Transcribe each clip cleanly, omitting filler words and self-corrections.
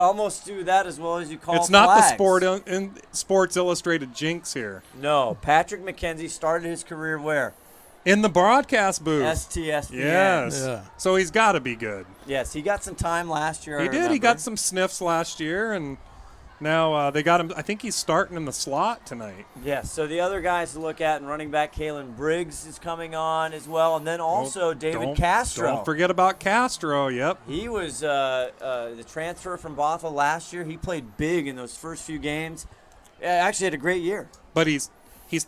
almost do that as well as you call It's not flags. the Sports Illustrated jinx here. No, Patrick McKenzie started his career where? In the broadcast booth. STSPN. Yes. Yeah. So he's got to be good. Yes, he got some time last year. He I did. remember. He got some sniffs last year, and now they got him. I think he's starting in the slot tonight. Yes, so the other guys to look at, and running back Kalen Briggs is coming on as well, and then also David Castro. Don't forget about Castro, yep. He was the transfer from Bothell last year. He played big in those first few games. Actually had a great year. But he's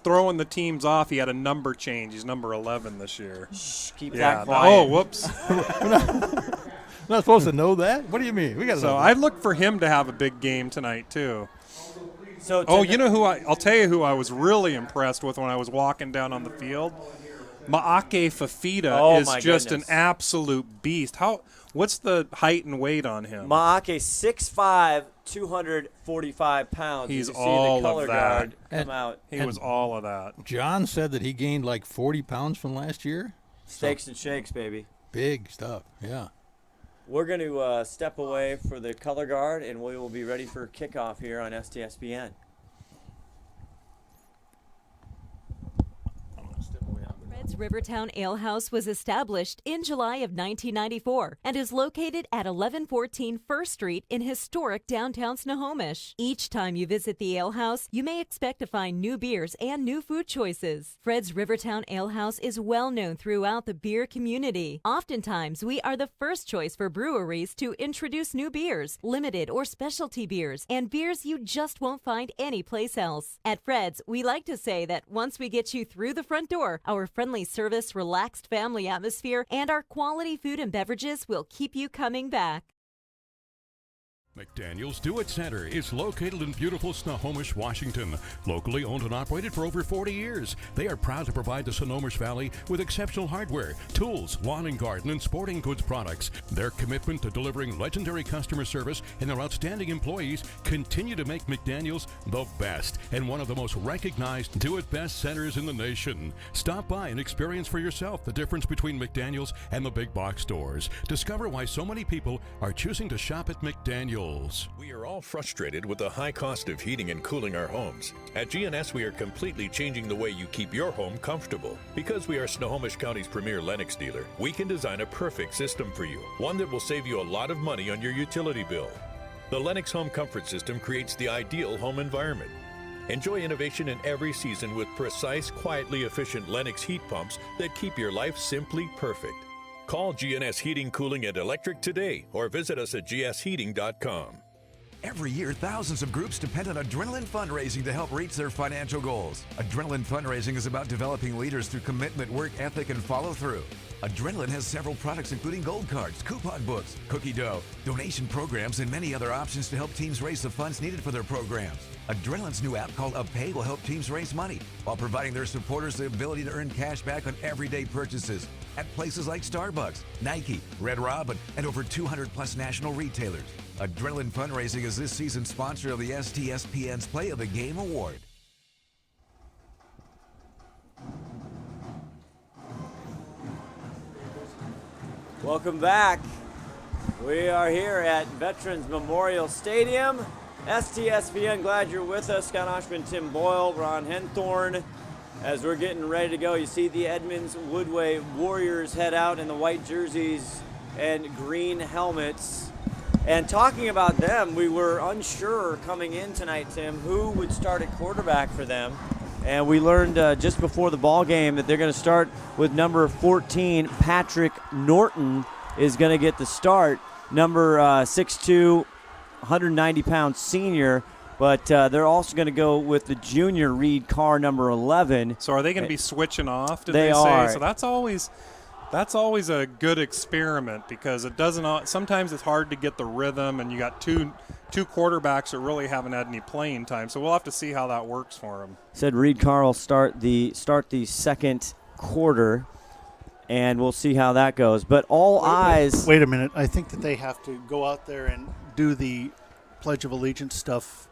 throwing the teams off. He had a number change. He's number 11 this year. Shh, keep Yeah. that quiet. Oh, whoops. We're not supposed to know that? What do you mean? We got to So know I look for him to have a big game tonight too. So You know who I'll tell you who I was really impressed with when I was walking down on the field? Maake Fafita is my just goodness. an absolute beast. What's the height and weight on him? Maake 6'5", 245 pounds. He's you see all the of color that. guard come out. He was all of that. John said that he gained like 40 pounds from last year. Steaks and shakes, baby. Big stuff, yeah. We're going to step away for the color guard, and we will be ready for kickoff here on STSPN. Fred's Rivertown Ale House was established in July of 1994 and is located at 1114 First Street in historic downtown Snohomish. Each time you visit the ale house, you may expect to find new beers and new food choices. Fred's Rivertown Ale House is well known throughout the beer community. Oftentimes, we are the first choice for breweries to introduce new beers, limited or specialty beers, and beers you just won't find anyplace else. At Fred's, we like to say that once we get you through the front door, our friendly service, relaxed family atmosphere, and our quality food and beverages will keep you coming back. McDaniel's Do-It Center is located in beautiful Snohomish, Washington. Locally owned and operated for over 40 years, they are proud to provide the Snohomish Valley with exceptional hardware, tools, lawn and garden, and sporting goods products. Their commitment to delivering legendary customer service and their outstanding employees continue to make McDaniel's the best and one of the most recognized Do-It-Best centers in the nation. Stop by and experience for yourself the difference between McDaniel's and the big box stores. Discover why so many people are choosing to shop at McDaniel's. We are all frustrated with the high cost of heating and cooling our homes. At GNS, we are completely changing the way you keep your home comfortable. Because we are Snohomish County's premier Lennox dealer, we can design a perfect system for you, one that will save you a lot of money on your utility bill. The Lennox Home Comfort System creates the ideal home environment. Enjoy innovation in every season with precise, quietly efficient Lennox heat pumps that keep your life simply perfect. Call GNS Heating, Cooling, and Electric today or visit us at gsheating.com. Every year, thousands of groups depend on Adrenaline Fundraising to help reach their financial goals. Adrenaline Fundraising is about developing leaders through commitment, work ethic, and follow-through. Adrenaline has several products including gold cards, coupon books, cookie dough, donation programs, and many other options to help teams raise the funds needed for their programs. Adrenaline's new app called UpPay will help teams raise money while providing their supporters the ability to earn cash back on everyday purchases at places like Starbucks, Nike, Red Robin, and over 200 plus national retailers. Adrenaline Fundraising is this season's sponsor of the STSPN's Play of the Game Award. Welcome back. We are here at Veterans Memorial Stadium. STSPN, glad you're with us. Scott Ohsman, Tim Boyle, Ron Henthorn. As we're getting ready to go, you see the Edmonds-Woodway Warriors head out in the white jerseys and green helmets. And talking about them, we were unsure coming in tonight, Tim, who would start at quarterback for them. And we learned just before the ball game that they're going to start with number 14, Patrick Norton is going to get the start. Number 6'2", 190-pound senior. But they're also going to go with the junior Reed Carr, number 11. So are they going to be switching off, did They they say? are. So that's always a good experiment because it doesn't. Sometimes it's hard to get the rhythm, and you got two quarterbacks that really haven't had any playing time. So we'll have to see how that works for them. Said Reed Carr will start the second quarter, and we'll see how that goes. But all eyes. Wait a minute. I think that they have to go out there and do the Pledge of Allegiance stuff,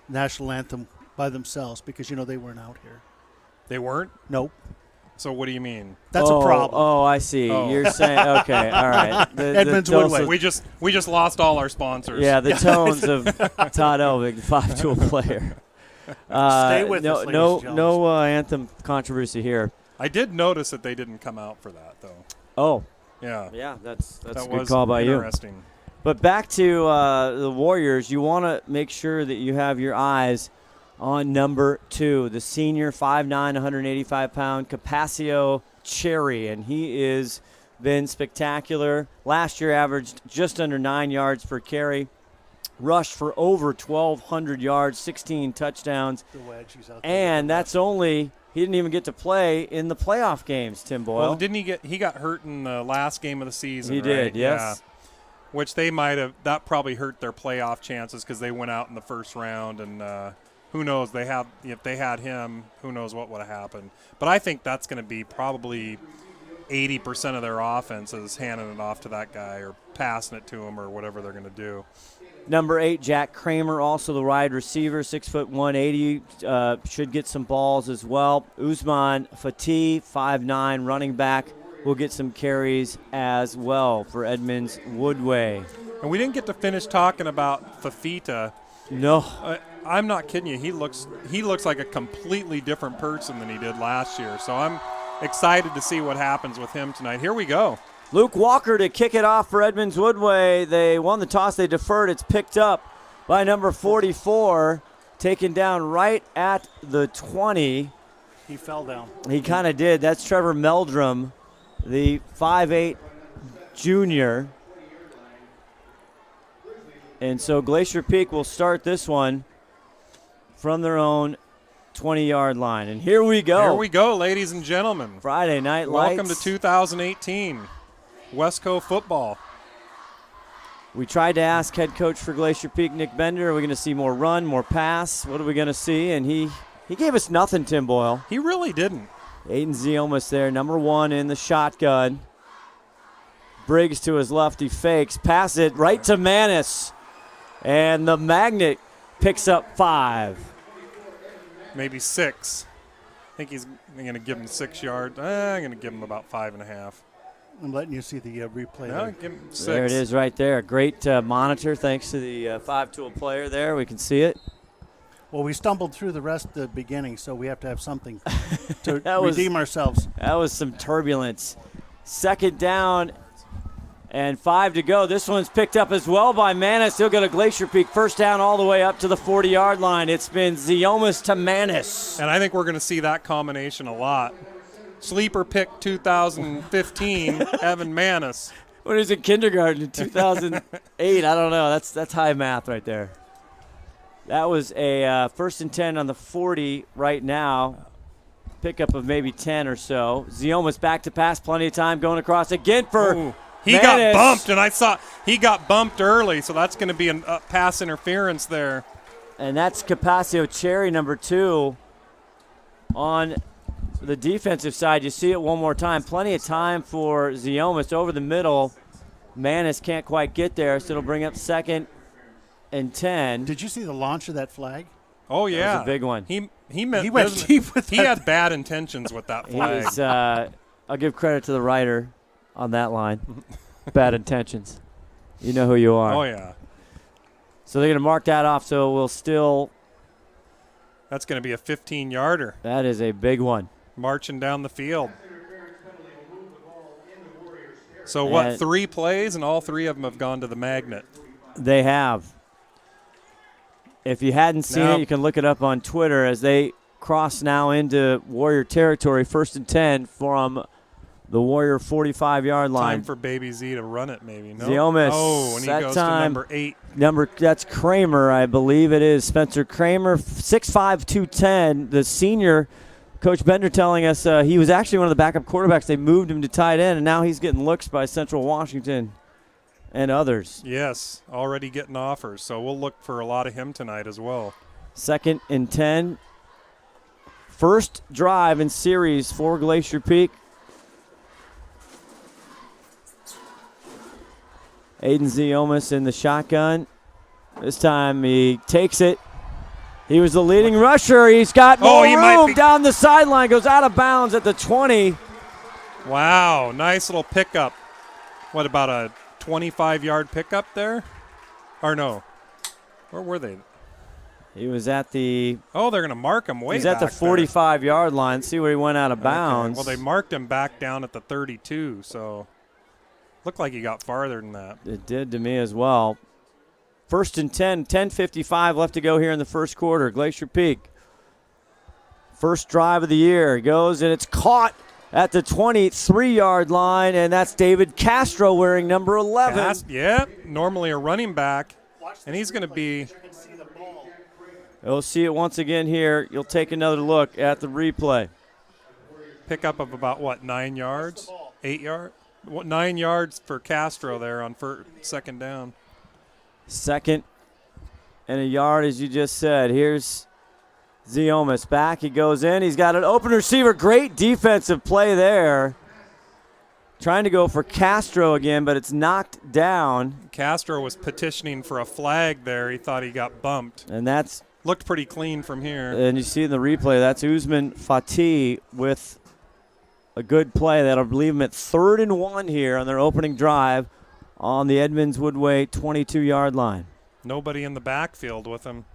national anthem, by themselves because, they weren't out here. They weren't? Nope. So what do you mean? That's a problem. Oh, I see. Oh. You're saying, okay, all right. Edmonds-Woodway. We just lost all our sponsors. Yeah, the tones of Todd Elvig, the 5-tool player. Stay with us, ladies and gentlemen. No anthem controversy here. I did notice that they didn't come out for that, though. Oh, Yeah. that's That a good was call by you. interesting. But back to the Warriors, you want to make sure that you have your eyes on number 2, the senior 5'9", 185-pound Capascio Cherry, and he is been spectacular. Last year averaged just under 9 yards per carry, rushed for over 1,200 yards, 16 touchdowns, The Wedge, he's out there. and that's only – he didn't even get to play in the playoff games, Tim Boyle. Well, didn't he got hurt in the last game of the season, He right? did, yes. Yeah. Which they might have – that probably hurt their playoff chances because they went out in the first round, and who knows? If they had him, who knows what would have happened. But I think that's going to be probably 80% of their offense is handing it off to that guy or passing it to him or whatever they're going to do. Number 8, Jack Kramer, also the wide receiver, 6'1", 180, should get some balls as well. Ohsman Fatih, 5'9", running back, will get some carries as well for Edmonds-Woodway. And we didn't get to finish talking about Fafita. No. I'm not kidding you. He looks like a completely different person than he did last year. So I'm excited to see what happens with him tonight. Here we go. Luke Walker to kick it off for Edmonds-Woodway. They won the toss. They deferred. It's picked up by number 44, taken down right at the 20. He fell down. He kind of did. That's Trevor Meldrum, the 5'8 junior. And so Glacier Peak will start this one from their own 20-yard line. And here we go. Here we go, ladies and gentlemen. Friday Night Lights. Welcome to 2018 Westco football. We tried to ask head coach for Glacier Peak, Nick Bender, are we going to see more run, more pass? What are we going to see? And he gave us nothing, Tim Boyle. He really didn't. Aiden Z almost there, number 1 in the shotgun. Briggs to his left, he fakes. Pass it right to Manis. And the Magnet picks up 5. Maybe 6. I think he's going to give him 6 yards. I'm going to give him about 5.5. I'm letting you see the replay No, there. give him 6. There it is right there. Great monitor thanks to the 5-tool player there. We can see it. Well, we stumbled through the rest of the beginning, so we have to have something to That was- redeem ourselves. That was some turbulence. Second down and 5 to go. This one's picked up as well by Manis. He'll go to Glacier Peak. First down all the way up to the 40-yard line. It's been Ziomas to Manis. And I think we're going to see that combination a lot. Sleeper pick 2015, Evan Manis. When he was in kindergarten in 2008, I don't know. That's high math right there. That was a first and 10 on the 40 right now. Pickup of maybe 10 or so. Ziomas back to pass. Plenty of time going across again for Ooh. He Manis. got bumped, and I saw he got bumped early, so that's going to be a pass interference there. And that's Capascio Cherry, number 2, on the defensive side. You see it one more time. Plenty of time for Ziomas over the middle. Manis can't quite get there, so it'll bring up 2nd and 10. Did you see the launch of that flag? Oh yeah, That was a big one. He meant He went deep with He that. had bad intentions with that He flag. was, I'll give credit to the writer on that line. Bad intentions. You know who you are. Oh yeah, So they're going to mark that off, so we'll still – that's going to be a 15-yarder that is a big one. marching down the field. So what? And 3 plays, and all 3 of them have gone to the Magnet. they have. If you hadn't seen No. it, you can look it up on Twitter as they cross now into Warrior territory. 1st and 10 from the Warrior 45-yard line. Time for Baby Z to run it, maybe. No. Ziomas, Oh, and he that goes time- to number 8. That's Kramer, I believe it is. Spencer Kramer, 6'5", 210. The senior, Coach Bender telling us he was actually one of the backup quarterbacks. They moved him to tight end, and now he's getting looks by Central Washington and others. Yes, already getting offers. So we'll look for a lot of him tonight as well. 2nd and 10. First drive in series for Glacier Peak. Aiden Ziomas in the shotgun. This time he takes it. He was the leading rusher. He's got more he might room be- down the sideline. Goes out of bounds at the 20. Wow, nice little pickup. What, about a 25-yard pickup there? Or no, where were they? He was at the Oh, they're going to mark him way He's at the back there. 45-yard line. See where he went out of bounds. Well, they marked him back down at the 32, so looked like he got farther than that. It did to me as well. 1st and 10, 10:55 left to go here in the first quarter. Glacier Peak. First drive of the year goes, and it's caught at the 23-yard line, and that's David Castro wearing number 11. Normally a running back, and he's going to be. You'll see it once again here. You'll take another look at the replay. Pickup of about, 9 yards? 8 yards? 9 yards for Castro there on second down. Second and a yard, as you just said. Here's Ohsman back. He goes in. He's got an open receiver. Great defensive play there. Trying to go for Castro again, but it's knocked down. Castro was petitioning for a flag there. He thought he got bumped. And that's looked pretty clean from here. And you see in the replay, that's Ohsman Fatih with a good play. That'll leave him at 3rd and 1 here on their opening drive on the Edmonds-Woodway 22-yard line. Nobody in the backfield with him.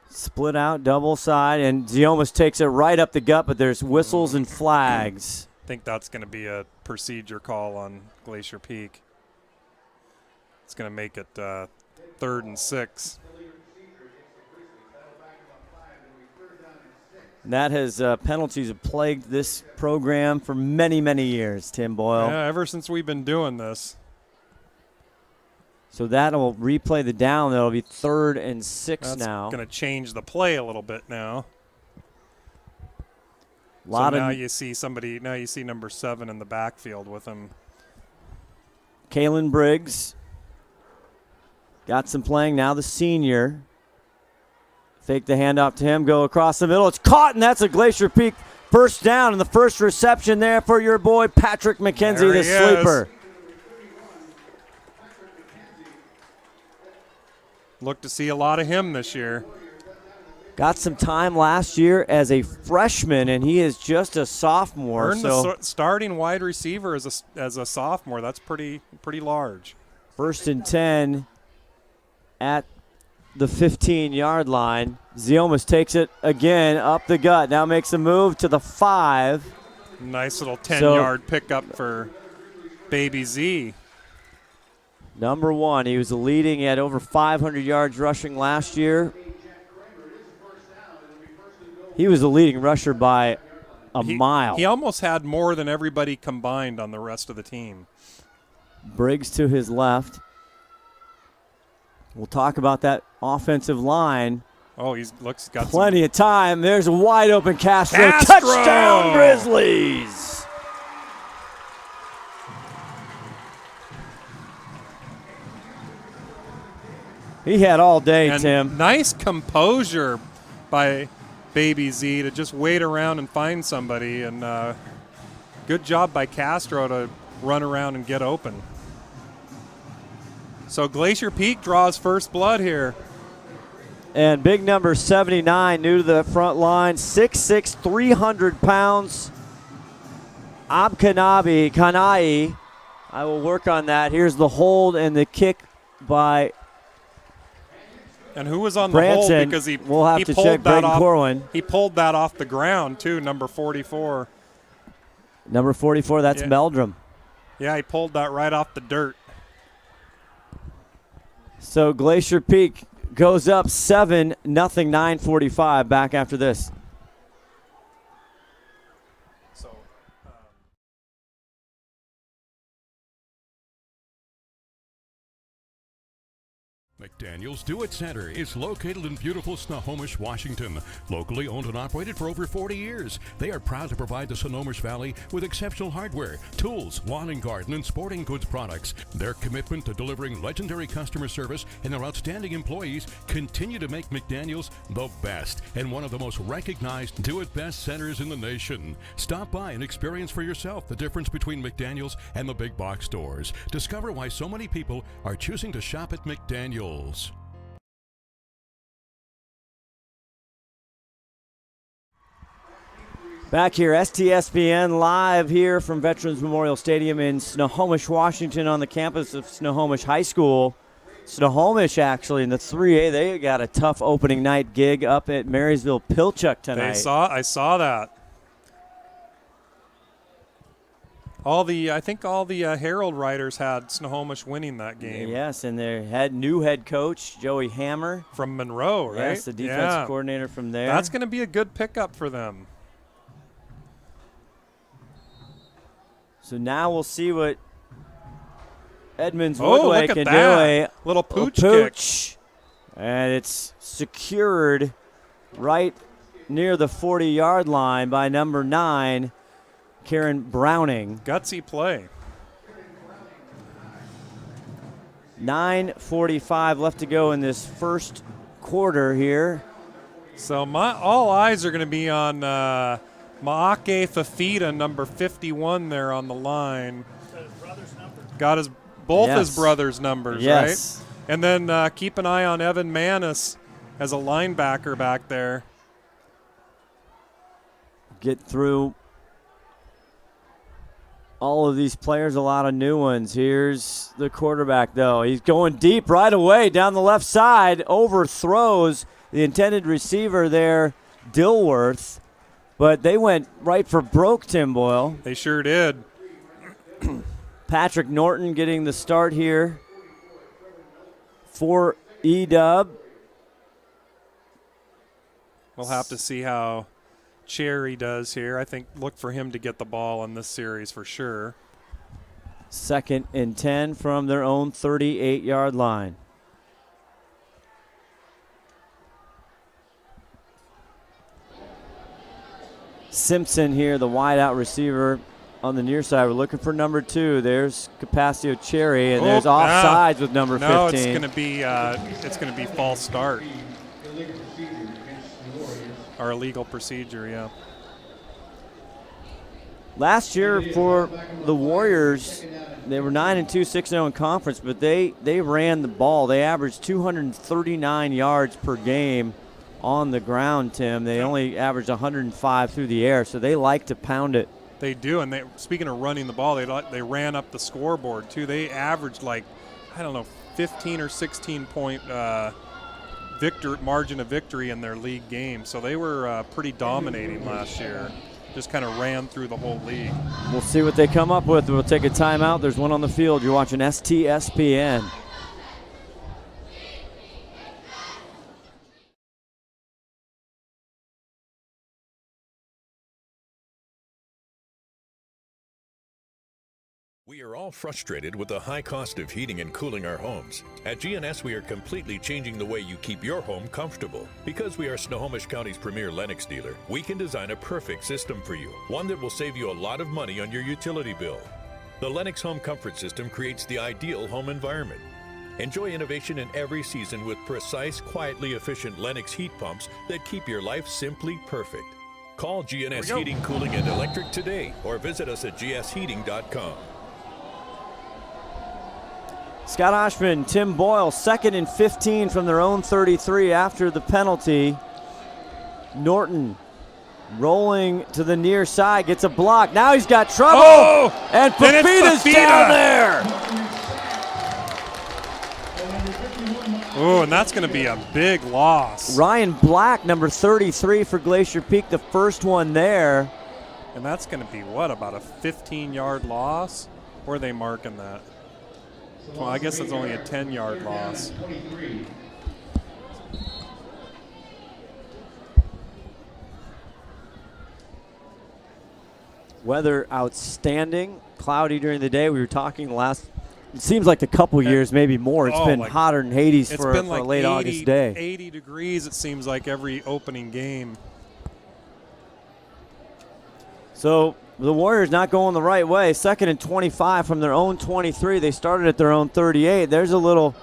Split out, double side, and Ohsman takes it right up the gut, but there's whistles and flags. I think that's going to be a procedure call on Glacier Peak. It's going to make it 3rd and 6. That has penalties have plagued this program for many, many years, Tim Boyle. Yeah, ever since we've been doing this. So that'll replay the down. That'll be 3rd and 6 now. That's going to change the play a little bit now. Now you see number 7 in the backfield with him. Kalen Briggs got some playing. Now the senior. Fake the handoff to him. Go across the middle. It's caught, and that's a Glacier Peak first down. And the first reception there for your boy Patrick McKenzie, the sleeper. Look to see a lot of him this year. Got some time last year as a freshman, and he is just a sophomore. Earned the starting wide receiver as a sophomore. That's pretty large. 1st and 10 at the 15-yard line. Ohsman takes it again up the gut. Now makes a move to the 5. Nice little 10-yard pickup for Baby Z. Number 1, he was the leading. He had over 500 yards rushing last year. He was the leading rusher by a mile. He almost had more than everybody combined on the rest of the team. Briggs to his left. We'll talk about that offensive line. Oh, got plenty of time. There's a wide open Castro. Touchdown, Grizzlies. He had all day, and Tim. Nice composure by Baby Z to just wait around and find somebody. And good job by Castro to run around and get open. So Glacier Peak draws first blood here. And big number 79, new to the front line, 6'6", 300 pounds. Kanai. I will work on that. Here's the hold and the kick by And who was on Branson. The hold because he we'll have to pulled check that Braden off. Corwin. He pulled that off the ground too. Number 44. Number 44. That's Meldrum. Yeah, he pulled that right off the dirt. So Glacier Peak goes up 7-0, 9:45. Back after this. McDaniel's Do It Center is located in beautiful Snohomish, Washington. Locally owned and operated for over 40 years, they are proud to provide the Snohomish Valley with exceptional hardware, tools, lawn and garden, and sporting goods products. Their commitment to delivering legendary customer service and their outstanding employees continue to make McDaniel's the best and one of the most recognized Do It Best centers in the nation. Stop by and experience for yourself the difference between McDaniel's and the big box stores. Discover why so many people are choosing to shop at McDaniel's. Back here, STSPN live here from Veterans Memorial Stadium in Snohomish, Washington, on the campus of Snohomish High School. Snohomish, actually, in the 3A, they got a tough opening night gig up at Marysville-Pilchuck tonight. I saw that. I think all the Herald writers had Snohomish winning that game. Yes, and their new head coach, Joey Hammer. From Monroe, right? Yes, the defensive coordinator from there. That's going to be a good pickup for them. So now we'll see what Edmonds-Woodway can do. A little pooch kick. And it's secured right near the 40-yard line by number 9, Karen Browning. Gutsy play. 9:45 left to go in this first quarter here. So all eyes are going to be on Maake Fafita, number 51 there on the line. Got both his brothers' numbers, right? And then keep an eye on Evan Manis as a linebacker back there. Get through all of these players, a lot of new ones. Here's the quarterback, though. He's going deep right away down the left side, overthrows the intended receiver there, Dilworth. But they went right for broke, Tim Boyle. They sure did. Patrick Norton getting the start here for E-Dub. We'll have to see how Cherry does here. I think look for him to get the ball in this series for sure. 2nd and 10 from their own 38-yard line. Simpson here, the wide-out receiver on the near side. We're looking for number 2. There's Capaccio Cherry, and there's offsides with number 15. No, it's going to be false start. Our illegal procedure, yeah. Last year for the Warriors, they were 9-2, 6-0 in conference, but they ran the ball. They averaged 239 yards per game on the ground, Tim. They only averaged 105 through the air, so they like to pound it. They do, and speaking of running the ball, they ran up the scoreboard too. They averaged 15 or 16 point margin of victory in their league game. So they were pretty dominating last year. Just kind of ran through the whole league. We'll see what they come up with. We'll take a timeout. There's one on the field. You're watching STSPN. We are all frustrated with the high cost of heating and cooling our homes. At GNS, we are completely changing the way you keep your home comfortable. Because we are Snohomish County's premier Lennox dealer, we can design a perfect system for you, one that will save you a lot of money on your utility bill. The Lennox Home Comfort System creates the ideal home environment. Enjoy innovation in every season with precise, quietly efficient Lennox heat pumps that keep your life simply perfect. Call GNS Heating, Cooling, and Electric today or visit us at gsheating.com. Scott Ohsman, Tim Boyle, 2nd and 15 from their own 33 after the penalty. Norton rolling to the near side, gets a block. Now he's got trouble, and Fafita's down there. Oh, and that's going to be a big loss. Ryan Black, number 33 for Glacier Peak, the first one there. And that's going to be, about a 15-yard loss? Where are they marking that? Well, I guess it's only a 10-yard loss. Weather outstanding, cloudy during the day. We were talking it seems like a couple years, maybe more. It's been hotter than Hades for a late August day. 80 degrees, it seems like, every opening game. So the Warriors not going the right way. 2nd and 25 from their own 23. They started at their own 38. There's a little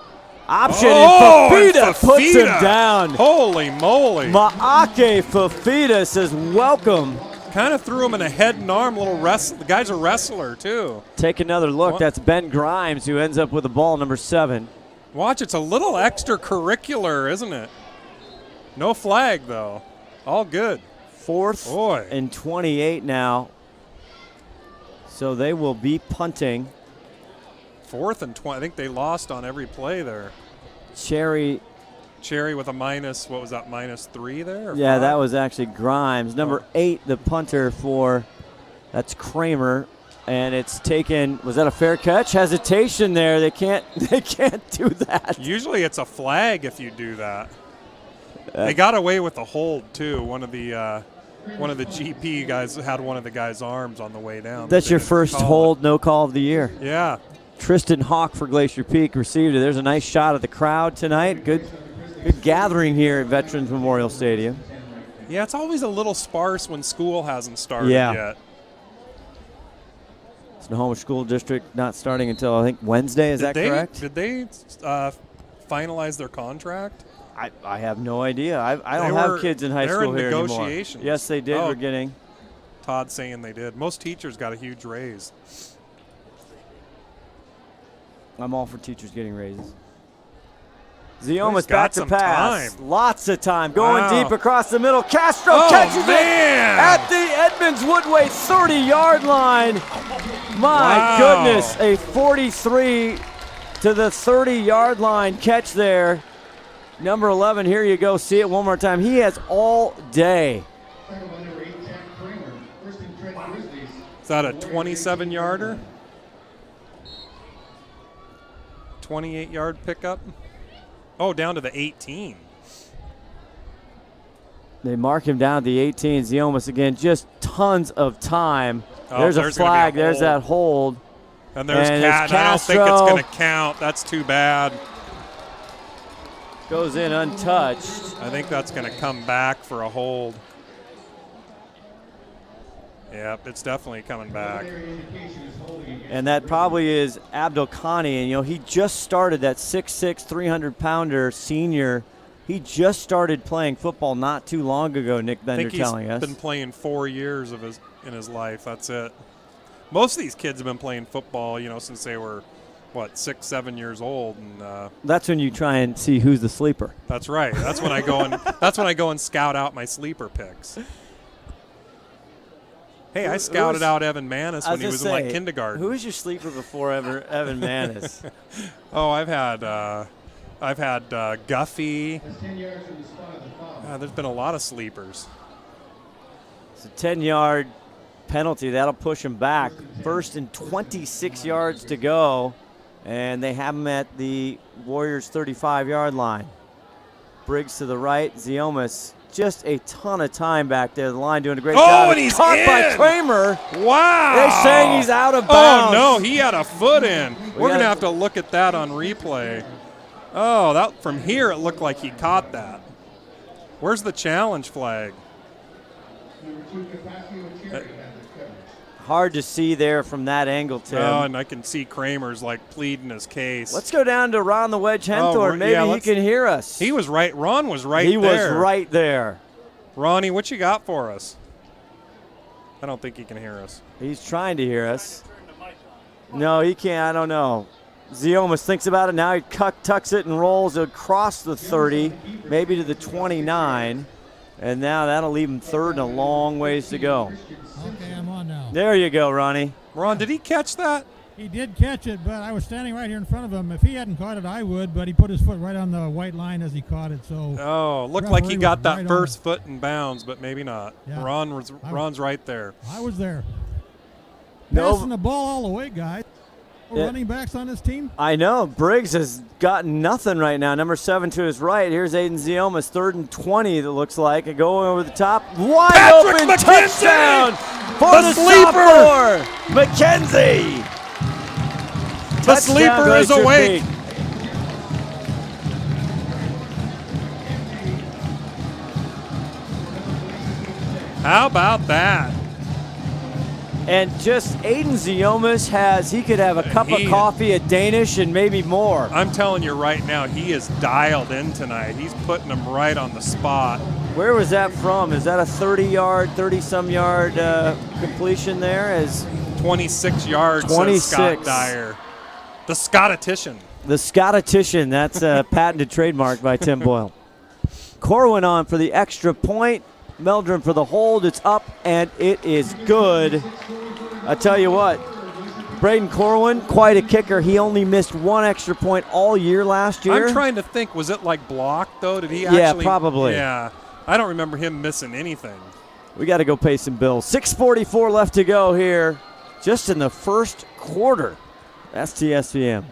option, and Fafita puts him down. Holy moly. Maake Fafita says, welcome. Kind of threw him in a head and arm, the guy's a wrestler, too. Take another look. That's Ben Grimes, who ends up with the ball, number 7. Watch, it's a little extracurricular, isn't it? No flag, though. All good. 4th and 28 now. So they will be punting. 4th and 20. I think they lost on every play there. Cherry with a minus, what was that, -3 there? Yeah, 5? that was actually Grimes. Number 8, the punter that's Kramer. And it's taken, was that a fair catch? Hesitation there. They can't do that. Usually it's a flag if you do that. They got away with the hold too. One of the GP guys had one of the guy's arms on the way down. That's your first hold, no call of the year. Yeah. Tristan Hawk for Glacier Peak received it. There's a nice shot of the crowd tonight. Good gathering here at Veterans Memorial Stadium. Yeah, it's always a little sparse when school hasn't started yet. Snohomish School District not starting until, I think, Wednesday. Is that correct? Did they finalize their contract? I have no idea. I don't have kids in high school here anymore. Negotiations. Yes, they did. We're getting. Todd saying they did. Most teachers got a huge raise. I'm all for teachers getting raises. Zioma's back to pass. Time. Lots of time. Going deep across the middle. Castro catches it at the Edmonds-Woodway 30-yard line. My goodness, a 43 to the 30-yard line catch there. Number 11, here you go. See it one more time. He has all day. Is that a 27-yarder? 28-yard pickup? Oh, down to the 18. They mark him down at the 18. Ziomas again, just tons of time. There's a flag. There's that hold. And there's Cat. I don't think it's going to count. That's too bad. Goes in untouched. I think that's going to come back for a hold. Yep, it's definitely coming back. And that probably is Abdul Khani. And, he just started, that 6'6", 300-pounder senior. He just started playing football not too long ago, Nick Bender telling us. He's been playing 4 years in his life. That's it. Most of these kids have been playing football, since they were, 6, 7 years old. And that's when you try and see who's the sleeper. That's right. That's when I go and scout out my sleeper picks. Hey, I scouted out Evan Manis when he was in kindergarten. Who was your sleeper before Evan Manis? Oh, I've had Guffey. There's been a lot of sleepers. It's a 10-yard penalty. That'll push him back. 1st and 26 yards to go, and they have him at the Warriors' 35-yard line. Briggs to the right. Ziomas. Just a ton of time back there. The line doing a great job. And he's caught in. by Kramer. Wow. They're saying he's out of bounds. Oh, no, he had a foot in. We're going to have to look at that on replay. Oh, that from here it looked like he caught that. Where's the challenge flag? Hard to see there from that angle, Tim. Oh, and I can see Kramer's pleading his case. Let's go down to Ron the Wedge Henthorn. Maybe he can hear us. He was right. Ron was right there. He was right there. Ronnie, what you got for us? I don't think he can hear us. He's trying to hear us. No, he can't. I don't know. Ziomas thinks about it. Now he tucks it and rolls across the 30, maybe to the 29. And now that'll leave him 3rd and a long ways to go. Okay, I'm on now. There you go, Ronnie. Ron, did he catch that? He did catch it, but I was standing right here in front of him. If he hadn't caught it, I would, but he put his foot right on the white line as he caught it. So looked like he got that first foot in bounds, but maybe not. Yeah. Ron's right there. I was there. Passing the ball all the way, guys. Running backs on this team? I know. Briggs has gotten nothing right now. Number 7 to his right. Here's Aiden Ziomas, 3rd and 20, that looks like. Going over the top. Wide Patrick open McKenzie! touchdown for The the sleeper! sophomore, McKenzie. The sleeper is awake. How about that? And just Aiden Ziomas he could have a cup of coffee, a Danish, and maybe more. I'm telling you right now, he is dialed in tonight. He's putting them right on the spot. Where was that from? Is that a 30-some yard completion there? 26 yards, 26. says Scott Dyer. The Scottitian. The Scottitian. That's a patented trademark by Tim Boyle. Corwin on for the extra point. Meldrum for the hold. It's up, and it is good. I tell you what, Braden Corwin, quite a kicker. He only missed one extra point all year last year. I'm trying to think, was it like blocked, though? Did he actually? Yeah, probably. Yeah. I don't remember him missing anything. We got to go pay some bills. 6:44 left to go here, just in the first quarter. STSPN.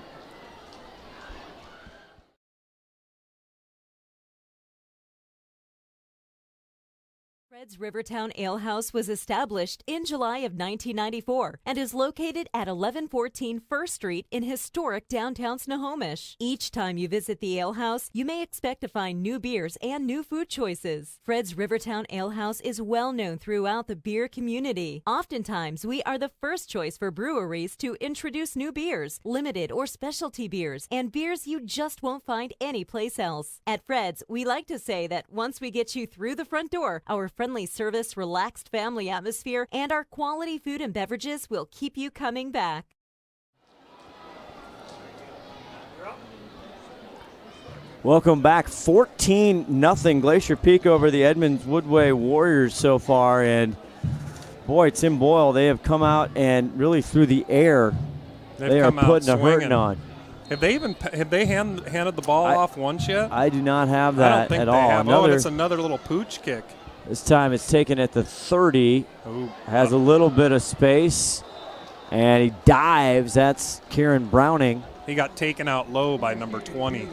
Fred's Rivertown Ale House was established in July of 1994 and is located at 1114 First Street in historic downtown Snohomish. Each time you visit the ale house, you may expect to find new beers and new food choices. Fred's Rivertown Ale House is well known throughout the beer community. Oftentimes, we are the first choice for breweries to introduce new beers, limited or specialty beers, and beers you just won't find anyplace else. At Fred's, we like to say that once we get you through the front door, our friendly service, relaxed family atmosphere, and our quality food and beverages will keep you coming back. Welcome back. 14-0 Glacier Peak over the Edmonds-Woodway Warriors so far. And, boy, Tim Boyle, they have come out and really through the air, they are putting a hurting on. Have they handed the ball off once yet? I do not have that I don't think at they all. have. And it's another little pooch kick. This time it's taken at the 30. Has a little bit of space, and he dives. That's Kieran Browning. He got taken out low by number 20.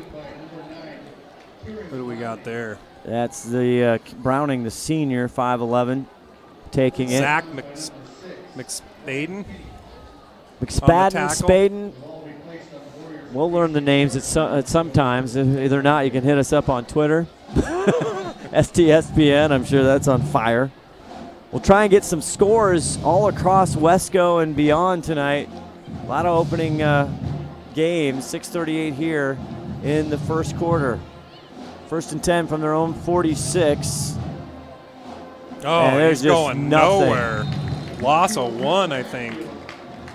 What do we got there? That's the Browning, the senior, 5'11", taking it. Zach McSpaden. Spaden. We'll learn the names at sometimes. If they're not, you can hit us up on Twitter. STSPN, I'm sure that's on fire. We'll try and get some scores all across Wesco and beyond tonight. A lot of opening games, 6:38 here in the first quarter. 1st and 10 from their own 46. Oh, he's going nowhere. Loss of 1, I think.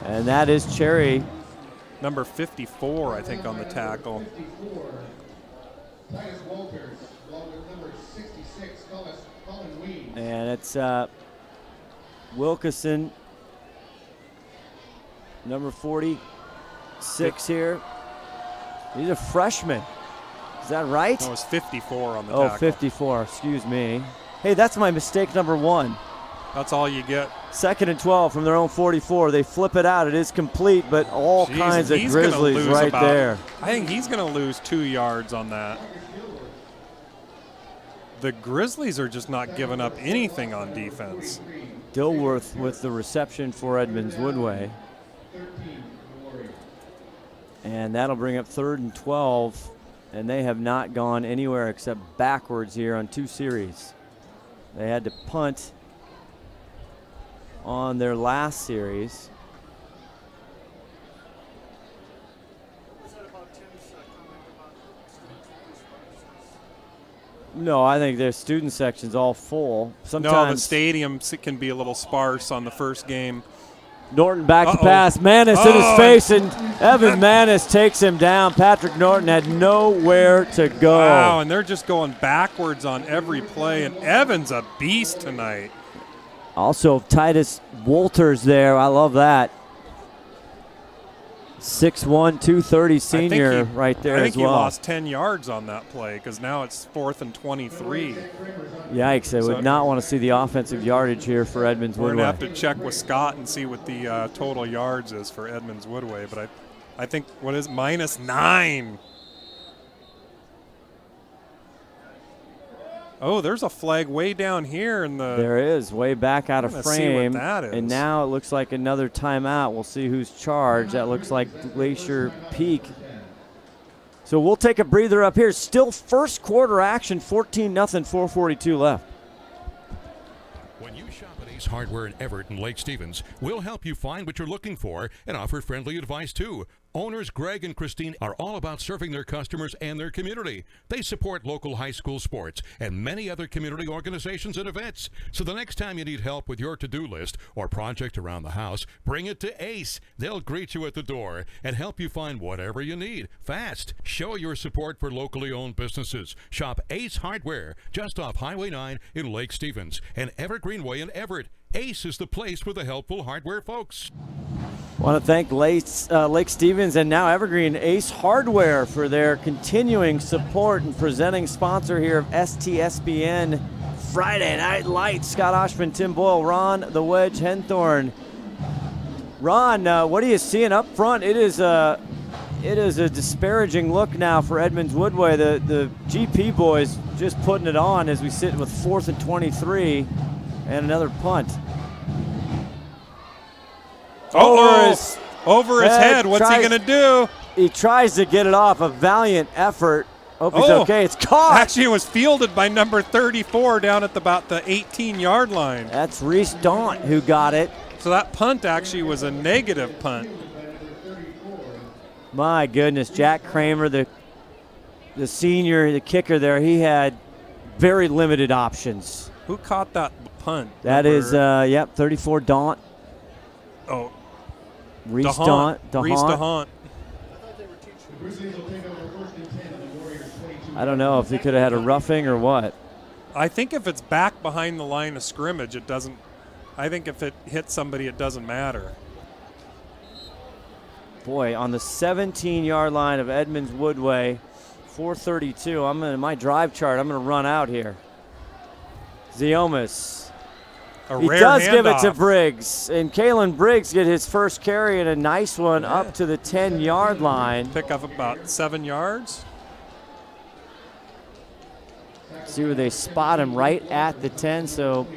And that is Cherry. Number 54, I think, on the tackle. And it's Wilkeson, number 46 here. He's a freshman. Is that right? No, it's 54 on the tackle. Oh, 54. Excuse me. Hey, that's my mistake number 1. That's all you get. 2nd and 12 from their own 44. They flip it out. It is complete, but all kinds of Grizzlies right there. I think he's going to lose 2 yards on that. The Grizzlies are just not giving up anything on defense. Dilworth with the reception for Edmonds-Woodway. And that'll bring up 3rd and 12. And they have not gone anywhere except backwards here on 2 series. They had to punt on their last series. No, I think their student section's all full. Sometimes no, the stadium can be a little sparse on the first game. Norton back to pass. Manis in his face, and Evan Manis takes him down. Patrick Norton had nowhere to go. Wow, and they're just going backwards on every play, and Evan's a beast tonight. Also, Titus Wolters there. I love that. 6'1", 230 senior right there as well. I think he lost 10 yards on that play because now it's 4th and 23. Yikes, I would not want to see the offensive yardage here for Edmonds-Woodway. We're going to have to check with Scott and see what the total yards is for Edmonds-Woodway, but I think, what is -9? Oh, there's a flag way down here in the. There is, way back out of frame. See what that is. And now it looks like another timeout. We'll see who's charged. That looks like Glacier Peak. So we'll take a breather up here. Still first quarter action, 14-0, 4:42 left. When you shop at Ace Hardware in Everett and Lake Stevens, we'll help you find what you're looking for and offer friendly advice too. Owners Greg and Christine are all about serving their customers and their community. They support local high school sports and many other community organizations and events. So the next time you need help with your to-do list or project around the house, bring it to Ace. They'll greet you at the door and help you find whatever you need fast. Show your support for locally owned businesses. Shop Ace Hardware just off Highway 9 in Lake Stevens and Evergreenway in Everett. Ace is the place for the helpful hardware folks. Want to thank Lake Stevens and now Evergreen Ace Hardware for their continuing support and presenting sponsor here of STSPN Friday Night Lights. Scott Ohsman, Tim Boyle, Ron the Wedge Henthorn. Ron, what are you seeing up front? It is a disparaging look now for Edmonds-Woodway. The GP boys just putting it on as we sit with 4th and 23 and another punt. Over his head. What's he going to do? He tries to get it off. A valiant effort. Hope he's okay. It's caught. Actually, it was fielded by number 34 down at about the 18-yard line. That's Reese Daunt who got it. So that punt actually was a negative punt. My goodness, Jack Kramer, the senior, the kicker there, he had very limited options. Who caught that punt? That is, 34 Daunt. Oh. Reese Daunt. Reese Daunt. I don't know if he could have had a roughing or what. I think if it's back behind the line of scrimmage, it doesn't. I think if it hits somebody, it doesn't matter. Boy, on the 17-yard line of Edmonds-Woodway, 4:32. My drive chart. I'm going to run out here. Ziomas. He does give it to Briggs, and Kalen Briggs get his first carry and a nice one up to the 10-yard line. Pick up about 7 yards. See where they spot him right at the 10, so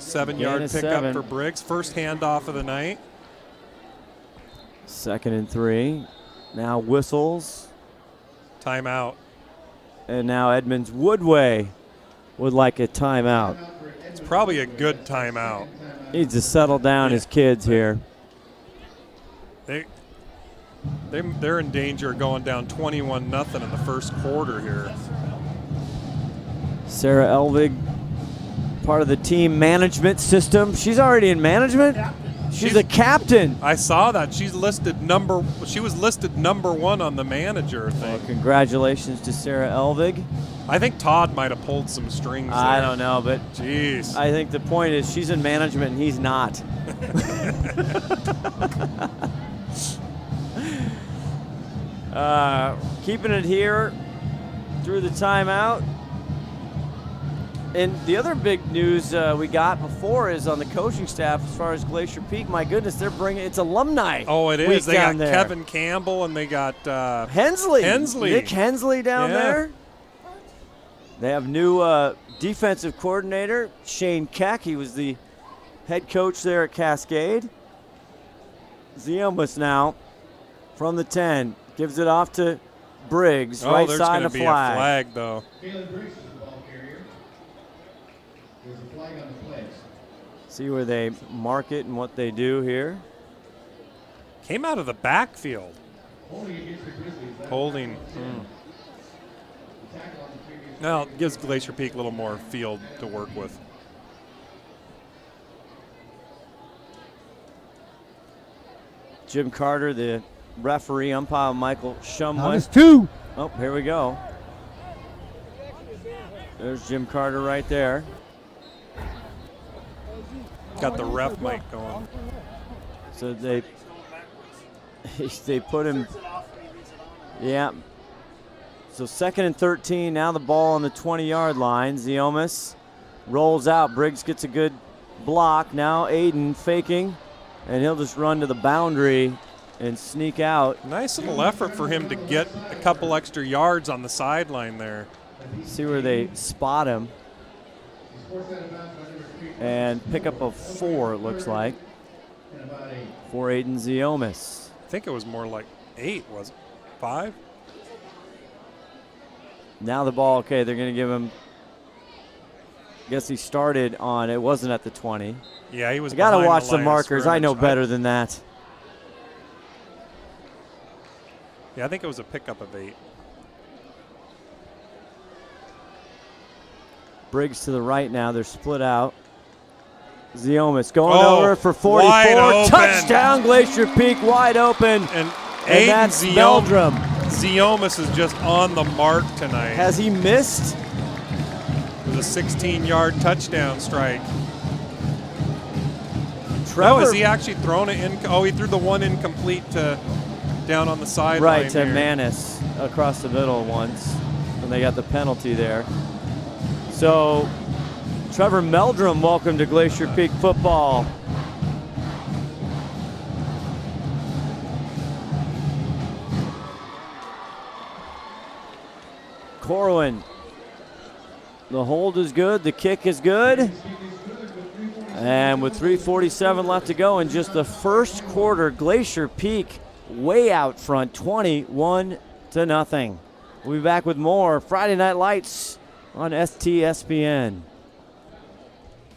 7-yard pickup for Briggs. First handoff of the night. 2nd and 3. Now whistles. Timeout. And now Edmonds-Woodway would like a timeout. It's probably a good timeout. Needs to settle down his kids here. They're in danger of going down 21-0 in the first quarter here. Sarah Elvig, part of the team management system. She's already in management? She's a captain. I saw that. She was listed number 1 on the manager thing. Well, congratulations to Sarah Elvig. I think Todd might have pulled some strings there. I don't know, but jeez. I think the point is she's in management and he's not. Keeping it here through the timeout. And the other big news we got before is on the coaching staff as far as Glacier Peak. My goodness, they're bringing it's alumni. Oh, it is. They got there. Kevin Campbell and they got Hensley. Hensley. Nick Hensley down there. They have new defensive coordinator, Shane Keck. He was the head coach there at Cascade. Ziomas now from the 10. Gives it off to Briggs, right side of the flag. There's going to be a flag, though. Kalen Briggs is the ball carrier. There's a flag on the play. See where they mark it and what they do here. Came out of the backfield. Holding against the Grizzlies. Holding. Now, it gives Glacier Peak a little more field to work with. Jim Carter, the referee, umpire Michael Shumway. That's 2. Oh, here we go. There's Jim Carter right there. Got the ref mic going. So they put him, yeah. So 2nd and 13, now the ball on the 20-yard line. Ziomas rolls out. Briggs gets a good block. Now Aiden faking, and he'll just run to the boundary and sneak out. Nice little effort for him to get a couple extra yards on the sideline there. See where they spot him. And pick up a 4, it looks like, for Aiden Ziomas. I think it was more like 8, was it? 5? Now the ball, okay, they're going to give him, I guess he started on, it wasn't at the 20. Yeah, he was. I got to watch the line of markers. I know scrimmage. better than that. Yeah, I think it was a pickup of 8. Briggs to the right now. They're split out. Ziomas going over for 44. Touchdown, Glacier Peak, wide open. And that's Meldrum. Ziomas is just on the mark tonight. Has he missed? It was a 16-yard touchdown strike. Trevor, has he actually thrown it in? Oh, he threw the one incomplete to down on the sideline. Right, to Manis across the middle once, and they got the penalty there. So, Trevor Meldrum, welcome to Glacier Peak football. Corwin, the hold is good, the kick is good. And with 3:47 left to go in just the first quarter, Glacier Peak way out front, 21-0. We'll be back with more Friday Night Lights on STSPN.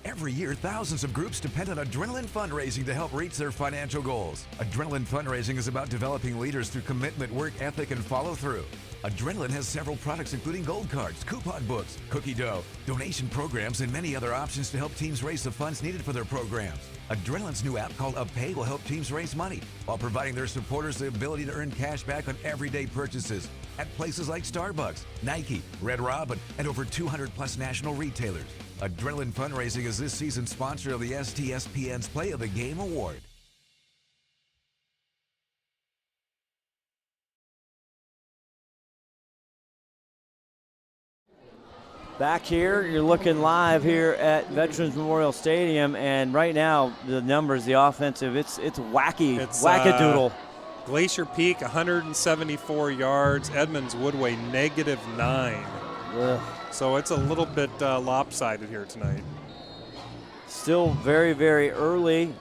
Every year, thousands of groups depend on Adrenaline Fundraising to help reach their financial goals. Adrenaline Fundraising is about developing leaders through commitment, work ethic, and follow through. Adrenaline has several products including gold cards, coupon books, cookie dough, donation programs, and many other options to help teams raise the funds needed for their programs. Adrenaline's new app called UpPay will help teams raise money while providing their supporters the ability to earn cash back on everyday purchases at places like Starbucks, Nike, Red Robin, and over 200 plus national retailers. Adrenaline Fundraising is this season's sponsor of the STSPN's Play of the Game Award. Back here, you're looking live here at Veterans Memorial Stadium, and right now the numbers, the offensive, it's wacky, it's wackadoodle. Glacier Peak 174 yards, Edmonds-Woodway -9. Ugh. So it's a little bit lopsided here tonight. Still very, very early.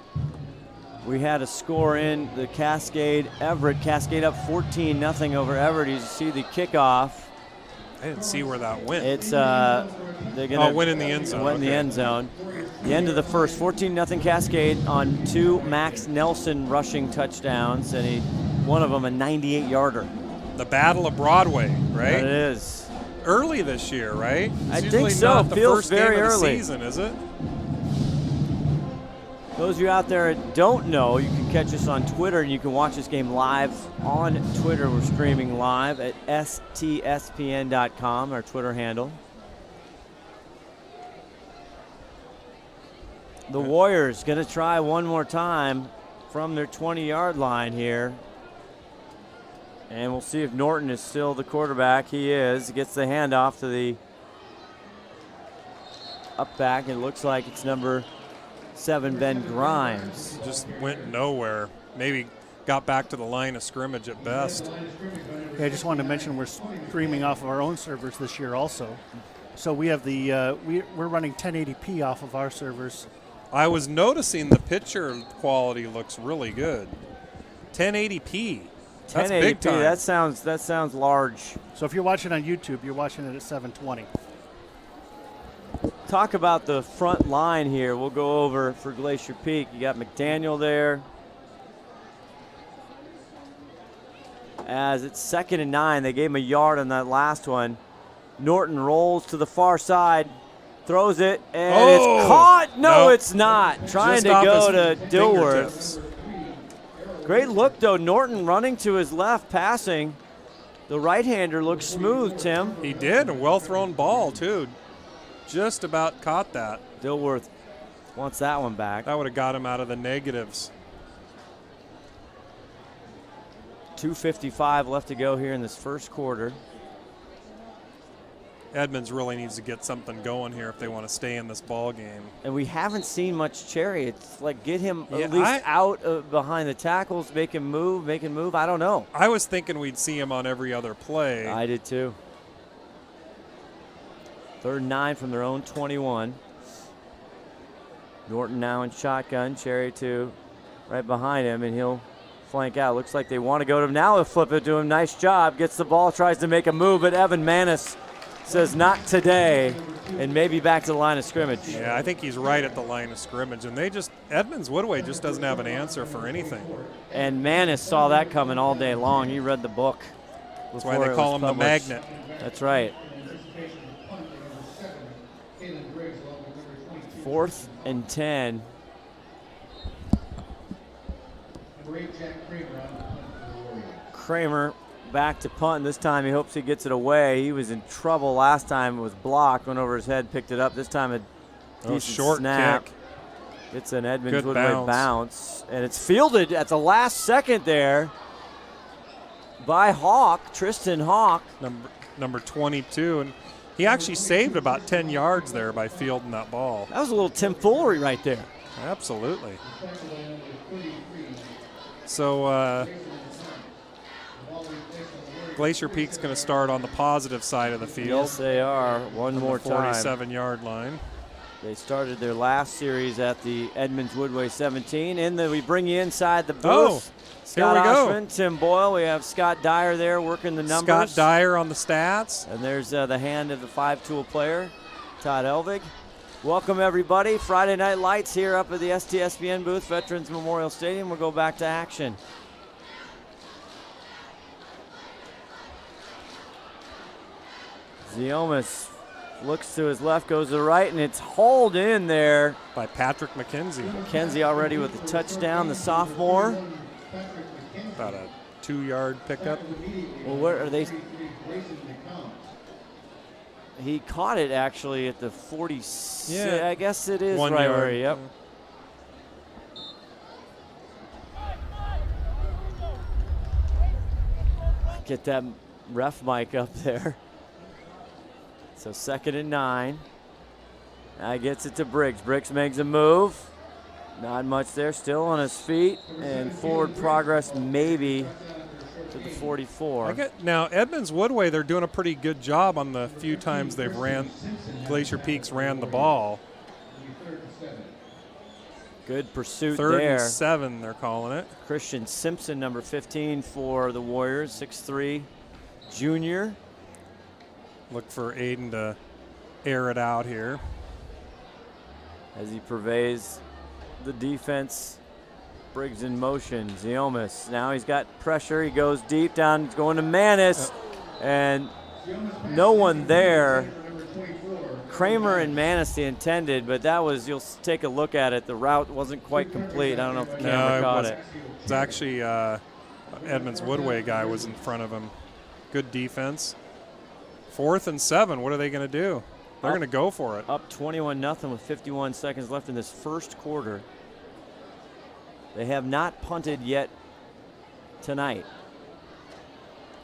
We had a score in the Cascade. Everett, Cascade up 14-0 over Everett. You see the kickoff. I didn't see where that went. It's they're gonna win in the end zone. Win in the end zone. The end of the first, 14-0 Cascade on 2 Max Nelson rushing touchdowns, and one of them a 98-yarder. The Battle of Broadway, right? It is. Early this year, right? It's I think usually so. Not the Feels first very game of the early. season, is it? Those of you out there that don't know, you can catch us on Twitter, and you can watch this game live on Twitter. We're streaming live at STSPN.com, our Twitter handle. The Warriors going to try one more time from their 20-yard line here. And we'll see if Norton is still the quarterback. He is. He gets the handoff to the up back. It looks like it's number 7, Ben Grimes. Just went nowhere. Maybe got back to the line of scrimmage at best. Yeah, I just wanted to mention we're streaming off of our own servers this year also. So we have the we're running 1080p off of our servers. I was noticing the picture quality looks really good. 1080p. That's 1080p. big time. That sounds large. So if you're watching on YouTube, you're watching it at 720. Talk about the front line here. We'll go over for Glacier Peak. You got McDaniel there. As it's 2nd and 9, they gave him a yard on that last one. Norton rolls to the far side, throws it, and it's caught. No, nope. It's not. Trying Just to off go his to Dilworth. fingertips. Great look, though. Norton running to his left, passing. The right-hander looks smooth, Tim. He did. A well-thrown ball, too. Just about caught that. Dilworth wants that one back. That would have got him out of the negatives. 2:55 left to go here in this first quarter. Edmonds really needs to get something going here if they want to stay in this ball game. And we haven't seen much Cherry. It's like get him at least out behind the tackles, make him move. I don't know. I was thinking we'd see him on every other play. I did too. 3rd and 9 from their own 21. Norton now in shotgun. Cherry too, right behind him, and he'll flank out. Looks like they want to go to him. Now they'll flip it to him. Nice job. Gets the ball, tries to make a move, but Evan Manis says not today, and maybe back to the line of scrimmage. Yeah, I think he's right at the line of scrimmage, and Edmonds-Woodway just doesn't have an answer for anything. And Manis saw that coming all day long. He read the book. That's why they call him the magnet. That's right. 4th and 10. Kramer back to punt. This time he hopes he gets it away. He was in trouble last time. It was blocked, went over his head, picked it up. This time a decent short snap. kick. It's an Edmonds-Woodway bounce. And it's fielded at the last second there by Hawk, Tristan Hawk. Number 22. And he actually saved about 10 yards there by fielding that ball. That was a little tomfoolery right there. Absolutely. So Glacier Peak's going to start on the positive side of the field. Yes, they are. One more time. 47-yard line. They started their last series at the Edmonds-Woodway 17. And then we bring you inside the booth. Oh, Scott here we go. Ohsman, Tim Boyle. We have Scott Dyer there working the numbers. Scott Dyer on the stats. And there's the hand of the 5-tool player, Todd Elvig. Welcome, everybody. Friday Night Lights here up at the STSPN booth, Veterans Memorial Stadium. We'll go back to action. Ziomas looks to his left, goes to the right, and it's hauled in there by Patrick McKenzie. McKenzie already with the touchdown, the sophomore. About a 2-yard pickup. Well, where are they? He caught it actually at the 46. Yeah, I guess it is 1 right yard. where, yep. Get that ref mic up there. So 2nd and 9. Now he gets it to Briggs. Briggs makes a move. Not much there. Still on his feet. And forward progress maybe to the 44. Now, Edmonds-Woodway, they're doing a pretty good job on the few times they've Glacier Peaks ran the ball. Good pursuit 3rd there. and 7, they're calling it. Christian Simpson, number 15 for the Warriors, 6'3", junior. Look for Aiden to air it out here. As he pervades the defense. Briggs in motion. Ziomas. Now he's got pressure. He goes deep down. He's going to Manis. And no one there. Kramer and Manis the intended, but that was, you'll take a look at it. The route wasn't quite complete. I don't know if the camera caught it. It's actually Edmonds-Woodway guy was in front of him. Good defense. 4th and 7. What are they going to do? They're going to go for it. Up 21-0 with 51 seconds left in this first quarter. They have not punted yet tonight.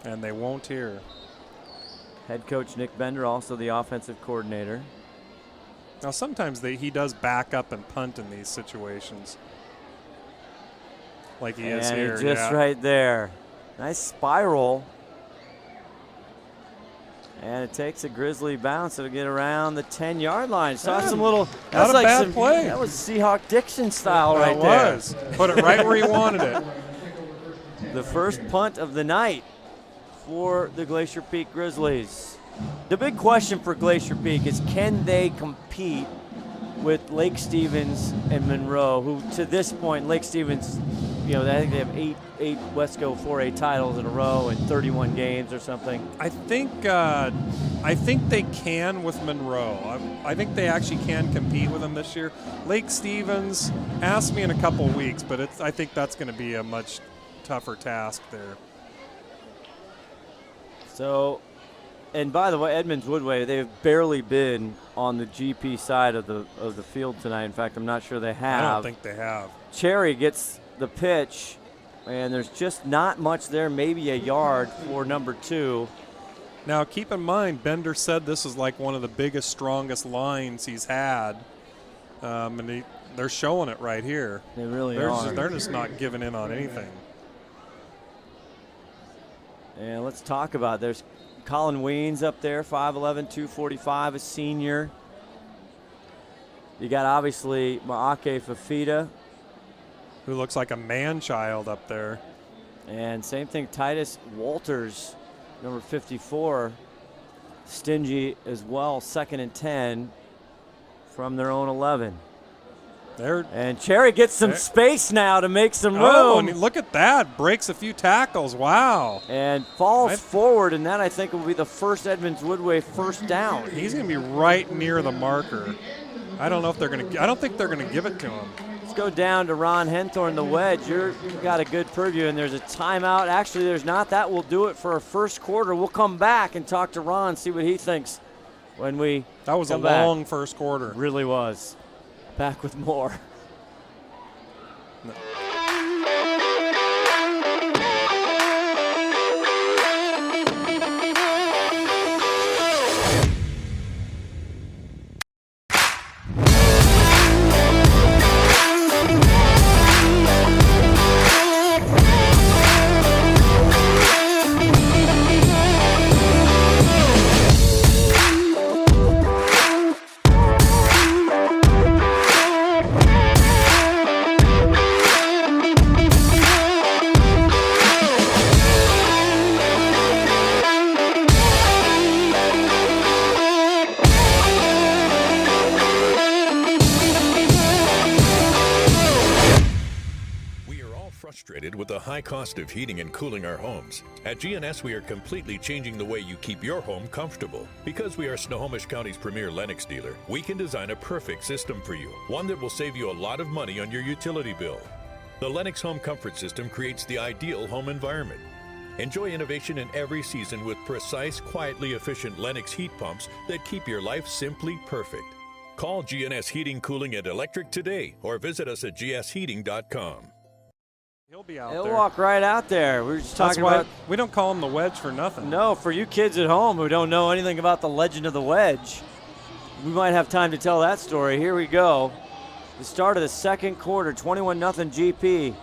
And they won't here. Head coach Nick Bender, also the offensive coordinator. Now sometimes he does back up and punt in these situations. Like he is here. Just right there. Nice spiral. And it takes a Grizzly bounce. It'll get around the 10-yard line. Saw some little. Not a bad play. That was Seahawk Dixon style right there. It was. Put it right where he wanted it. The first punt of the night for the Glacier Peak Grizzlies. The big question for Glacier Peak is, can they compete with Lake Stevens and Monroe, who to this point, Lake Stevens, I think they have eight Wesco 4A titles in a row in 31 games or something. I think they can with Monroe. I think they actually can compete with them this year. Lake Stevens, ask me in a couple weeks, but I think that's going to be a much tougher task there. So, and by the way, Edmonds-Woodway, they've barely been on the GP side of the field tonight. In fact, I'm not sure they have. I don't think they have. Cherry gets the pitch, and there's just not much there, maybe a yard for number 2. Now, keep in mind, Bender said this is like one of the biggest, strongest lines he's had, and they're showing it right here. They really are. They're just not giving in on anything. And let's talk about it. There's Colin Weens up there, 5'11", 245, a senior. You got, obviously, Maake Fafita, who looks like a man-child up there. And same thing, Titus Walters, number 54. stingy as well, 2nd and 10 from their own 11. And Cherry gets some space now to make some room. Oh, and look at that. Breaks a few tackles. Wow. And falls forward, and that I think will be the first Edmonds-Woodway first down. He's going to be right near the marker. I don't know if they're going to – I don't think they're going to give it to him. Let's go down to Ron Henthorn, the wedge. You've got a good preview, and there's a timeout. Actually, there's not. That will do it for our first quarter. We'll come back and talk to Ron, see what he thinks when we That was a long first quarter. It really was. Back with more. With the high cost of heating and cooling our homes. At GNS, we are completely changing the way you keep your home comfortable. Because we are Snohomish County's premier Lennox dealer, we can design a perfect system for you, one that will save you a lot of money on your utility bill. The Lennox Home Comfort System creates the ideal home environment. Enjoy innovation in every season with precise, quietly efficient Lennox heat pumps that keep your life simply perfect. Call GNS Heating, Cooling, and Electric today or visit us at gsheating.com. He'll be out He'll there. walk right out there. We were just talking That's why about. We don't call him the wedge for nothing. No, for you kids at home who don't know anything about the legend of the wedge, we might have time to tell that story. Here we go. The start of the second quarter, 21-0 GP.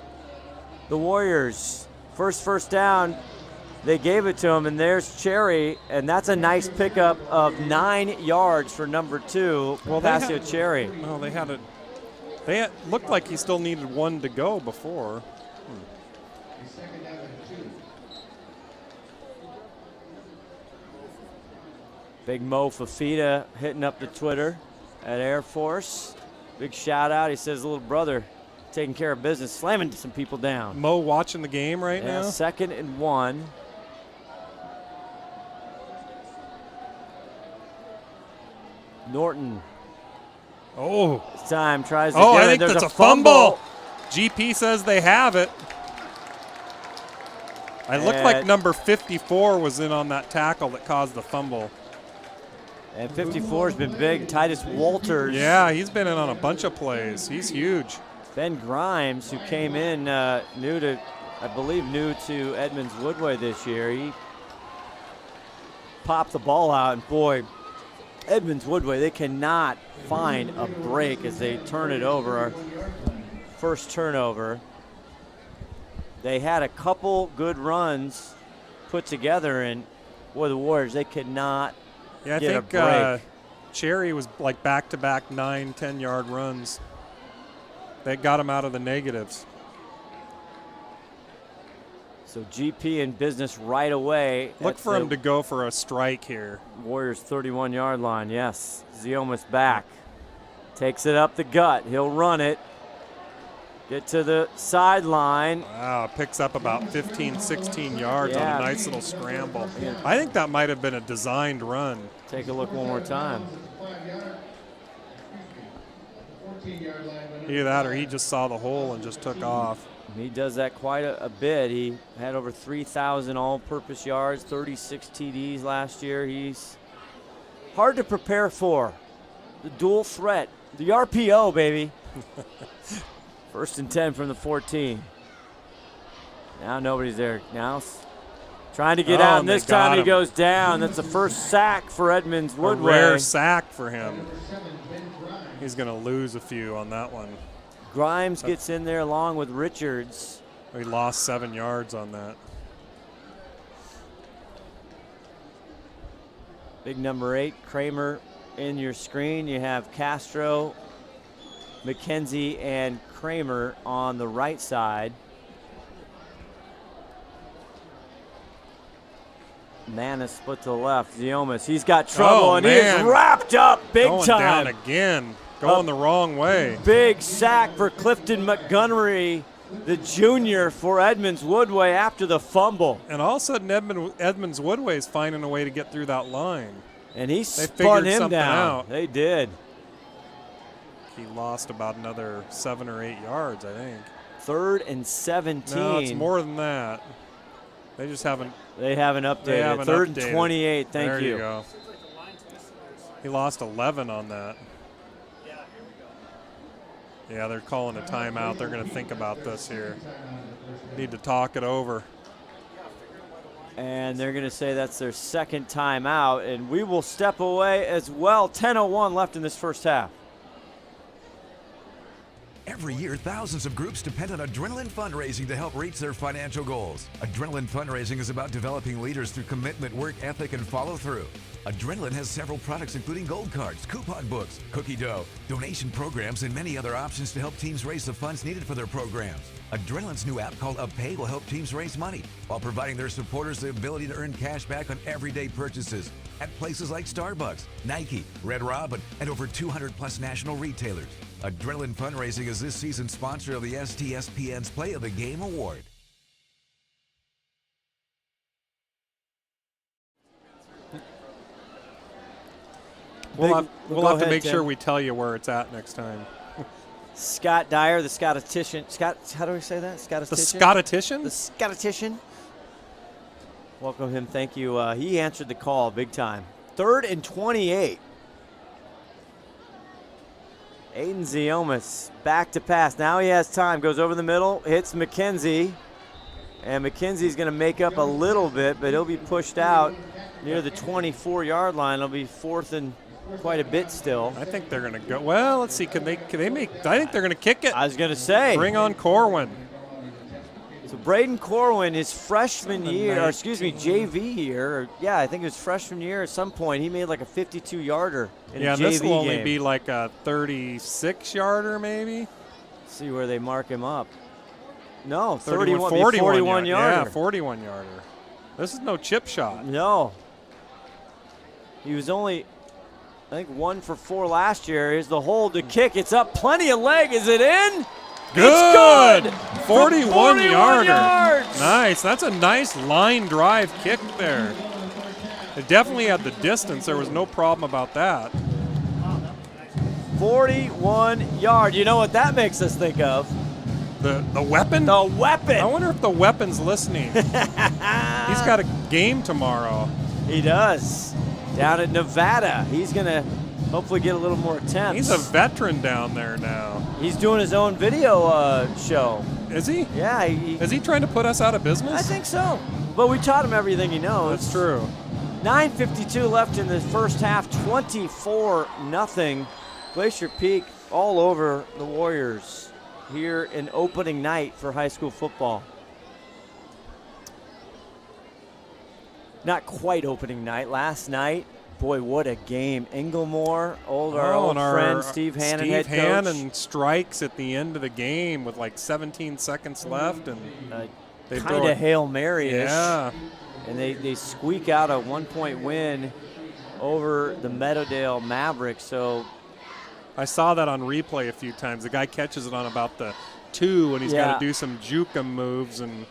The Warriors, first down, they gave it to him, and there's Cherry, and that's a nice pickup of 9 yards for number 2, Pasio Cherry. No, they looked like he still needed 1 to go before. Big Mo Fafita hitting up the Twitter at Air Force. Big shout out. He says little brother taking care of business, slamming some people down. Mo watching the game right now. 2nd and 1. Norton. Oh. This time tries to get it. I think There's that's a a fumble. GP says they have it. It looked like number 54 was in on that tackle that caused the fumble. And 54 has been big. Titus Walters. Yeah, he's been in on a bunch of plays. He's huge. Ben Grimes, who came in new to Edmonds-Woodway this year, he popped the ball out, and boy, Edmonds-Woodway, they cannot find a break as they turn it over. Our first turnover. They had a couple good runs put together, and boy, the Warriors, they could not get a break. Cherry was like back-to-back 9, 10-yard runs. They got him out of the negatives. So GP in business right away. Look for him to go for a strike here. Warriors 31-yard line, yes. Ziomas back. Takes it up the gut. He'll run it. Get to the sideline. Wow, picks up about 15, 16 yards on a nice little scramble. Yeah. I think that might have been a designed run. Take a look one more time. Either that or he just saw the hole and just took off. He does that quite a bit. He had over 3,000 all-purpose yards, 36 TDs last year. He's hard to prepare for. The dual threat, the RPO, baby. 1st and 10 from the 14. Now nobody's there. Now trying to get out, and this time he goes down. That's the first sack for Edmonds-Woodway. A rare sack for him. He's going to lose a few on that one. Grimes gets in there along with Richards. He lost 7 yards on that. Big number 8, Kramer in your screen. You have Castro, McKenzie, and Kramer on the right side. Manis split to the left. Ziomas, he's got trouble, Oh, and he is man. wrapped up big Going time. down again. Going the wrong way. Big sack for Clifton Montgomery, the junior for Edmonds-Woodway after the fumble. And all of a sudden, Edmonds-Woodway is finding a way to get through that line. And he They spun figured him something down. out. They did. He lost about another 7 or 8 yards, I think. 3rd and 17. No, it's more than that. They just haven't. They haven't updated. They haven't 3rd updated. and 28. Thank there you. you go. He lost 11 on that. Yeah, they're calling a timeout. They're going to think about this here. Need to talk it over. And they're going to say that's their second timeout, and we will step away as well. 10:01 left in this first half. Every year, thousands of groups depend on Adrenaline Fundraising to help reach their financial goals. Adrenaline Fundraising is about developing leaders through commitment, work ethic, and follow through. Adrenaline has several products including gold cards, coupon books, cookie dough, donation programs, and many other options to help teams raise the funds needed for their programs. Adrenaline's new app called UpPay will help teams raise money while providing their supporters the ability to earn cash back on everyday purchases at places like Starbucks, Nike, Red Robin, and over 200 plus national retailers. Adrenaline Fundraising is this season's sponsor of the STSPN's Play of the Game Award. We'll have Go to ahead, make Tim. sure we tell you where it's at next time. Scott Dyer, the Scottician. Scott, how do we say that? Scottician? The Scottician? The Scottician. Welcome him. Thank you. He answered the call big time. 3rd and 28. Aiden Ziomas back to pass. Now he has time. Goes over the middle. Hits McKenzie. And McKenzie's going to make up a little bit, but he'll be pushed out near the 24-yard line. It'll be 4th and quite a bit still. I think they're going to go. Well, let's see. Can they make? I think they're going to kick it. I was going to say. Bring on Corwin. So Braden Corwin, his freshman year, or night. excuse me, JV year. Yeah, I think it was freshman year at some point. He made like a 52-yarder in a JV this will only game. be like a 36-yarder maybe. See where they mark him up. No, 41 41 yarder. Yeah, 41-yarder. This is no chip shot. No. He was only, I think, 1 for 4 last year. Here's the hold to kick. It's up. Plenty of leg. Is it in? Good. It's good. 41-yarder. yards. Nice. That's a nice line drive kick there. It definitely had the distance. There was no problem about that. 41 yard. You know what that makes us think of? The weapon? The weapon. I wonder if the weapon's listening. He's got a game tomorrow. He does. Down at Nevada. He's going to hopefully get a little more attempts. He's a veteran down there now. He's doing his own video show. Is he? Yeah. Is he trying to put us out of business? I think so. But we taught him everything he knows. That's true. 9:52 left in the first half. 24-0. Glacier Peak all over the Warriors here in opening night for high school football. Not quite opening night. Last night, boy, what a game. Inglemore, our old friend Steve Hannon, head coach. Steve Hannon strikes at the end of the game with like 17 seconds left. And they kind of Hail Mary-ish. Yeah. And they squeak out a 1-point win over the Meadowdale Mavericks. So I saw that on replay a few times. The guy catches it on about the 2, and he's got to do some juke 'em moves and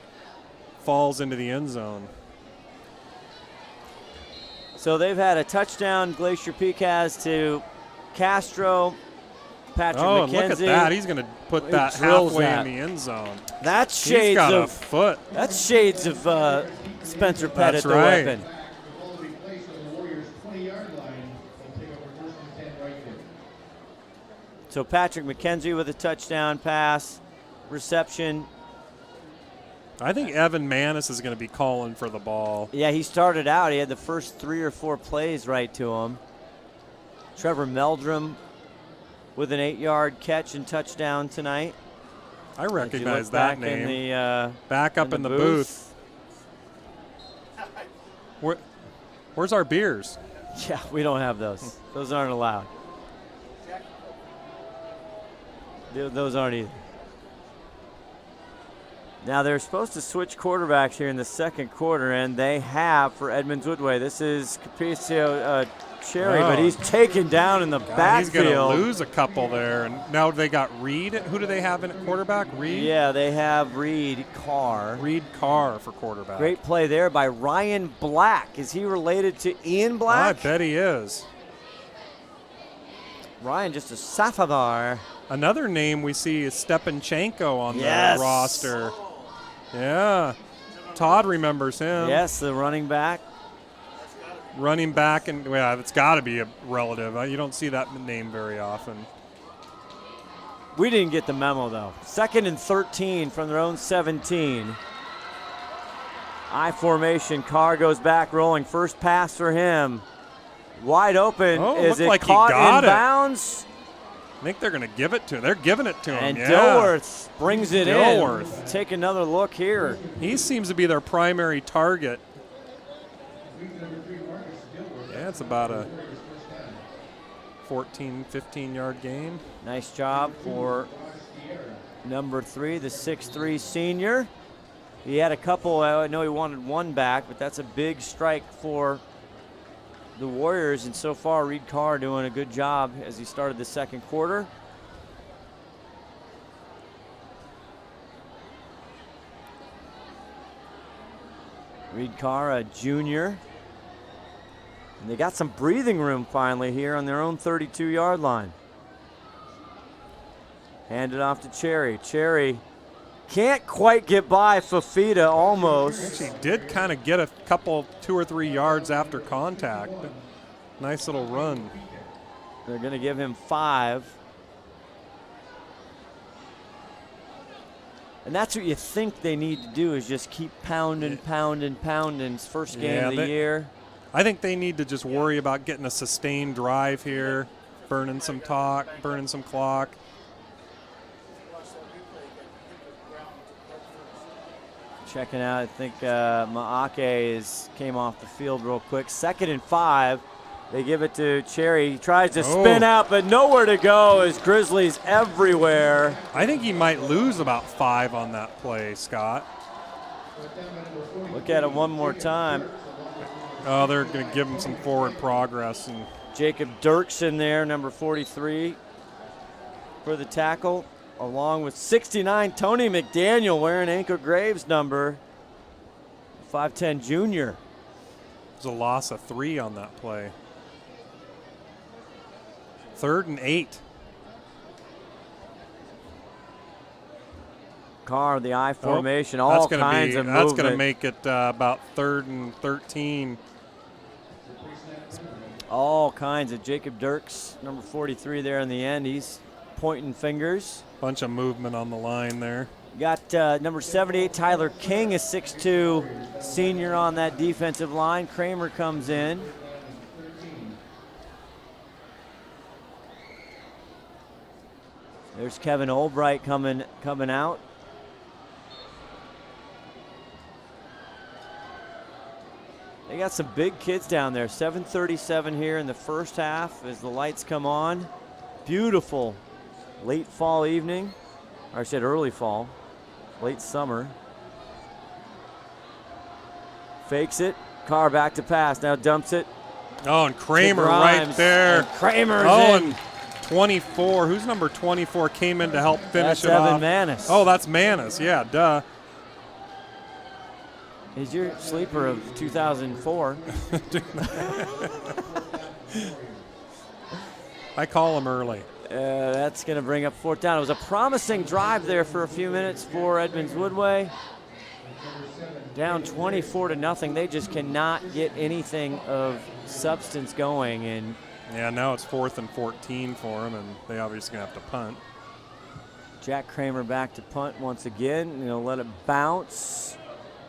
falls into the end zone. So they've had a touchdown. Glacier Peak has to Castro, Patrick McKenzie. Look at that. He's going to put that halfway in the end zone. That's shades He's got of a foot. That's shades of Spencer Pettit, That's the right. weapon. Ball will be placed on the Warriors' 20-yard line. They'll take over 1st and 10 right there. So Patrick McKenzie with a touchdown pass, reception. I think Evan Manis is going to be calling for the ball. Yeah, he started out. He had the first 3 or 4 plays right to him. Trevor Meldrum with an 8-yard catch and touchdown tonight. I recognize that name. Back up in the booth. Where's our beers? Yeah, we don't have those. Those aren't allowed. Those aren't either. Now they're supposed to switch quarterbacks here in the second quarter, and they have for Edmonds-Woodway. This is Capricio Cherry, but he's taken down in the backfield. He's going to lose a couple there. And now they got Reed. Who do they have in at quarterback? Reed? Yeah, they have Reed Carr. Reed Carr for quarterback. Great play there by Ryan Black. Is he related to Ian Black? I bet he is. Ryan, just a Safadar. Another name we see is Stepanchenko on the roster. Yeah. Todd remembers him. Yes, the running back. Running back, and well, it's got to be a relative. You don't see that name very often. We didn't get the memo, though. 2nd and 13 from their own 17. I formation. Carr goes back rolling. First pass for him. Wide open. Is it like caught in it. bounds? I think they're going to give it to him. They're giving it to him. And Dilworth brings it in. Take another look here. He seems to be their primary target. Yeah, it's about a 14, 15-yard gain. Nice job for number 3, the 6'3 senior. He had a couple. I know he wanted one back, but that's a big strike for the Warriors, and so far Reed Carr doing a good job as he started the second quarter. Reed Carr, a junior. And they got some breathing room finally here on their own 32-yard line. Hand it off to Cherry. Cherry can't quite get by Fafita almost. Actually did kind of get a couple, 2 or 3 yards after contact. Nice little run. They're going to give him 5. And that's what you think they need to do, is just keep pounding. It's first game of the year. I think they need to just worry about getting a sustained drive here, burning some clock. Checking out, I think Maake came off the field real quick. 2nd and 5. They give it to Cherry. He tries to spin out, but nowhere to go as Grizzlies everywhere. I think he might lose about 5 on that play, Scott. Look at it one more time. Oh, they're going to give him some forward progress. And Jacob Dirks in there, number 43 for the tackle, along with 69, Tony McDaniel wearing Anchor Graves' number, 5'10 junior. There's a loss of 3 on that play. 3rd and 8. Carr, the I formation, all kinds of movement. That's going to make it about 3rd and 13. All kinds of Jacob Dirks, number 43 there in the end. He's pointing fingers. Bunch of movement on the line there. Got number 78, Tyler King, a 6'2 senior on that defensive line. Kramer comes in. There's Kevin Albright coming out. They got some big kids down there. 7:37 here in the first half as the lights come on. Beautiful late fall evening. Or I said early fall. Late summer. Fakes it. Carr back to pass. Now dumps it. Oh, and Kramer right there. And Kramer's in. And 24. Who's number 24 came in to help finish it Evan off? Manis. Oh, that's Manis. Yeah, duh. He's your sleeper of 2004. I call him early. That's going to bring up 4th down. It was a promising drive there for a few minutes for Edmonds-Woodway. Down 24-0. They just cannot get anything of substance going. And yeah, now it's 4th and 14 for them, and they obviously going to have to punt. Jack Kramer back to punt once again. Let it bounce.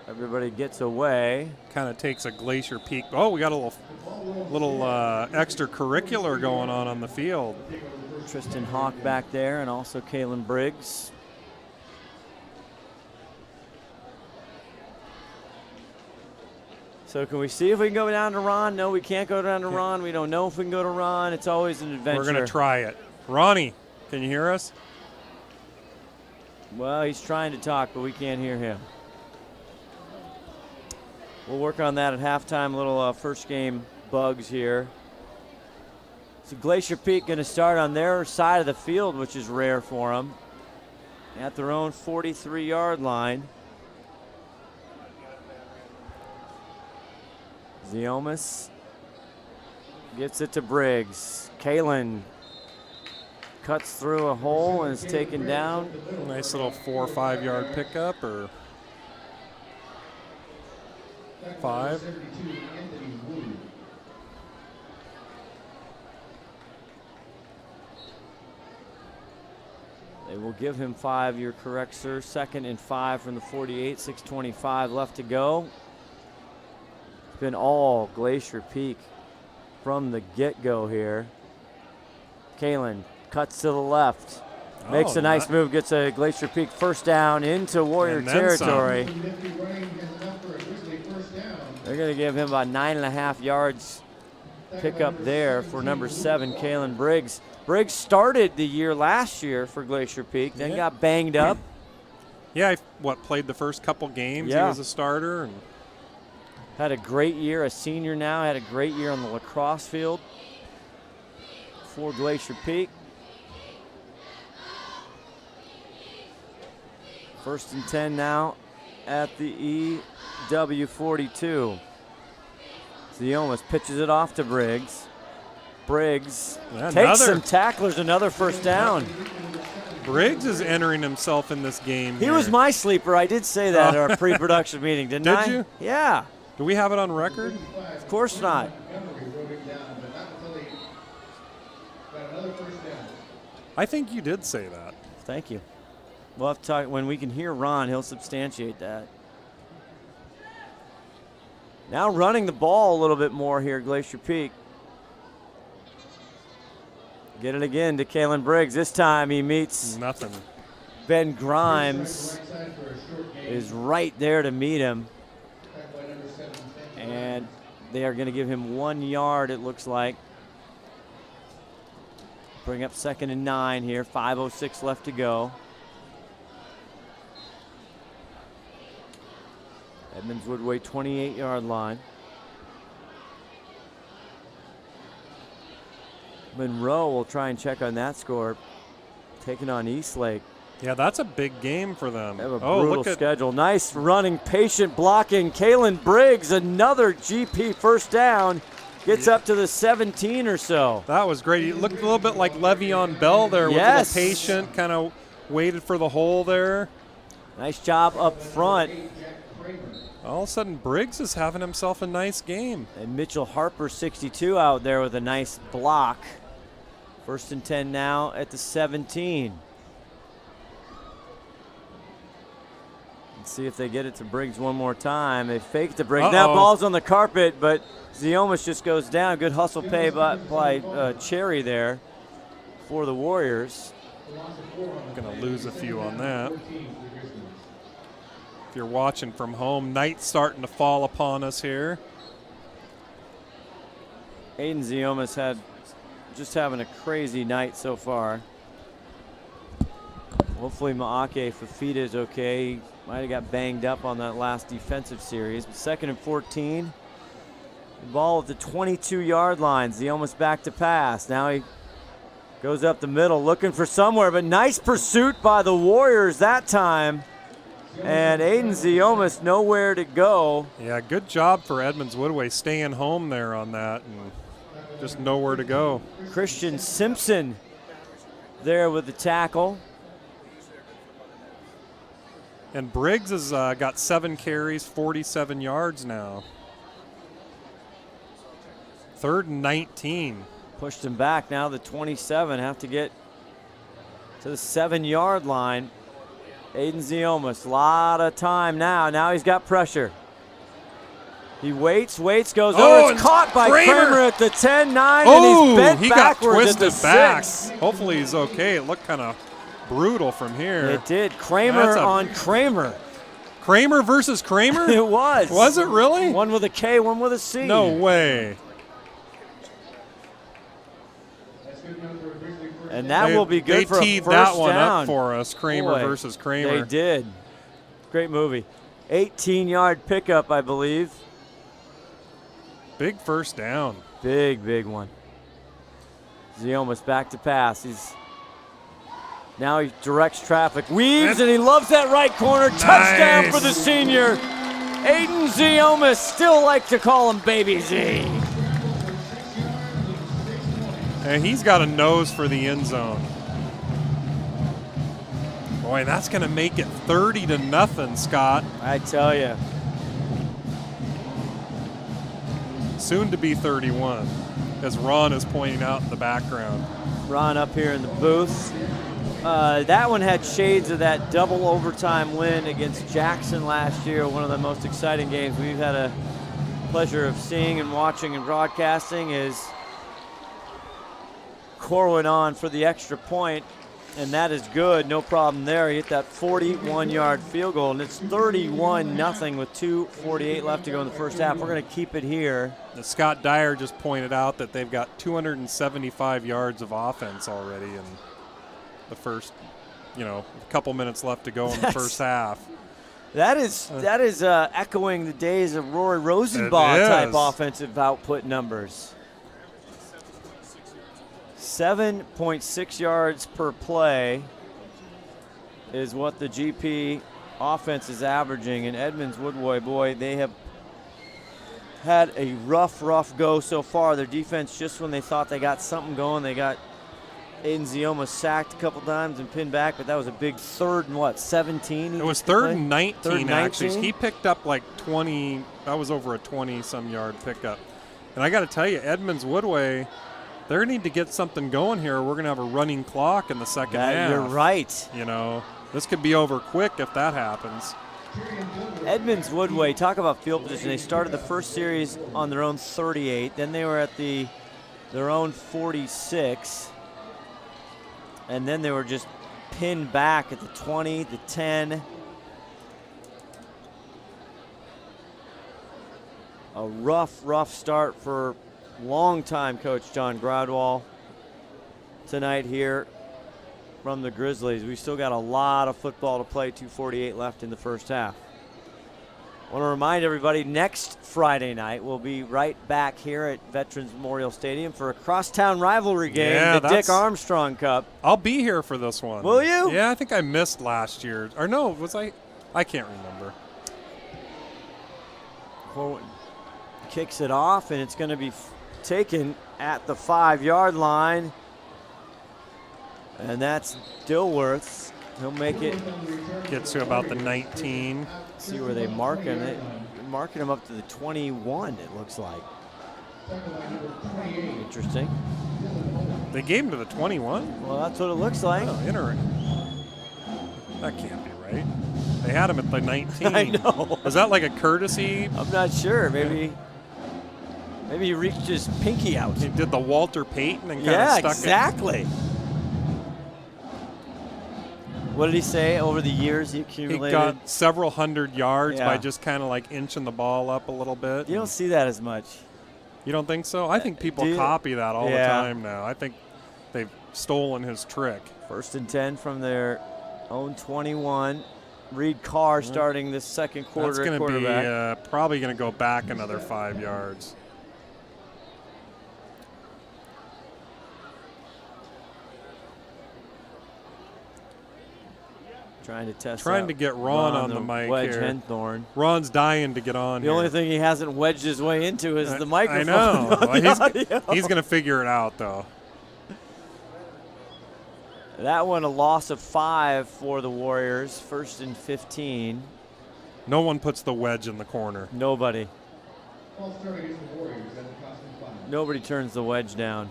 Everybody gets away. Kind of takes a Glacier peek. Oh, we got a little extracurricular going on the field. Tristan Hawk back there, and also Kalen Briggs. So can we see if we can go down to Ron? No, we can't go down to Ron. We don't know if we can go to Ron. It's always an adventure. We're going to try it. Ronnie, can you hear us? Well, he's trying to talk, but we can't hear him. We'll work on that at halftime. Little first game bugs here. So Glacier Peak going to start on their side of the field, which is rare for them, at their own 43-yard line. Ziomas gets it to Briggs. Kalen cuts through a hole and is taken down. Nice little 4 or 5 yard pickup, or 5. They will give him 5. You're correct, sir. 2nd and 5 from the 48. 6:25 left to go. It's been all Glacier Peak from the get-go here. Kalen cuts to the left. Makes a nice move, gets a Glacier Peak first down into Warrior territory. They're going to give him about 9.5 yards pick up there for number 7, Kalen Briggs. Briggs started the year last year for Glacier Peak, then got banged up. Yeah, played the first couple games. He was a starter. And had a great year, a senior now, had a great year on the lacrosse field for Glacier Peak. 1st and 10 now at the EW42. Ziomas pitches it off to Briggs. Briggs takes some tacklers, another first down. Briggs is entering himself in this game. He was my sleeper. I did say that at our pre-production meeting, didn't I? Did you? Yeah. Do we have it on record? Of course not. I think you did say that. Thank you. We'll have to talk when we can hear Ron. He'll substantiate that. Now running the ball a little bit more here, Glacier Peak. Get it again to Kalen Briggs. This time he meets nothing. Ben Grimes is right there to meet him. And they are going to give him 1 yard, it looks like. Bring up 2nd and 9 here. 5:06 left to go. Edmonds-Woodway 28-yard line. Monroe will try and check on that score, taking on Eastlake. Yeah, that's a big game for them. They have a brutal schedule. Nice running, patient blocking. Kalen Briggs, another GP first down. Gets up to the 17 or so. That was great. He looked a little bit like Le'Veon Bell there with a little patient, kind of waited for the hole there. Nice job up front. All of a sudden, Briggs is having himself a nice game. And Mitchell Harper, 62, out there with a nice block. 1st and 10 now at the 17. Let's see if they get it to Briggs one more time. They fake to Briggs. Now ball's on the carpet, but Ziomas just goes down. Good hustle play by Cherry there for the Warriors. Going to lose a few on that. If you're watching from home, night's starting to fall upon us here. Aiden Ziomas just having a crazy night so far. Hopefully Maake Fafita is okay. He might have got banged up on that last defensive series. But 2nd and 14. The ball at the 22-yard line. Ziomas back to pass. Now he goes up the middle looking for somewhere, but nice pursuit by the Warriors that time. And Aiden Ziomas nowhere to go. Yeah, good job for Edmonds-Woodway staying home there on that and just nowhere to go. Christian Simpson there with the tackle. And Briggs has got 7 carries, 47 yards now. 3rd and 19. Pushed him back. Now the 27 have to get to the 7-yard line. Aiden Ziomas, a lot of time now. Now he's got pressure. He waits, goes over. It's caught by Kramer at the 10-9, and he's bent backwards at the 6. Hopefully he's okay. It looked kind of brutal from here. It did. Kramer on Kramer. Kramer versus Kramer? It was. Was it really? One with a K, one with a C. No way. And that will be good for a first down. They teed that one up for us, Kramer versus Kramer. They did. Great movie. 18-yard pickup, I believe. Big first down. Big one. Ziomas back to pass. Now he directs traffic. Weaves, and he loves that right corner. Nice. Touchdown for the senior. Aiden Ziomas, still like to call him Baby Z. And he's got a nose for the end zone. Boy, that's going to make it 30-0, Scott. I tell you. Soon to be 31, as Ron is pointing out in the background. Ron up here in the booth. That one had shades of that double overtime win against Jackson last year, one of the most exciting games we've had a pleasure of seeing and watching and broadcasting. Is Corwin on for the extra point, and that is good, no problem there. He hit that 41-yard field goal, and it's 31-0 with 2:48 left to go in the first half. We're going to keep it here. And Scott Dyer just pointed out that they've got 275 yards of offense already in the first, a couple minutes left to go in the first half. That is echoing the days of Rory Rosenbaugh type offensive output numbers. 7.6 yards per play is what the GP offense is averaging. And Edmonds-Woodway, boy, they have had a rough go so far. Their defense, just when they thought they got something going, they got Aiden Zioma sacked a couple times and pinned back, but that was a big 3rd and 17? It was 3rd and 19, Third and actually. 19? He picked up like 20. That was over a 20-some yard pickup. And I got to tell you, Edmonds-Woodway, they're going to need to get something going here. We're going to have a running clock in the second half. You're right. This could be over quick if that happens. Edmonds-Woodway, talk about field position. They started the first series on their own 38. Then they were at their own 46. And then they were just pinned back at the 20, the 10. A rough start for longtime coach John Gradwell tonight here from the Grizzlies. We still got a lot of football to play, 2:48 left in the first half. I want to remind everybody, next Friday night we'll be right back here at Veterans Memorial Stadium for a crosstown rivalry game, the Dick Armstrong Cup. I'll be here for this one. Will you? Yeah, I think I missed last year. Or no, was I? I can't remember. Corwin kicks it off, and it's going to be taken at the 5-yard line. And that's Dilworth. He'll make it. Gets to about the 19. See where they mark him. They're marking him up to the 21, it looks like. Interesting. They gave him to the 21? Well, that's what it looks like. Oh, interesting. That can't be right. They had him at the 19. I know. Was that like a courtesy? I'm not sure. Maybe he reached his pinky out. He did the Walter Payton and kind of stuck exactly. it. What did he say over the years he accumulated? He got several hundred yards by just kind of like inching the ball up a little bit. You don't see that as much. You don't think so? I think people copy that all the time now. I think they've stolen his trick. 1st and 10 from their own 21. Reed Carr starting this second quarter. That's going to be probably going to go back another 5 yards. Trying to get Ron on the mic Wedge here. Henthorn. Ron's dying to get on The here. only thing he hasn't wedged his way into is the microphone. I know. He's going to figure it out, though. That one, a loss of 5 for the Warriors. 1st and 15. No one puts the wedge in the corner. Nobody. Nobody turns the wedge down.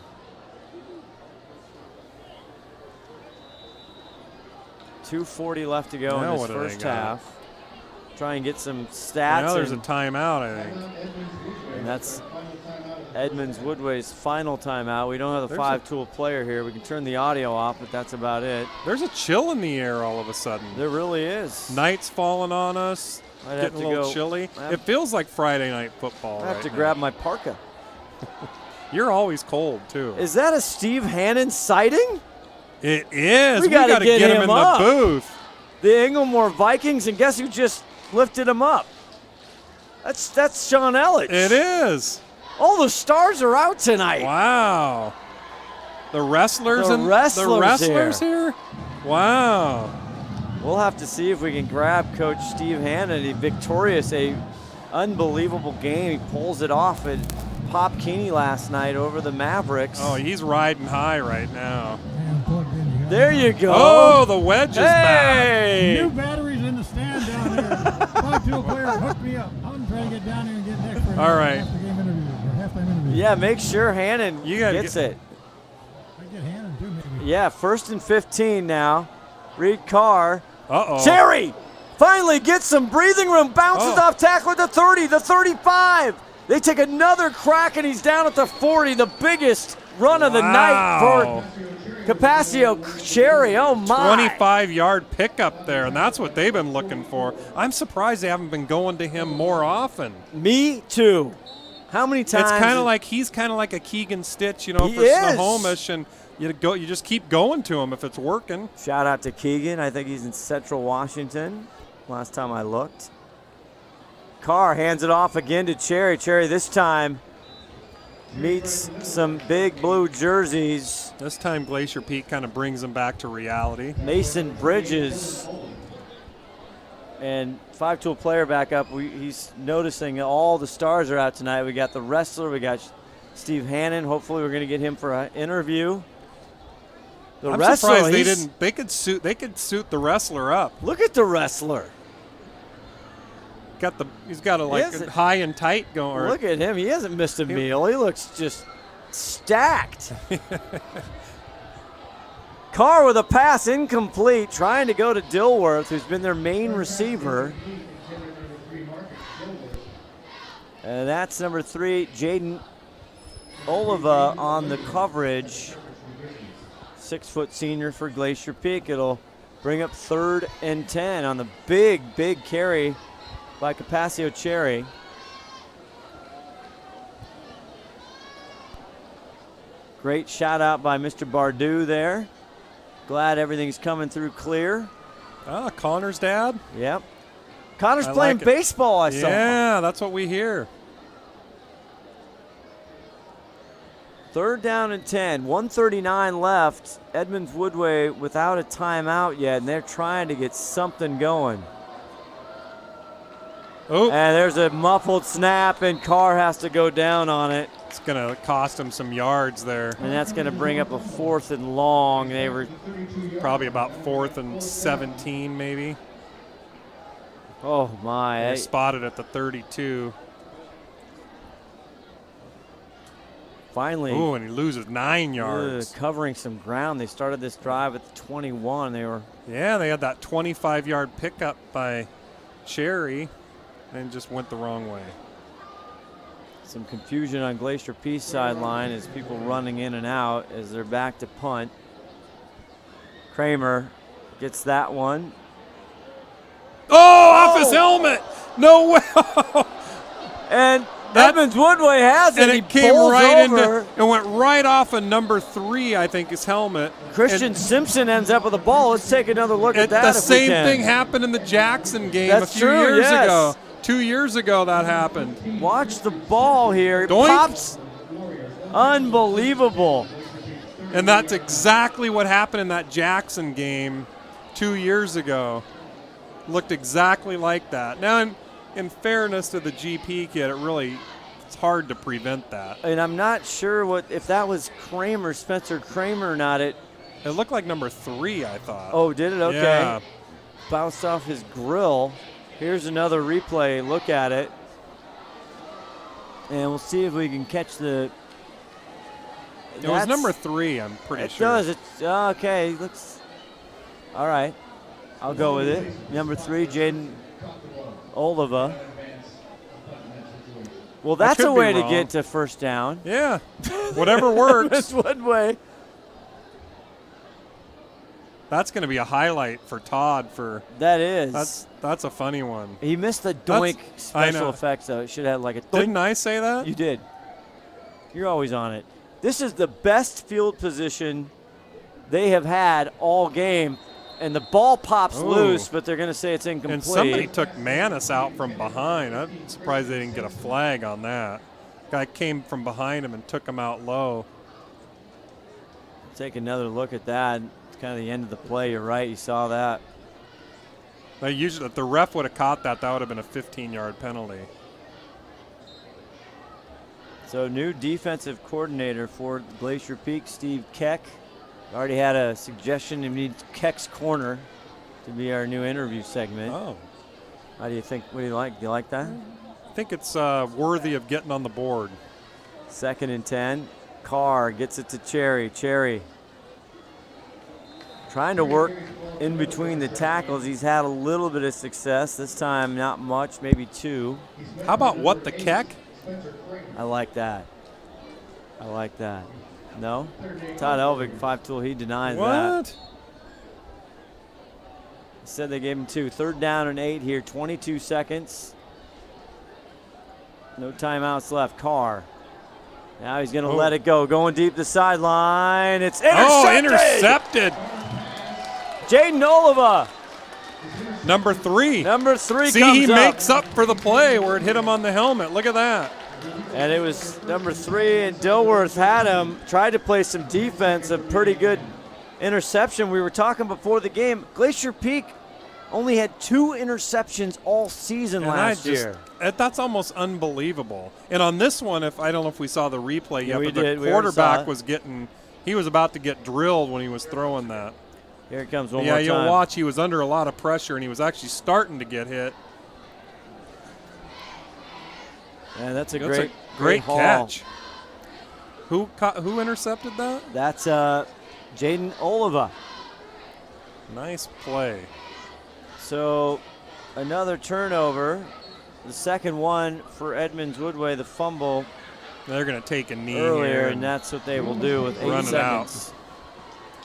.240 left to go in this first half. Try and get some stats. Now there's a timeout, I think. And that's Edmonds-Woodway's final timeout. We don't have the 5-tool player here. We can turn the audio off, but that's about it. There's a chill in the air all of a sudden. There really is. Night's falling on us. Getting a little chilly. It feels like Friday night football. I have to grab my parka. You're always cold, too. Is that a Steve Hannon sighting? It is. We got to get him in up. the booth. The Inglemore Vikings, and guess who just lifted him up? That's Sean Ellich. It is. All the stars are out tonight. Wow. The wrestlers here? Wow. We'll have to see if we can grab Coach Steve Hannon. Victorious, a unbelievable game. He pulls it off at Pop Keeney last night over the Mavericks. Oh, he's riding high right now. There you go. Oh, the Wedge is back. New batteries in the stand down there. 5-tool player hooked me up. I'm trying to get down there and get next for all right. halftime interview. Yeah, make sure Hannon gets it. I get Hannon too, maybe. Yeah, 1st and 15 now. Reed Carr. Uh-oh. Cherry finally gets some breathing room. Bounces off tackle at the 30, the 35. They take another crack, and he's down at the 40. The biggest run of the night for Capaccio Cherry. Oh, my. 25-yard pickup there, and that's what they've been looking for. I'm surprised they haven't been going to him more often. Me too. How many times? It's kind of like he's kind of like a Keegan Stitch, for Snohomish, and you just keep going to him if it's working. Shout out to Keegan. I think he's in Central Washington. Last time I looked. Carr hands it off again to Cherry. Cherry this time meets some big blue jerseys. This time Glacier Peak kind of brings him back to reality. Mason Bridges. And 5-tool player back up. He's noticing all the stars are out tonight. We got the wrestler. We got Steve Hannon. Hopefully we're going to get him for an interview. I'm surprised they didn't. They could suit the wrestler up. Look at the wrestler. He's got a high and tight going. Look at him. He hasn't missed a meal. He looks just stacked. Carr with a pass incomplete, trying to go to Dilworth, who's been their main receiver. And that's number 3, Jaden Oliva on the coverage. 6-foot senior for Glacier Peak. It'll bring up 3rd and 10 on the big carry by Capaccio Cherry. Great shout out by Mr. Bardou there. Glad everything's coming through clear. Connor's dad? Yep. Connor's playing baseball, I saw. Yeah, that's what we hear. 3rd down and 10, 1:39 left. Edmonds-Woodway without a timeout yet, and they're trying to get something going. Oh. And there's a muffled snap, and Carr has to go down on it. It's going to cost him some yards there. And that's going to bring up a 4th and long. They were probably about 4th and 17 maybe. Oh, my. They're spotted at the 32. Finally. Oh, and he loses 9 yards. Covering some ground. They started this drive at the 21. They had that 25-yard pickup by Cherry and just went the wrong way. Some confusion on Glacier Peace sideline as people running in and out as they're back to punt. Kramer gets that one. Off his helmet! No way! And Edmonds-Woodway has it. And it came right over. it went right off of number 3, I think, his helmet. Christian Simpson ends up with the ball. Let's take another look at that. The same thing happened in the Jackson game a few years ago. 2 years ago that happened. Watch the ball here. It Doink. pops. Unbelievable. And that's exactly what happened in that Jackson game 2 years ago. Looked exactly like that. Now, in fairness to the GP kid, it's hard to prevent that. And I'm not sure if that was Kramer, Spencer Kramer or not. It looked like number 3, I thought. Oh, did it? Okay. Yeah. Bounced off his grill. Here's another replay. Look at it. And we'll see if we can catch the... It was number 3, I'm pretty sure. It does. It's okay. Looks... All right. I'll go with it. Number 3, Jaden Oliva. Well, that's a way to get to 1st down. Yeah. Whatever works. That's one way. That's going to be a highlight for Todd. That is. That's a funny one. He missed the doink special effects, though. It should have like a doink. Didn't I say that? You did. You're always on it. This is the best field position they have had all game. And the ball pops Ooh. loose, but they're going to say it's incomplete. And somebody took Manis out from behind. I'm surprised they didn't get a flag on that. Guy came from behind him and took him out low. Take another look at that. It's kind of the end of the play. You're right. You saw that. Now, usually, if the ref would have caught that, that would have been a 15-yard penalty. So new defensive coordinator for Glacier Peak, Steve Keck. Already had a suggestion. He needs Keck's Corner to be our new interview segment. Oh. How do you think? What do you like? Do you like that? I think it's worthy of getting on the board. 2nd and 10. Carr gets it to Cherry. Cherry trying to work in between the tackles. He's had a little bit of success. This time, not much, maybe 2. How about what the Keck? I like that. I like that. No? Todd Elvig, 5-tool, he denies that. What? He said they gave him 2. 3rd down and 8 here, 22 seconds. No timeouts left. Carr. Now he's going to let it go. Going deep the sideline. It's intercepted! Oh, intercepted! Jaden Oliva. Number 3. Number 3 See, comes he up. makes up for the play where it hit him on the helmet. Look at that. And it was number 3, and Dilworth had him, tried to play some defense, a pretty good interception. We were talking before the game. Glacier Peak only had 2 interceptions all season last year. That's almost unbelievable. And on this one, I don't know if we saw the replay yet, but did. the quarterback was he was about to get drilled when he was throwing that. Here it comes one more time. Yeah, you'll watch. He was under a lot of pressure, and he was actually starting to get hit. And that's a great haul. catch. Who intercepted that? That's Jaden Oliva. Nice play. So another turnover. The second one for Edmonds-Woodway, the fumble. They're going to take a knee earlier, here and that's what they will do with 8 run seconds. it out.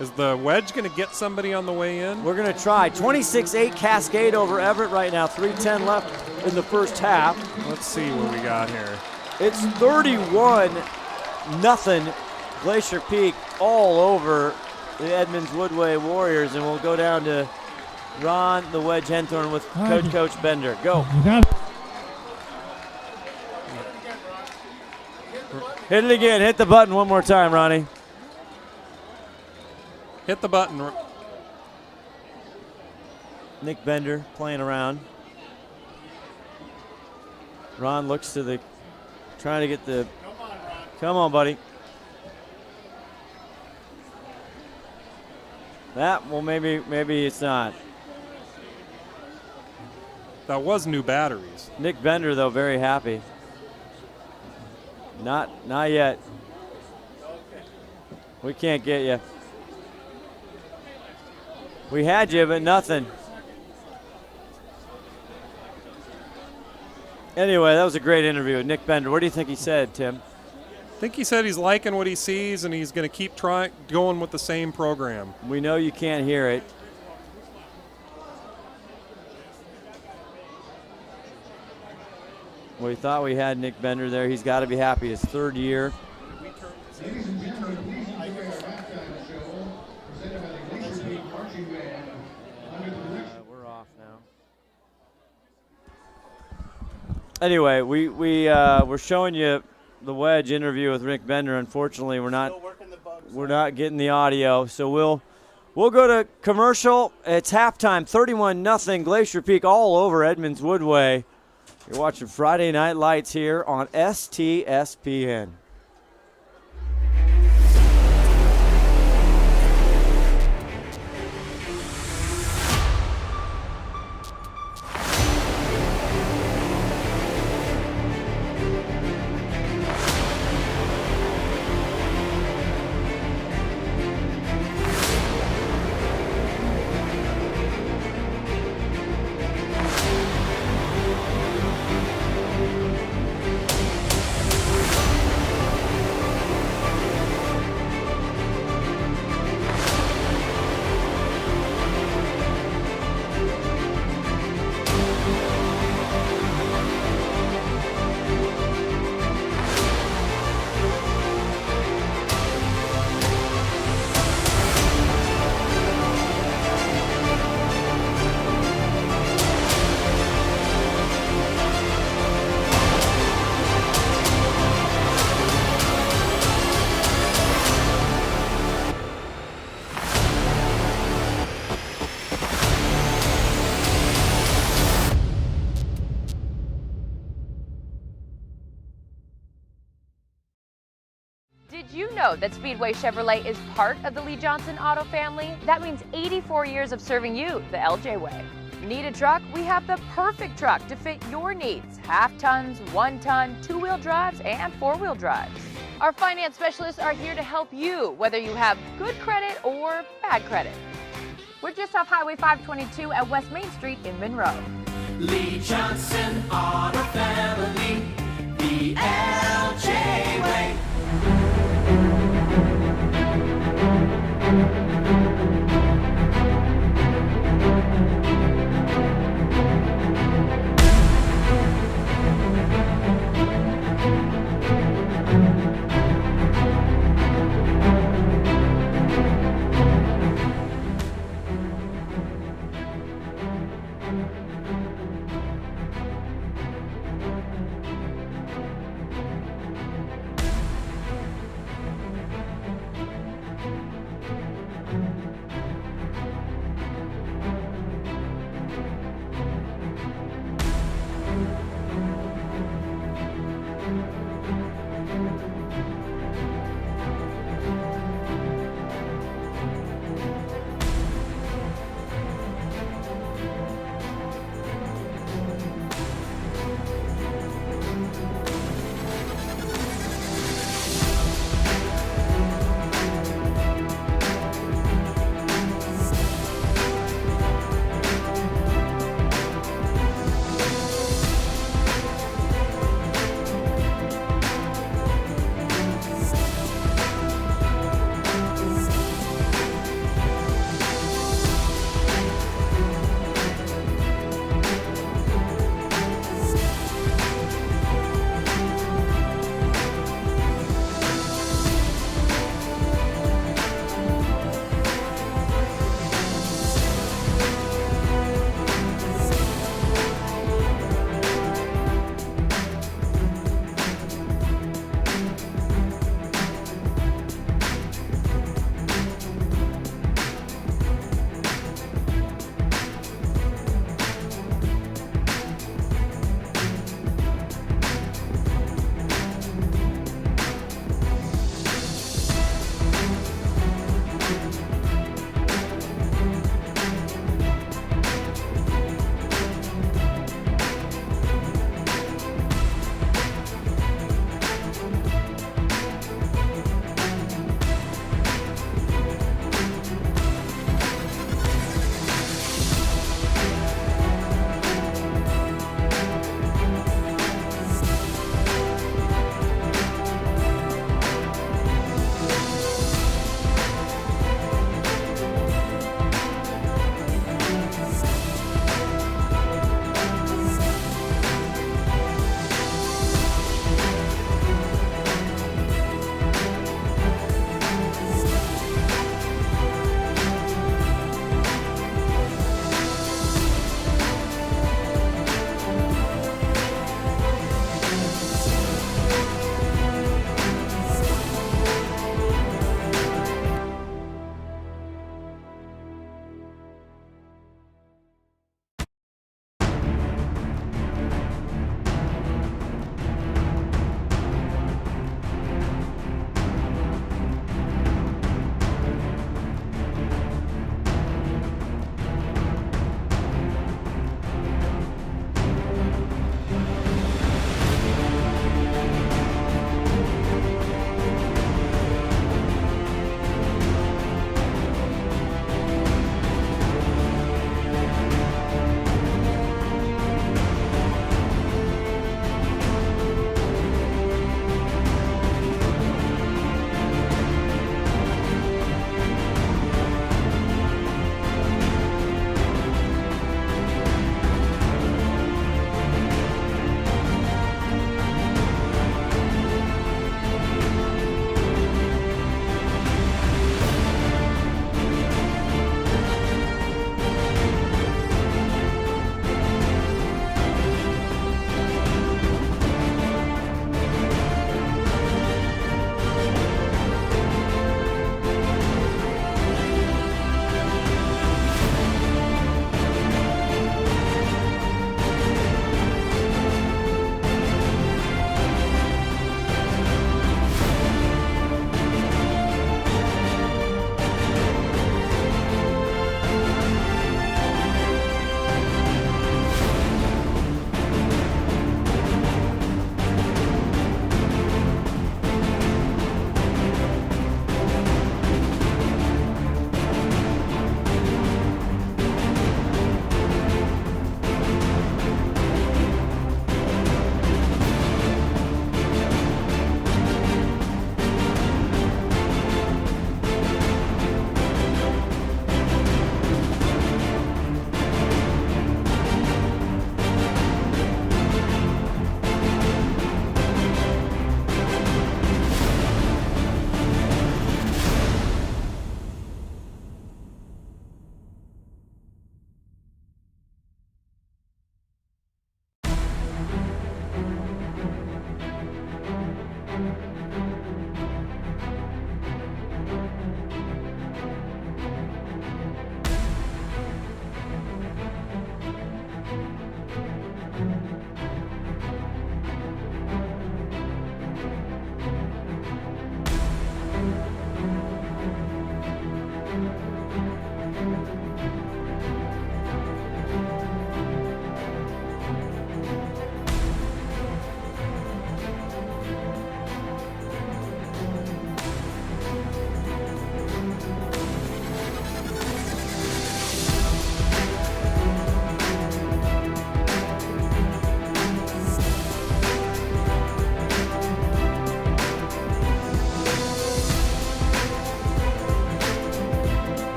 Is the Wedge going to get somebody on the way in? We're going to try. 26-8 Cascade over Everett right now. 3:10 left in the first half. Let's see what we got here. It's 31-0 Glacier Peak all over the Edmonds-Woodway Warriors, and we'll go down to Ron the Wedge Henthorn with Coach Bender. Go. You got it. Hit it again. Hit the button one more time, Ronnie. Hit the button. Nick Bender playing around. Ron looks to trying to get the. Come on, buddy. Well, maybe it's not. That was new batteries. Nick Bender, though, very happy. Not yet. We can't get you. We had you, but nothing. Anyway, that was a great interview with Nick Bender. What do you think he said, Tim? I think he said he's liking what he sees, and he's going to keep going with the same program. We know you can't hear it. We thought we had Nick Bender there. He's got to be happy. His 3rd year. Ladies and gentlemen, please enjoy our halftime show presented by the Glacier Peak Marching Band under the direction. We're off now. Anyway, we're showing you the Wedge interview with Rick Bender. Unfortunately, we're not getting the audio, so we'll go to commercial. It's halftime, 31-0 Glacier Peak all over Edmonds-Woodway. You're watching Friday Night Lights here on STSPN. Did you know that Speedway Chevrolet is part of the Lee Johnson Auto family? That means 84 years of serving you the LJ way. Need a truck? We have the perfect truck to fit your needs. Half tons, 1 ton, 2-wheel drives, and 4-wheel drives. Our finance specialists are here to help you, whether you have good credit or bad credit. We're just off Highway 522 at West Main Street in Monroe. Lee Johnson Auto Family, the LJ way.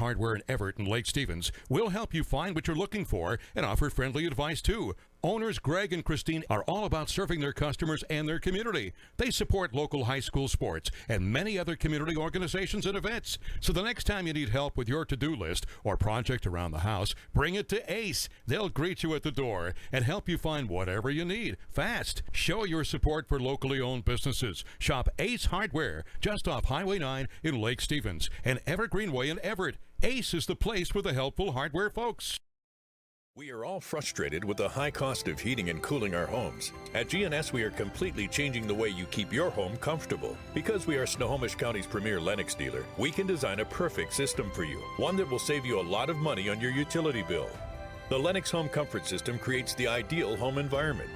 Hardware in Everett and Lake Stevens will help you find what you're looking for and offer friendly advice too. Owners Greg and Christine are all about serving their customers and their community. They support local high school sports and many other community organizations and events. So the next time you need help with your to-do list or project around the house, bring it to Ace. They'll greet you at the door and help you find whatever you need fast. Show your support for locally owned businesses. Shop Ace Hardware just off Highway 9 in Lake Stevens and Evergreen Way in Everett. Ace is the place for the helpful hardware folks. We are all frustrated with the high cost of heating and cooling our homes. At GNS, we are completely changing the way you keep your home comfortable. Because we are Snohomish County's premier Lennox dealer, we can design a perfect system for you, one that will save you a lot of money on your utility bill. The Lennox Home Comfort System creates the ideal home environment.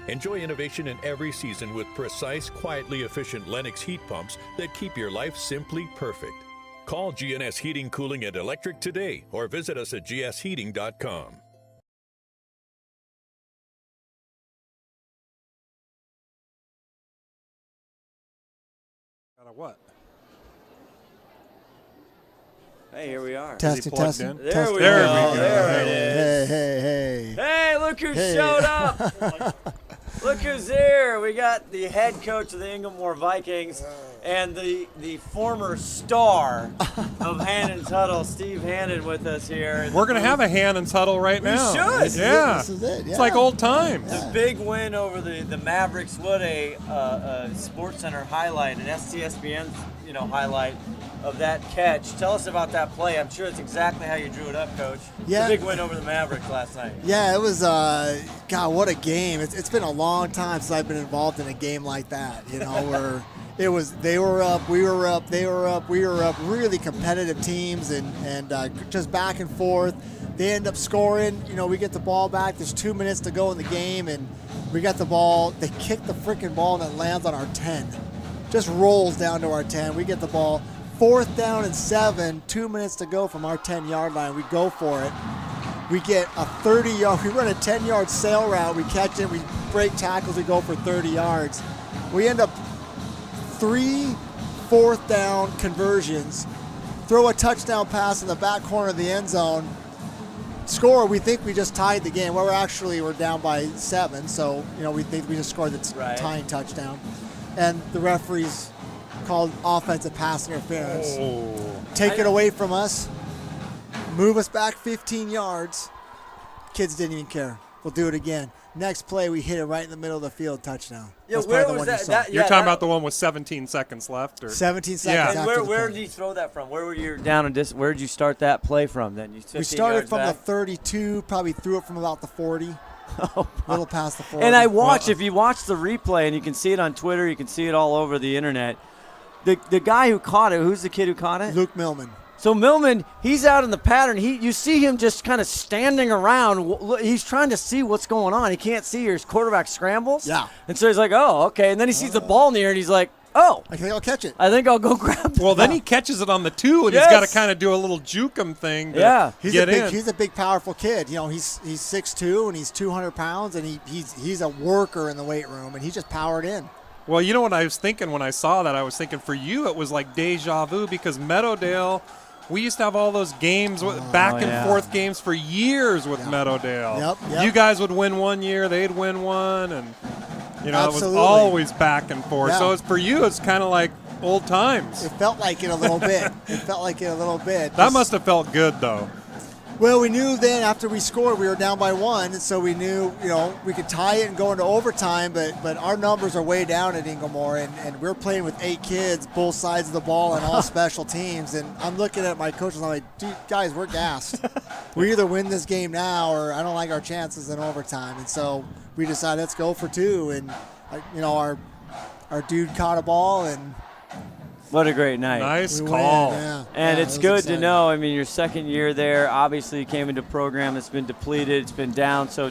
Enjoy innovation in every season with precise, quietly efficient Lennox heat pumps that keep your life simply perfect. Call GNS Heating, Cooling, and Electric today or visit us at gsheating.com. What? Hey, here we are. Testing. There we go. There it is. Hey. Hey, look who showed up. Look who's here. We got the head coach of the Inglemoor Vikings and the former star of Hannon's Huddle, Steve Hannon, with us here. We're going to have a Hannon's Huddle right now. We should. Yeah. This is it. Yeah. It's like old times. The big win over the Mavericks. What a Sports Center highlight, an STSPN highlight of that catch. Tell us about that play. I'm sure it's exactly how you drew it up, Coach. Yeah. The big win over the Mavericks last night. Yeah, it was, God, what a game. It's been a long time since I've been involved in a game like that, where it was they were up, we were up, they were up, we were up, really competitive teams and just back and forth. They end up scoring. We get the ball back. There's 2 minutes to go in the game, and we got the ball. They kick the freaking ball, and it lands on our 10. Just rolls down to our 10. We get the ball. 4th down and 7, 2 minutes to go from our 10-yard line. We go for it. We get a 30-yard. We run a 10-yard sail route. We catch it. We break tackles. We go for 30 yards. We end up 3 4th down conversions. Throw a touchdown pass in the back corner of the end zone. Score. We think we just tied the game. Well, we're down by 7. So we think we just scored the tying touchdown. And the referees called offensive pass interference. Take it away from us. Move us back 15 yards. Kids didn't even care. We'll do it again. Next play, we hit it right in the middle of the field, touchdown. Yeah, where was that? You're talking about the one with 17 seconds left? Or? 17 seconds after the where play. did you throw that from? Where were you down and where did you start that play from then? We started from the 32, probably threw it from about the 40. A little past the 40. And I watched, if you watch the replay, and you can see it on Twitter, you can see it all over the internet, the guy who caught it, who's the kid who caught it? Luke Millman. So Millman, he's out in the pattern. You see him just kind of standing around. He's trying to see what's going on. He can't see his quarterback scrambles. Yeah. And so he's like, oh, okay. And then he sees the ball in the air, and he's like, oh. I think I'll catch it. I think I'll go grab it. Well, then he catches it on the 2, and he's got to kind of do a little juke him thing to get in. He's a big, powerful kid. He's 6'2", and he's 200 pounds, and he's a worker in the weight room, and he just powered in. Well, you know what I was thinking when I saw that? I was thinking for you it was like deja vu because Meadowdale, we used to have all those games, back and forth games for years with Meadowdale. Yep. You guys would win one year, they'd win one, and it was Absolutely. always back and forth. Yeah. So for you, it's kind of like old times. It felt like it a little bit. That must have felt good, though. Well, we knew then after we scored, we were down by 1, and so we knew, we could tie it and go into overtime, but our numbers are way down at Inglemoor, and we're playing with 8 kids, both sides of the ball, and all special teams, and I'm looking at my coaches, and I'm like, dude, guys, we're gassed. We either win this game now, or I don't like our chances in overtime, and so we decided, let's go for 2, and, our dude caught a ball, and what a great night. Nice call. And it's good to know, your second year there, obviously you came into a program that's been depleted, it's been down, so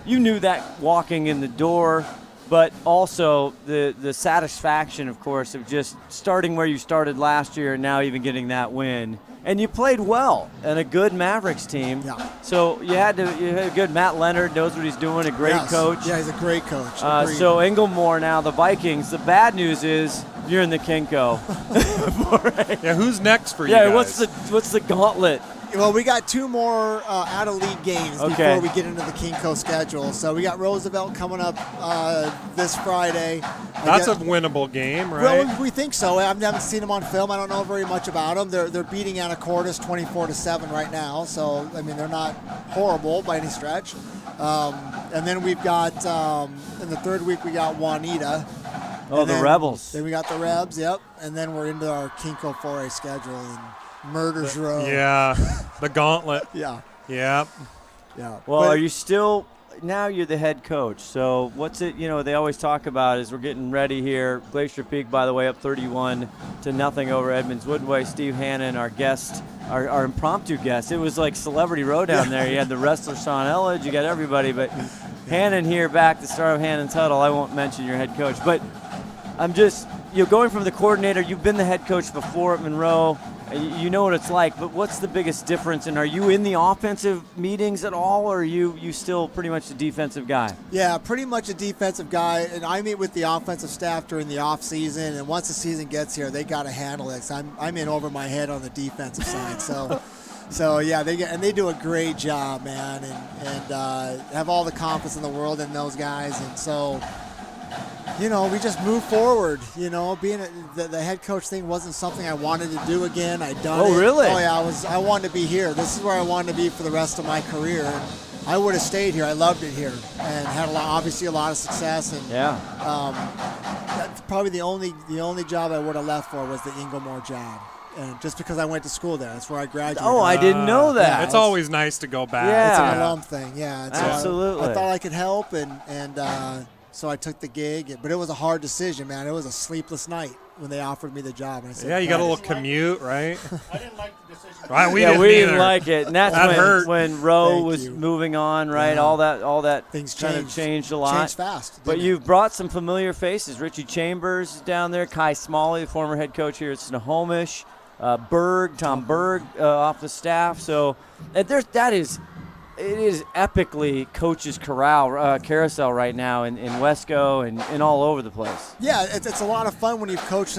you knew that walking in the door, but also the satisfaction, of course, of just starting where you started last year and now even getting that win. And you played well and a good Mavericks team. Yeah. So you had a good Matt Leonard, knows what he's doing, a great coach. Yeah, he's a great coach. So Inglemoor now, the Vikings, the bad news is you're in the Kinko. Yeah, who's next for you Yeah, guys? what's the gauntlet? Well, we got 2 more out-of-league games Okay. before we get into the Kinko schedule. So we got Roosevelt coming up this Friday. That's a winnable game, right? Well, we think so. I haven't seen them on film. I don't know very much about them. They're beating Anacortes 24-7 right now. So, I mean, they're not horrible by any stretch. And then we've got, in the third week, we got Juanita. Oh, the Rebels. Then we got the Rebs, yep. And then we're into our Kinko 4A schedule and Murders Row. Yeah, the gauntlet. Yeah. Yeah. Yeah. Well, But- are you still now? You're the head coach. So what's it? You know, they always talk about is we're getting ready here. Glacier Peak, by the way, up 31-0 over Edmonds-Woodway. Steve Hannon, our guest, our impromptu guest. It was like Celebrity Row down there. You had the wrestler Sean Elledge. You got everybody, but Hannon here back. The start of Hannon's Huddle. I won't mention your head coach, but I'm just going from the coordinator. You've been the head coach before at Monroe. You know what it's like, but what's the biggest difference? And are you in the offensive meetings at all, or are you still pretty much the defensive guy? Yeah, pretty much a defensive guy, and I meet with the offensive staff during the off season. And once the season gets here, they got to handle it. So I'm in over my head on the defensive side. So yeah, they do a great job, man, and have all the confidence in the world in those guys. And so, you know, we just move forward. You know, being the head coach thing wasn't something I wanted to do again. I'd done it. Oh, really? Oh, yeah. I wanted to be here. This is where I wanted to be for the rest of my career. And I would have stayed here. I loved it here and had obviously a lot of success. And that's probably the only job I would have left for was the Inglemore job. And just because I went to school there, that's where I graduated. Oh, I didn't know that. It's always nice to go back. Yeah. It's an alum thing. Yeah, and so absolutely. I thought I could help, and so I took the gig. But it was a hard decision, man. It was a sleepless night when they offered me the job. And I said, Yeah, you got a little commute, right? I didn't like the decision. Right, we didn't either. like it, and that's That when Rowe Thank was you. moving on, right? Yeah. All that Things kind of changed a lot. Changed fast. But didn't it? you've brought some familiar faces. Richie Chambers is down there. Kai Smalley, the former head coach here at Snohomish. Tom Berg off the staff. So it is epically coaches carousel right now in Wesco and all over the place. Yeah, it's a lot of fun when you've coached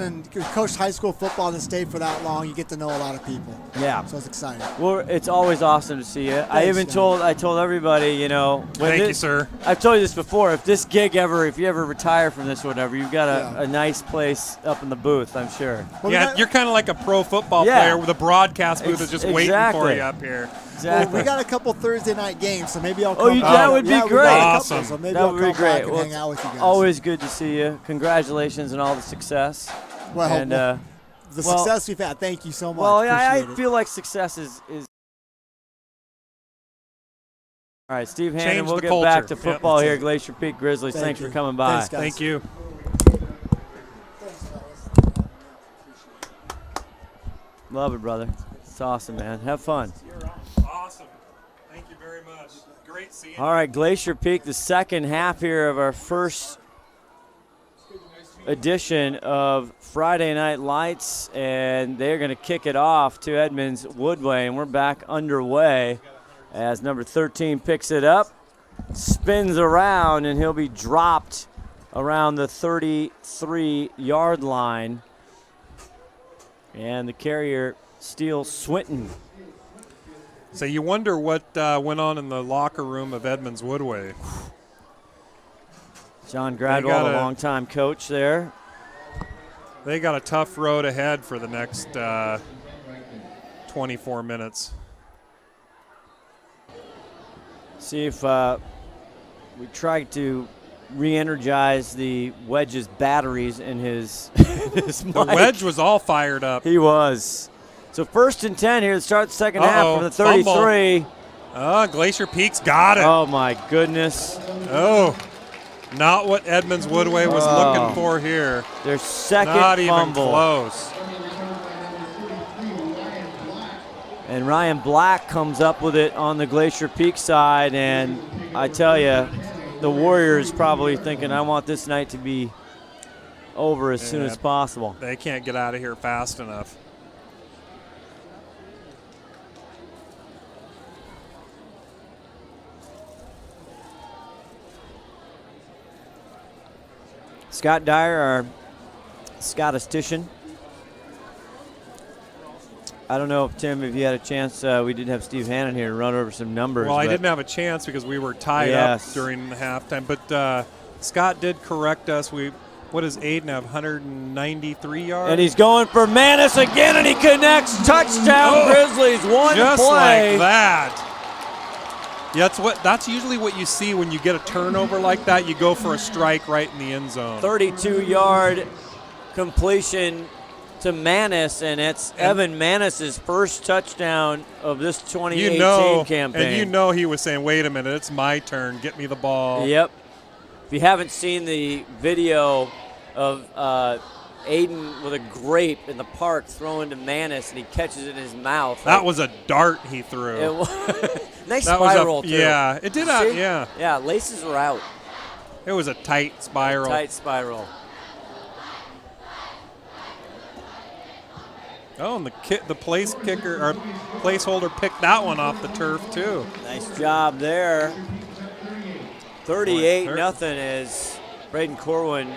high school football in the state for that long. You get to know a lot of people. Yeah. So it's exciting. Well, it's always awesome to see you. Thanks, I told everybody, you know. Thank you, sir. I've told you this before. If you ever retire from this or whatever, you've got a nice place up in the booth, I'm sure. Well, Yeah, you're kind of like a pro football Yeah. player with a broadcast booth that's just waiting for Exactly. you up here. Exactly. Well, we got a couple Thursday night games, so maybe I'll come. Oh, that would be Yeah, we great. got a couple, Awesome. so maybe That I'll would be come great. back and Well, hang out with you guys. Always good to see you. Congratulations on all the success. Well, and the well- success we've had. Thank you so much. well, yeah, I Appreciate it. feel like success is. All right, Steve Hannon, Change we'll the get culture. back to Yep. football That's here, it. Glacier Peak Grizzlies. Thank Thanks you. for coming by. Thanks, guys. Thank you. Love it, brother. It's awesome, man. Have fun. Awesome. Thank you very much. Great seeing you. All right, Glacier Peak, the second half here of our first edition of Friday Night Lights, and they're going to kick it off to Edmonds-Woodway, and we're back underway as number 13 picks it up, spins around, and he'll be dropped around the 33-yard line. And the carrier steals Swinton. So you wonder what went on in the locker room of Edmonds-Woodway. John Gradwell, a longtime coach there. They got a tough road ahead for the next 24 minutes. See if we try to re-energize the Wedge's batteries in his, his The mic. Wedge was all fired up. He was. So 1st and 10 here to start the second half from the 33. Glacier Peak's got it. Oh, my goodness. Oh, not what Edmonds-Woodway was looking for here. Their second Not even fumble. close. And Ryan Black comes up with it on the Glacier Peak side, and I tell you, the Warriors probably thinking, I want this night to be over as soon as possible. They can't get out of here fast enough. Scott Dyer, our statistician. I don't know, Tim, if you had a chance. We did have Steve Hannon here to run over some numbers. Well, I didn't have a chance because we were tied up during the halftime. But Scott did correct us. What does Aiden have, 193 yards? And he's going for Manis again, and he connects. Touchdown, Grizzlies, one just play. Like that. Yeah, that's usually what you see when you get a turnover like that. You go for a strike right in the end zone. 32-yard completion to Manis, and it's Evan Manis' first touchdown of this 2018 campaign. And you know he was saying, wait a minute, it's my turn. Get me the ball. Yep. If you haven't seen the video of Aiden with a grape in the park throwing to Manis, and he catches it in his mouth. That was a dart he threw. It was nice spiral, too. Yeah, it did. Yeah. Yeah, laces were out. It was a tight spiral. Tight spiral. Oh, and the placeholder picked that one off the turf too. Nice job there. 38-0 as Braden Corwin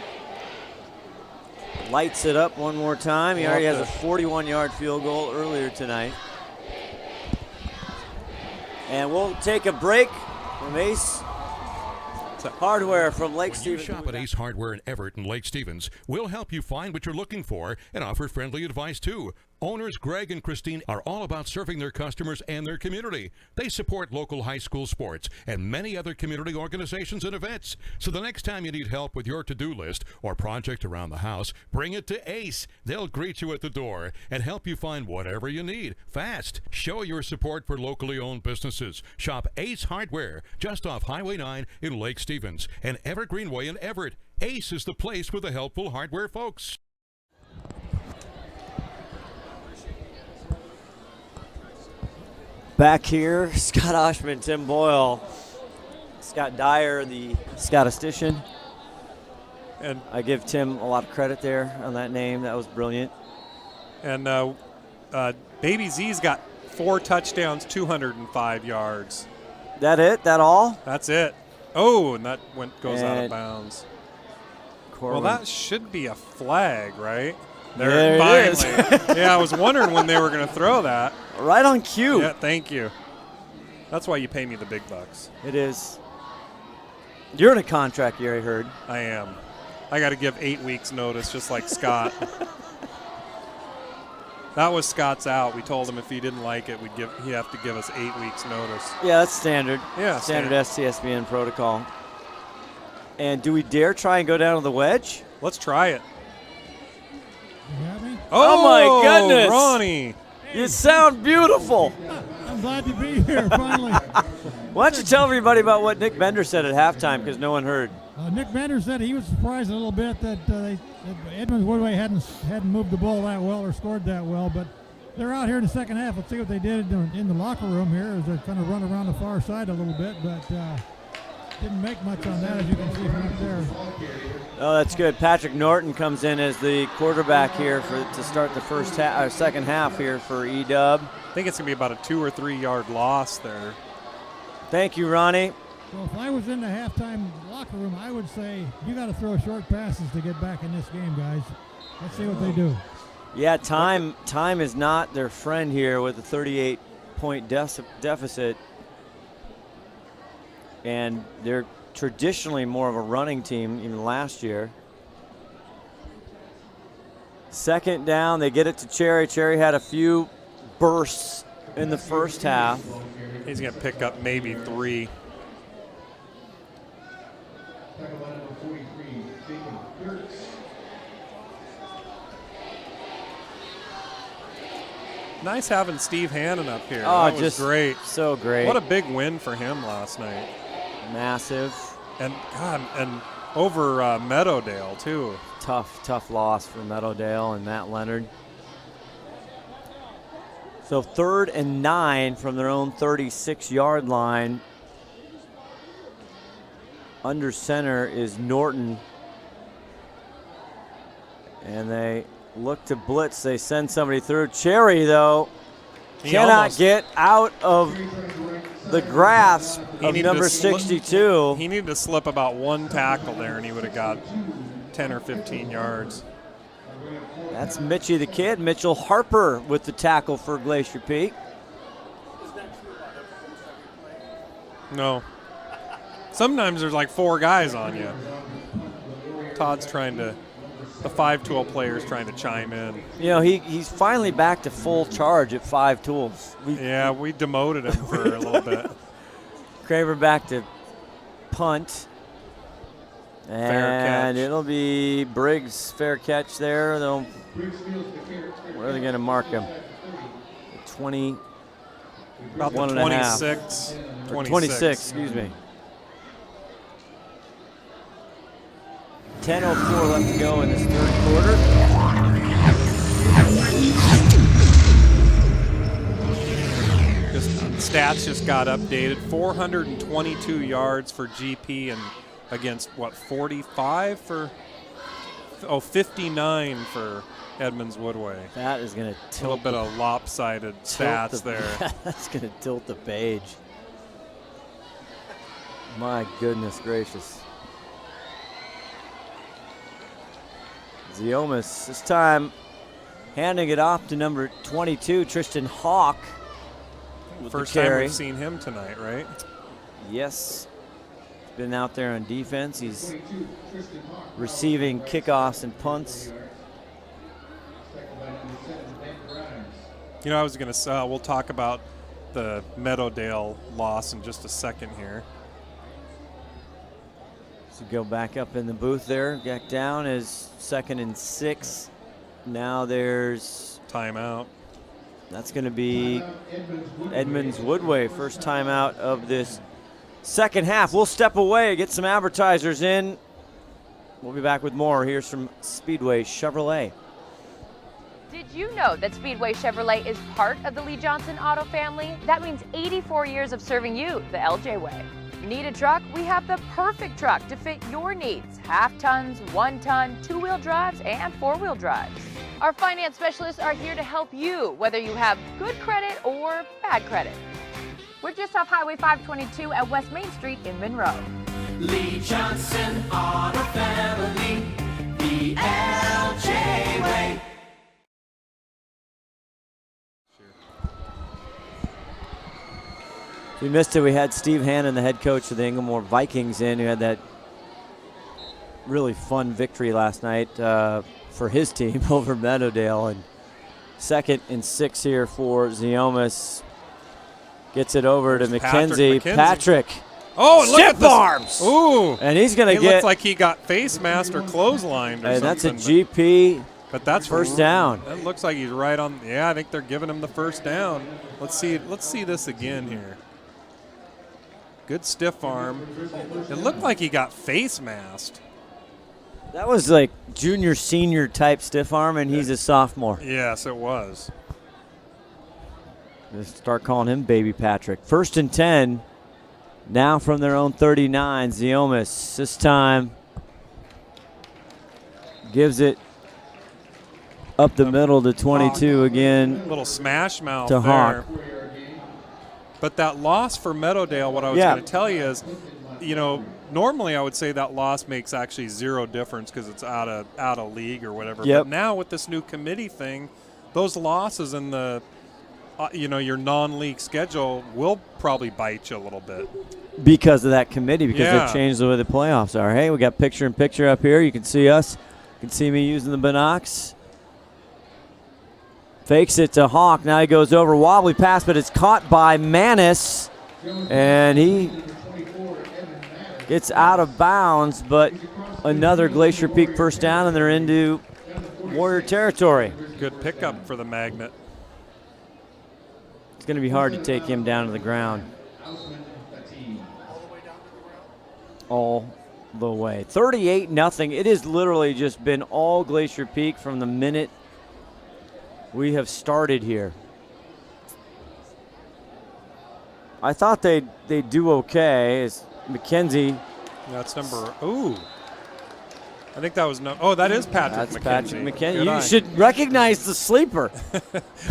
lights it up one more time. He already has a 41-yard field goal earlier tonight. And we'll take a break from Ace Hardware from Lake Stevens. When you shop at Ace Hardware in Everett and Lake Stevens, we'll help you find what you're looking for and offer friendly advice too. Owners Greg and Christine are all about serving their customers and their community. They support local high school sports and many other community organizations and events. So the next time you need help with your to-do list or project around the house, bring it to Ace. They'll greet you at the door and help you find whatever you need fast. Show your support for locally owned businesses. Shop Ace Hardware just off Highway 9 in Lake Stevens and Evergreenway in Everett. Ace is the place for the helpful hardware folks. Back here, Scott Ohsman, Tim Boyle, Scott Dyer, the statistician. And I give Tim a lot of credit there on that name. That was brilliant. And Baby Z's got 4 touchdowns, 205 yards. That it? That all? That's it. Oh, and that goes out of bounds. Corwin. Well, that should be a flag, right? There it is. Yeah, I was wondering when they were going to throw that. Right on cue. Yeah, thank you. That's why you pay me the big bucks. It is. You're in a contract year, I heard. I am. I got to give 8 weeks notice, just like Scott. That was Scott's out. We told him if he didn't like it, he'd have to give us 8 weeks notice. Yeah, that's standard. Yeah, standard STSPN protocol. And do we dare try and go down to the wedge? Let's try it. You have me? Oh my goodness. Ronnie. You sound beautiful. I'm glad to be here, finally. Why don't you tell everybody about what Nick Bender said at halftime, because no one heard. Nick Bender said he was surprised a little bit that Edmonds-Woodway hadn't moved the ball that well or scored that well, but they're out here in the second half. Let's see what they did in the locker room here as they're kind of run around the far side a little bit, but didn't make much on that, as you can see from up there. Oh, that's good. Patrick Norton comes in as the quarterback here to start the second half here for E-Dub. I think it's going to be about a 2 or 3 yard loss there. Thank you, Ronnie. Well, if I was in the halftime locker room, I would say you got to throw short passes to get back in this game, guys. Let's see what they do. Yeah, time is not their friend here with a 38-point deficit. And they're traditionally more of a running team, even last year. Second down, they get it to Cherry. Cherry had a few bursts in the first half. He's going to pick up maybe 3. Nice having Steve Hannon up here. Oh, that was great. So great. What a big win for him last night. Massive. And over Meadowdale, too. Tough loss for Meadowdale and Matt Leonard. So 3rd and 9 from their own 36-yard line. Under center is Norton. And they look to blitz. They send somebody through. Cherry, though, cannot get out of the grasp of number 62. He needed to slip about 1 tackle there, and he would have got 10 or 15 yards. That's Mitchie the Kid. Mitchell Harper with the tackle for Glacier Peak. No. Sometimes there's like 4 guys on you. Todd's trying to, the 5-tool player's trying to chime in. You know, he's finally back to full charge at 5 tools. We demoted him for a little bit. Craver back to punt. Fair catch. It'll be Briggs' fair catch there. Where are they going to mark him? 20. About the 26. 26, excuse me. 10:04 left to go in this third quarter. Stats just got updated. 422 yards for GP and against, 45 for, 59 for Edmonds-Woodway. That is going to tilt. A little bit of lopsided stats there. That's going to tilt the page. My goodness gracious. Ziomas this time handing it off to number 22, Tristan Hawk. First time we've seen him tonight, right? Yes. Been out there on defense. He's receiving kickoffs and punts. You know, I was going to say, we'll talk about the Meadowdale loss in just a second here. So go back up in the booth there. Back down is 2nd and 6. Now there's timeout. That's going to be Edmonds-Woodway, first timeout of this second half. We'll step away, get some advertisers in. We'll be back with more. Here's from Speedway Chevrolet. Did you know that Speedway Chevrolet is part of the Lee Johnson Auto family? That means 84 years of serving you the LJ way. Need a truck? We have the perfect truck to fit your needs. Half tons, 1 ton, 2-wheel drives, and 4-wheel drives. Our finance specialists are here to help you, whether you have good credit or bad credit. We're just off Highway 522 at West Main Street in Monroe. Lee Johnson Auto Family, the LJ way. If you missed it, we had Steve Hannon, the head coach of the Inglemoor Vikings, in, who had that really fun victory last night for his team over Meadowdale. And 2nd and 6 here for Ziomas. Gets it over to McKenzie. Patrick. Oh, and look at this. Arms. Ooh. And he's going to get. He looks like he got face masked or clotheslined or and something. That's a GP. But that's first down. That looks like he's right on. Yeah, I think they're giving him the first down. Let's see this again here. Good stiff arm. It looked like he got face masked. That was like junior, senior type stiff arm, and he's a sophomore. Yes, it was. Just start calling him Baby Patrick. 1st and 10. Now from their own 39, Ziomas this time gives it up the middle to 22 again. Little smash mouth to there. Hawk. But that loss for Meadowdale, what I was going to tell you is, you know, normally I would say that loss makes actually 0 difference because it's out of league or whatever. Yep. But now with this new committee thing, those losses in the, your non-league schedule will probably bite you a little bit. Because of that committee, because they've changed the way the playoffs are. Hey, we got picture-in-picture up here. You can see us. You can see me using the binocs. Fakes it to Hawk. Now he goes over. Wobbly pass, but it's caught by Manis. And he gets out of bounds, but another Glacier Peak first down, and they're into Warrior territory. Good pickup for the Magnet. It's going to be hard to take him down to the ground. All the way. 38-0. It has literally just been all Glacier Peak from the minute we have started here. I thought they'd do okay. As McKenzie. That's number. Ooh. I think that was that is Patrick McKenzie. That's Patrick McKenzie. Good You eye. should recognize the sleeper.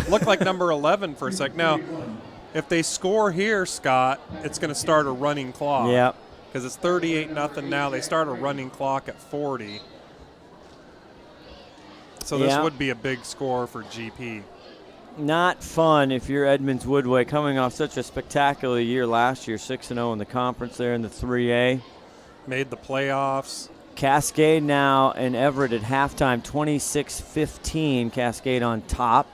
Looked like number 11 for a sec. Now, if they score here, Scott, it's going to start a running clock. Yeah. Because it's 38-0 now. They start a running clock at 40. So this would be a big score for GP. Not fun if you're Edmonds-Woodway, coming off such a spectacular year last year, 6-0 in the conference there in the 3A. Made the playoffs. Cascade now and Everett at halftime, 26-15. Cascade on top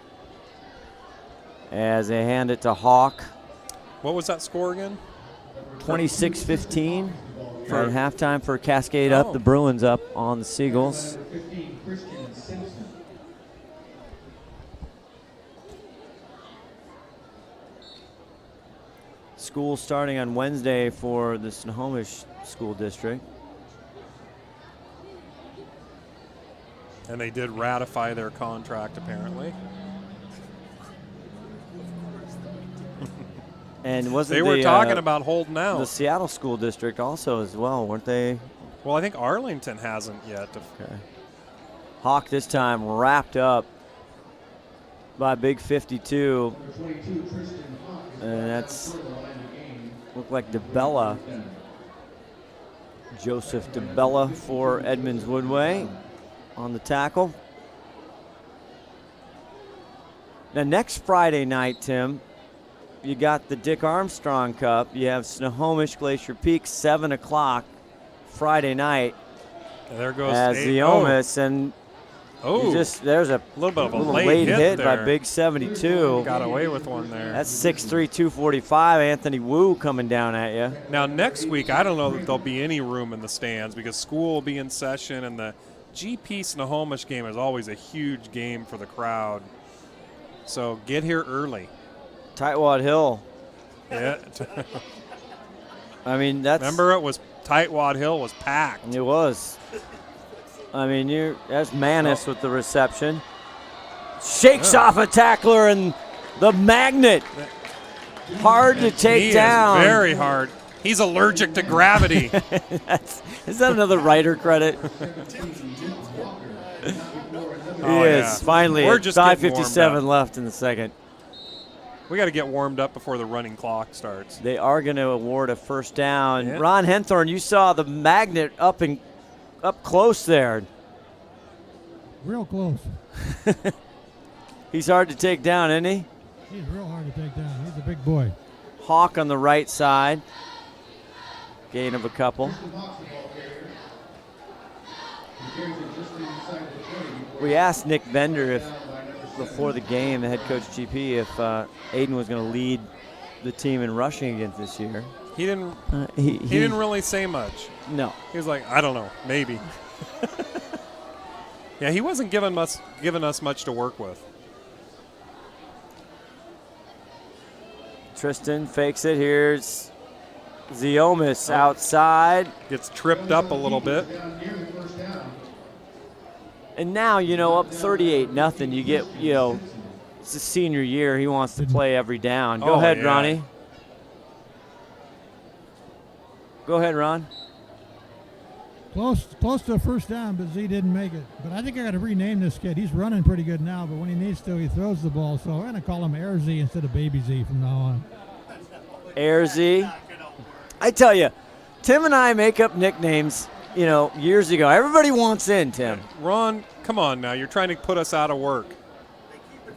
as they hand it to Hawk. What was that score again? 26-15 at halftime for Cascade up. The Bruins up on the Seagulls. School starting on Wednesday for the Snohomish School District. And they did ratify their contract, apparently. And wasn't they were talking about holding out. The Seattle School District also as well, weren't they? Well, I think Arlington hasn't yet. Okay. Hawk this time wrapped up by big 52. And that's looked like DeBella. Joseph DeBella for Edmonds-Woodway on the tackle. Now next Friday night, Tim, you got the Dick Armstrong Cup. You have Snohomish Glacier Peak, 7 o'clock Friday night. And there goes as the Ohsman, and there's a little bit of a late hit there. by Big 72. Got away with one there. That's 6'3", 245. Anthony Wu coming down at you. Now next week, I don't know that there'll be any room in the stands because school will be in session, and the GP Snohomish game is always a huge game for the crowd. So get here early. Tightwad Hill. Yeah. I mean, that's. Remember, it was Tightwad Hill was packed. It was. I mean, there's Manis with the reception. Shakes off a tackler, and the magnet. Hard to take down. Is very hard. He's allergic to gravity. Is that another writer credit? He is. Finally, We're at just 5:57 left in the second. We got to get warmed up before the running clock starts. They are going to award a first down. Yeah. Ron Henthorn, you saw the magnet up close there. Real close. He's hard to take down, isn't he? He's real hard to take down. He's a big boy. Hawk on the right side. Gain of a couple. We asked Nick Bender before the game, the head coach GP, if Aiden was going to lead the team in rushing again this year. He didn't. He didn't really say much. No. He was like, I don't know, maybe. Yeah, he wasn't giving us much to work with. Tristan fakes it. Here's Ziomis outside. Gets tripped up a little bit. And now, up 38-0. You get, it's a senior year. He wants to play every down. Go ahead, yeah. Ronnie. Go ahead, Ron. Close to a first down, but Z didn't make it. But I think I got to rename this kid. He's running pretty good now, but when he needs to, he throws the ball. So I'm going to call him Air Z instead of Baby Z from now on. Air Z. I tell you, Tim and I make up nicknames, years ago. Everybody wants in, Tim. Ron, come on now. You're trying to put us out of work.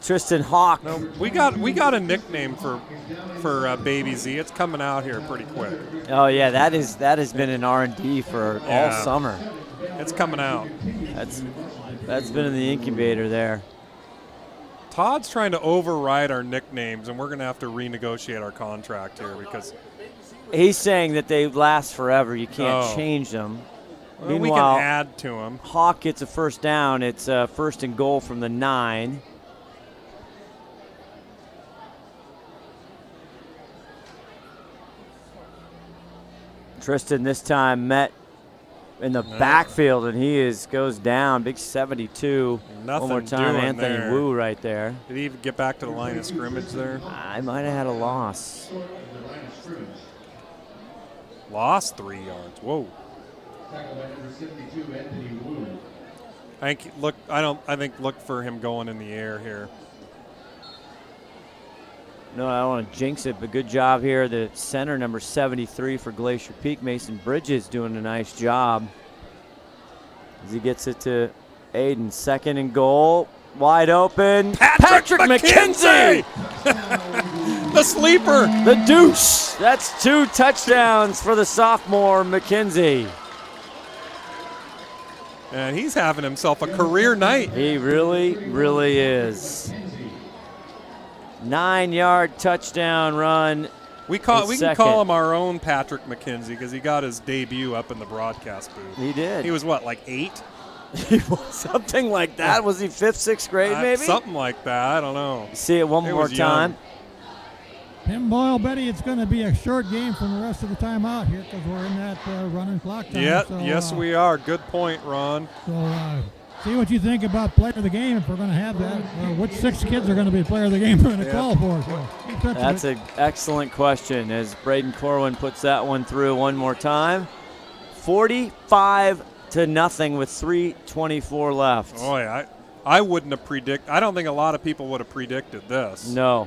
Tristan Hawk. No, we got a nickname for Baby Z. It's coming out here pretty quick. Oh yeah, that has been an R&D for all summer. It's coming out. That's been in the incubator there. Todd's trying to override our nicknames, and we're going to have to renegotiate our contract here because he's saying that they last forever. You can't change them. Well, Meanwhile, we can add to them. Hawk gets a first down. It's first and goal from the 9. Tristan this time met in the backfield, and he goes down. Big 72. Nothing one more time, doing Anthony there. Wu right there. Did he even get back to the line of scrimmage there? I might have had a loss. Lost 3 yards. Whoa. I think look for him going in the air here. No, I don't want to jinx it, but good job here. The center, number 73 for Glacier Peak, Mason Bridges, doing a nice job as he gets it to Aiden, 2nd and goal. Wide open. Patrick McKenzie! The sleeper. The douche. That's 2 touchdowns for the sophomore McKenzie. And he's having himself a career night. He really, really is. 9-yard touchdown run. We can call him our own Patrick McKenzie because he got his debut up in the broadcast booth. He did. He was what, like 8? He was something like that. Was he 5th, 6th grade maybe? Something like that. I don't know. See it one more time. Young. Tim Boyle, Betty, it's going to be a short game from the rest of the time out here because we're in that running clock time. Yeah, so, yes, we are. Good point, Ron. So see what you think about player of the game if we're going to have that. Which 6 kids are going to be player of the game we're going to call for? So that's an excellent question as Braden Corwin puts that one through one more time. 45-0 with 3:24 left. Oh, yeah. I wouldn't have predicted. I don't think a lot of people would have predicted this. No.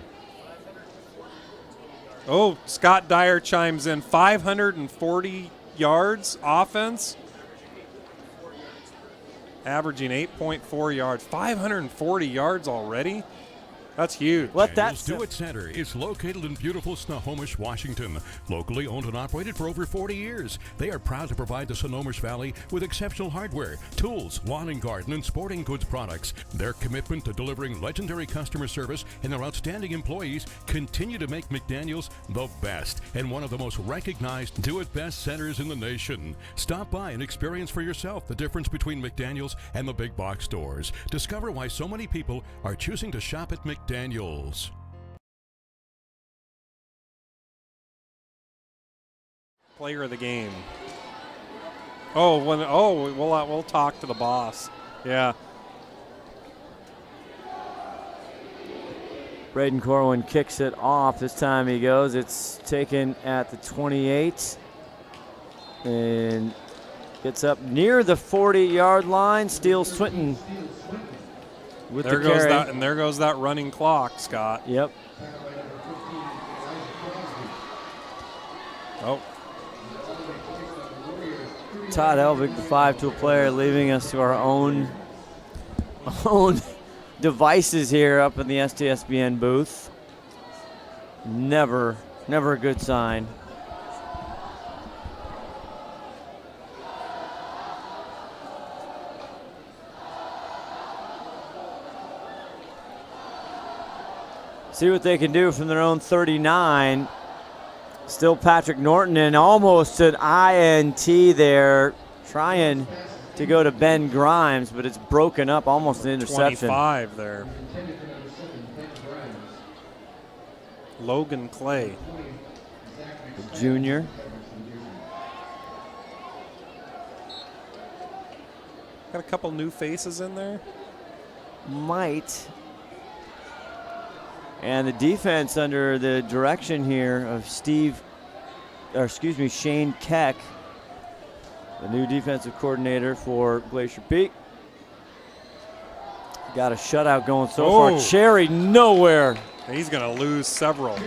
Oh, Scott Dyer chimes in. 540 yards offense. Averaging 8.4 yards. 540 yards already? That's huge. Let that Stewart Center is located in beautiful Snohomish, Washington. Locally owned and operated for over 40 years. They are proud to provide the Snohomish Valley with exceptional hardware, tools, lawn and garden, and sporting goods products. Their commitment to delivering legendary customer service and their outstanding employees continue to make McDaniel's the best and one of the most recognized do-it-best centers in the nation. Stop by and experience for yourself the difference between McDaniel's and the big box stores. Discover why so many people are choosing to shop at McDaniel's. Player of the game. We'll talk to the boss. Yeah. Braden Corwin kicks it off. This time he goes. It's taken at the 28 and gets up near the 40-yard line. Steals Swinton with the carry. There goes that running clock, Scott. Yep. Oh. Todd Elvig, the 5-tool player, leaving us to our own devices here up in the STSPN booth. Never a good sign. See what they can do from their own 39. Still Patrick Norton and almost an INT there, trying to go to Ben Grimes, but it's broken up, almost an interception. 25 there. Logan Clay. The junior. Got a couple new faces in there. Might. And the defense under the direction here of Shane Keck, the new defensive coordinator for Glacier Peak. Got a shutout going so far. Cherry nowhere. He's going to lose several.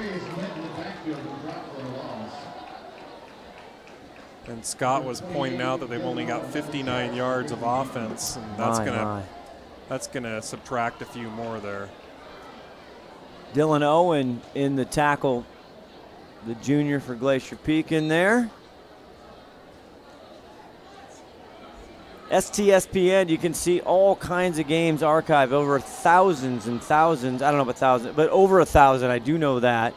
And Scott was pointing out that they've only got 59 yards of offense, and that's going to subtract a few more there. Dylan Owen in the tackle, the junior for Glacier Peak in there. STSPN, you can see all kinds of games archived, over thousands and thousands. I don't know about thousands, but over 1,000, I do know that.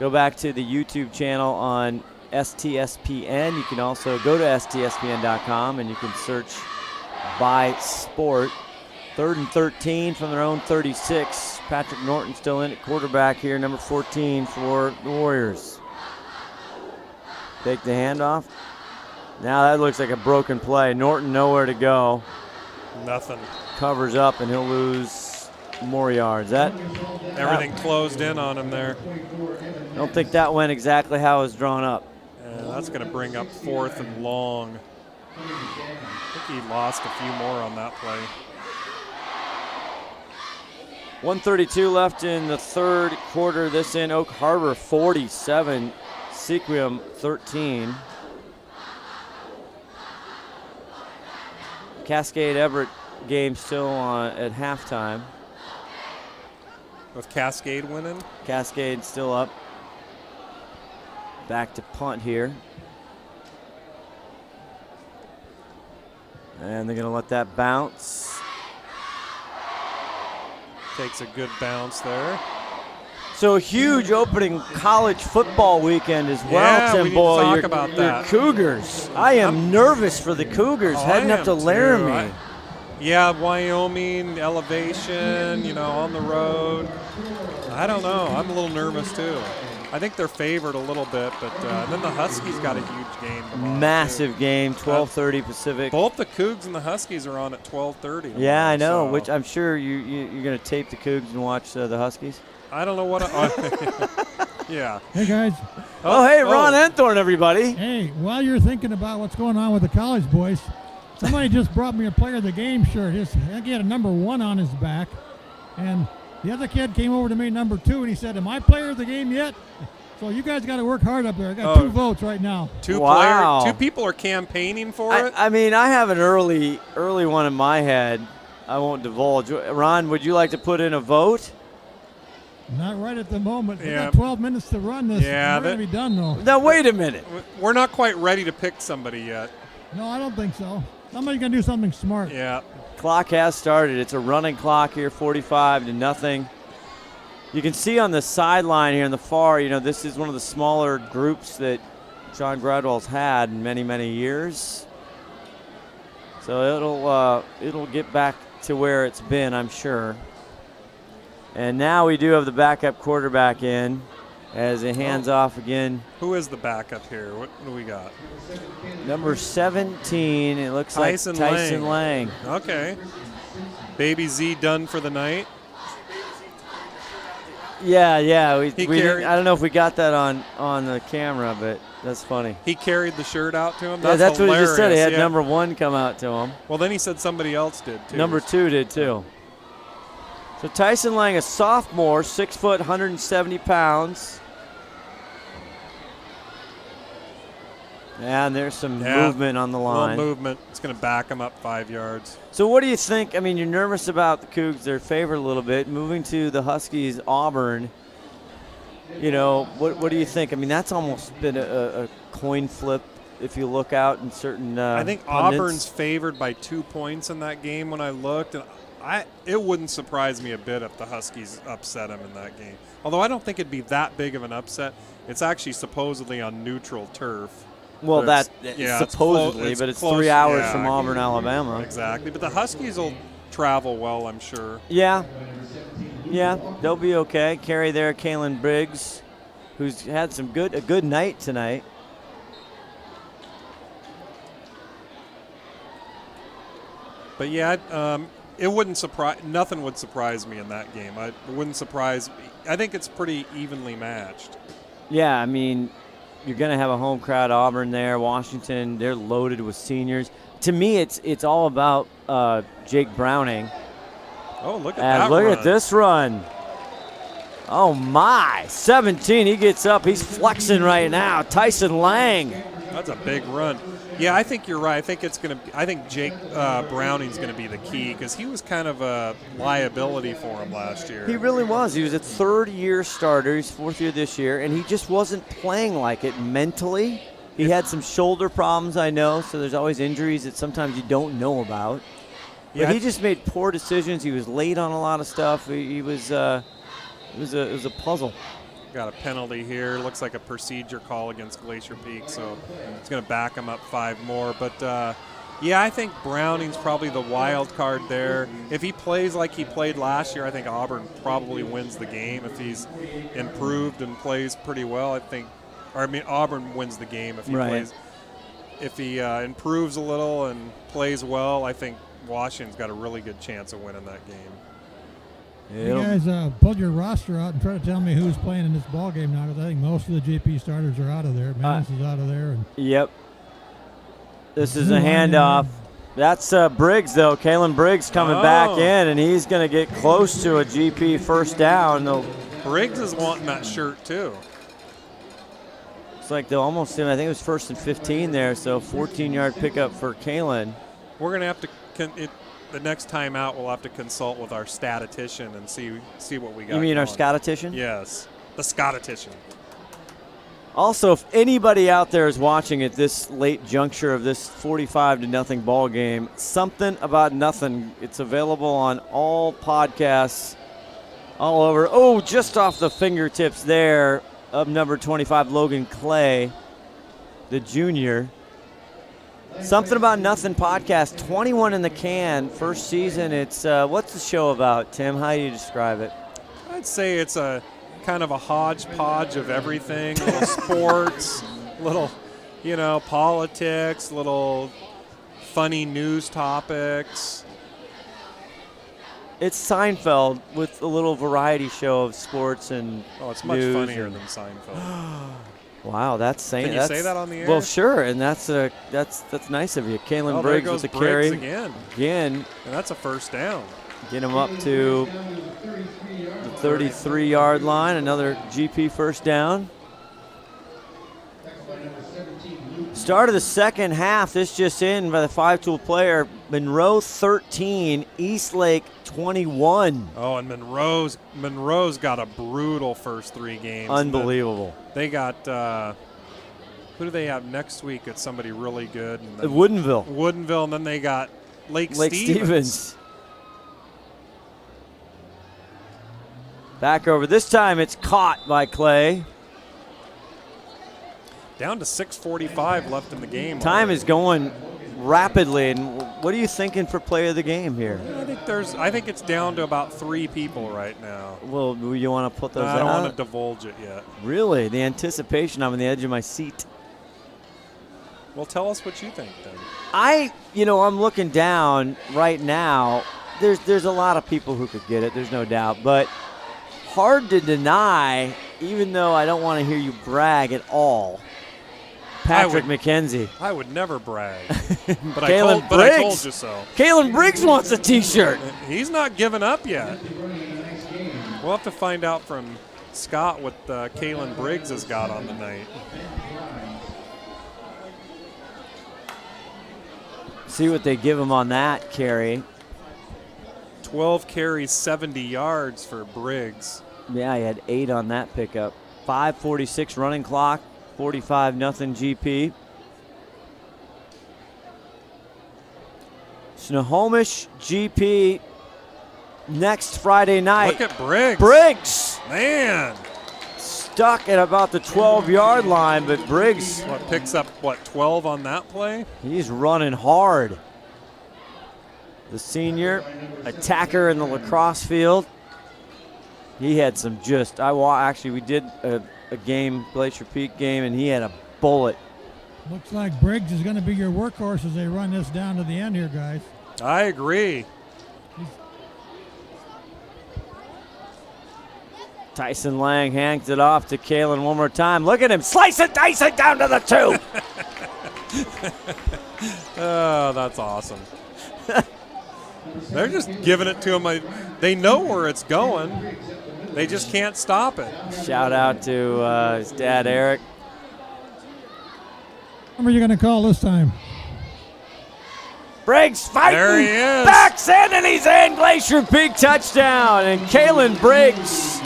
Go back to the YouTube channel on STSPN. You can also go to STSPN.com and you can search by sport. 3rd and 13 from their own 36. Patrick Norton still in at quarterback here, number 14 for the Warriors. Take the handoff. Now that looks like a broken play. Norton nowhere to go. Nothing. Covers up and he'll lose more yards. Everything closed in on him there. I don't think that went exactly how it was drawn up. And that's going to bring up 4th and long. I think he lost a few more on that play. 1:32 left in the third quarter. This in Oak Harbor 47, Sequim 13. Cascade Everett game still on at halftime. With Cascade winning. Cascade still up. Back to punt here. And they're going to let that bounce. Takes a good bounce there. So a huge opening college football weekend as well, Yeah, Tim we need to Boyle. talk Your- about your that. Cougars. I am nervous for the Cougars heading up to Laramie. Yeah, Wyoming, elevation, on the road. I don't know. I'm a little nervous too. I think they're favored a little bit, but then the Huskies got a huge game tomorrow. Massive too. game, 12:30 Pacific. Both the Cougs and the Huskies are on at 12:30. Yeah, I know. So Which I'm sure you're going to tape the Cougs and watch the Huskies. I don't know what. Yeah. Hey, guys. Oh, hey, Ron Henthorn, everybody. Hey, while you're thinking about what's going on with the college boys, somebody just brought me a player of the game shirt. I think he had a number 1 on his back. And the other kid came over to me, number 2, and he said, "Am I player of the game yet?" So you guys got to work hard up there. I got 2 votes right now. Two people are campaigning for it. I mean, I have an early one in my head. I won't divulge. Ron, would you like to put in a vote? Not right at the moment. We Yeah. got 12 minutes to run this. Yeah, We're going to be done, though. Now, wait a minute. We're not quite ready to pick somebody yet. No, I don't think so. Somebody's going to do something smart. Yeah. Clock has started. It's a running clock here, 45-0. You can see on the sideline here in the far, this is one of the smaller groups that John Gradwell's had in many, many years. So it'll get back to where it's been, I'm sure. And now we do have the backup quarterback in as it hands off again. Who is the backup here? What do we got? Number 17, it looks like Tyson Lang. Okay. Baby Z done for the night. Yeah. I carried- don't know if we got that on the camera, but that's funny. He carried the shirt out to him. Yeah, that's what he just said. He had Yeah. number 1 come out to him. Well, then he said somebody else did too. Number 2 did too. So Tyson Lang, a sophomore, 6 foot, 170 pounds. And there's some movement on the line. Little movement. It's going to back him up 5 yards. So what do you think? I mean, you're nervous about the Cougs. They're favored a little bit. Moving to the Huskies, Auburn. What do you think? I mean, that's almost been a coin flip if you look out in certain I think pundits. Auburn's favored by 2 points in that game when I looked. And it wouldn't surprise me a bit if the Huskies upset them in that game. Although I don't think it'd be that big of an upset. It's actually supposedly on neutral turf. Well, But supposedly, but it's 3 hours from Auburn, Alabama. Exactly. But the Huskies will travel well, I'm sure. Yeah, they'll be okay. Carry there, Kalen Briggs, who's had a good night tonight. But yeah, it wouldn't surprise. Nothing would surprise me in that game. It wouldn't surprise. I think it's pretty evenly matched. Yeah, I mean, you're going to have a home crowd. Auburn there, Washington, they're loaded with seniors. To me, it's all about Jake Browning. Oh, look at that look run. at this run. Oh, my. 17, he gets up. He's flexing right now. Tyson Lang. That's a big run. Yeah, I think you're right. I think Jake Browning's going to be the key because he was kind of a liability for him last year. He really was. He was a third-year starter. He's 4th year this year, and he just wasn't playing like it mentally. He had some shoulder problems, I know, so there's always injuries that sometimes you don't know about. But he just made poor decisions. He was late on a lot of stuff. It was a puzzle. Got a penalty here. Looks like a procedure call against Glacier Peak, so it's going to back him up 5 more. But, yeah, I think Browning's probably the wild card there. If he plays like he played last year, I think Auburn probably wins the game. If he's improved and plays pretty well, Auburn wins the game if he plays. If he improves a little and plays well, I think Washington's got a really good chance of winning that game. You guys pull your roster out and try to tell me who's playing in this ball game now, because I think most of the JP starters are out of there. Manus is out of there. Yep. This is a handoff. That's Briggs, though. Kalen Briggs coming back in, and he's going to get close to a GP first down. Briggs is wanting that shirt, too. It's like they'll almost I think it was 1st and 15 there, so 14-yard pickup for Kalen. We're going to have to the next time out, we'll have to consult with our statistician and see what we got. You mean our going. statistician? Yes, the statistician. Also, if anybody out there is watching at this late juncture of this 45-0 ball game, Something About Nothing, it's available on all podcasts all over. Oh, just off the fingertips there of number 25, Logan Clay, the junior. Something About Nothing podcast, 21 in the can, first season. It's what's the show about, Tim? How do you describe it? I'd say it's a kind of a hodgepodge of everything, little sports, little, politics, little funny news topics. It's Seinfeld with a little variety show of sports and it's much news funnier than Seinfeld. Wow, that's saying. Can you say that on the air? Well, sure, and that's nice of you. Kalen Briggs with the carry again, and that's a first down. Get him up to the 33-yard line. Another GP first down. Start of the second half. This just in by the 5-tool player. Monroe 13, Eastlake 21. Oh, and Monroe's got a brutal first 3 games. Unbelievable. They got who do they have next week? It's somebody really good. And Woodinville, and then they got Lake Stevens. Back over. This time it's caught by Clay. Down to 6:45 left in the game. Time is going rapidly. And what are you thinking for play of the game here? I think it's down to about 3 people right now. Well, do you want to put those out? I don't want to divulge it yet. Really? The anticipation, I'm on the edge of my seat. Well, tell us what you think then. I'm looking down right now. There's a lot of people who could get it. There's no doubt. But hard to deny, even though I don't want to hear you brag at all. Patrick McKenzie. I would never brag. But I told you so. Kalen Briggs wants a T-shirt. He's not giving up yet. We'll have to find out from Scott what Kalen Briggs has got on the night. See what they give him on that carry. 12 carries, 70 yards for Briggs. Yeah, he had 8 on that pickup. 5:46 running clock, 45-0 GP. Snohomish GP next Friday night. Look at Briggs. Briggs! Man! Stuck at about the 12-yard line, but Briggs... picks up, 12 on that play? He's running hard. The senior attacker in the lacrosse field. He had some we did a game, Glacier Peak game, and he had a bullet. Looks like Briggs is going to be your workhorse as they run this down to the end here, guys. I agree. Tyson Lang hands it off to Kalen one more time. Look at him. Slice it, dice it down to the 2. Oh, that's awesome. They're just giving it to him. They know where it's going. They just can't stop it. Shout out to his dad, Eric. What are you going to call this time? Briggs fighting. There he is. Backs in, and he's in. Glacier Peak touchdown. And Kalen Briggs.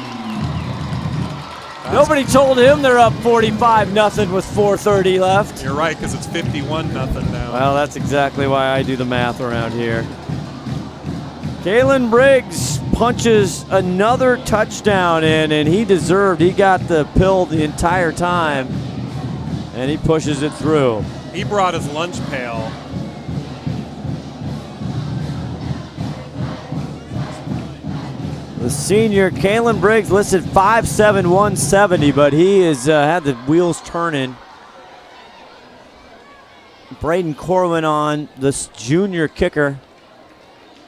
Nobody told him they're up 45-0 with 4:30 left. You're right, because it's 51-0 now. Well, that's exactly why I do the math around here. Kalen Briggs punches another touchdown in, and he got the pill the entire time, and he pushes it through. He brought his lunch pail. The senior, Kalen Briggs, listed 5'7", 170, but he has had the wheels turning. Braden Corwin on this junior kicker.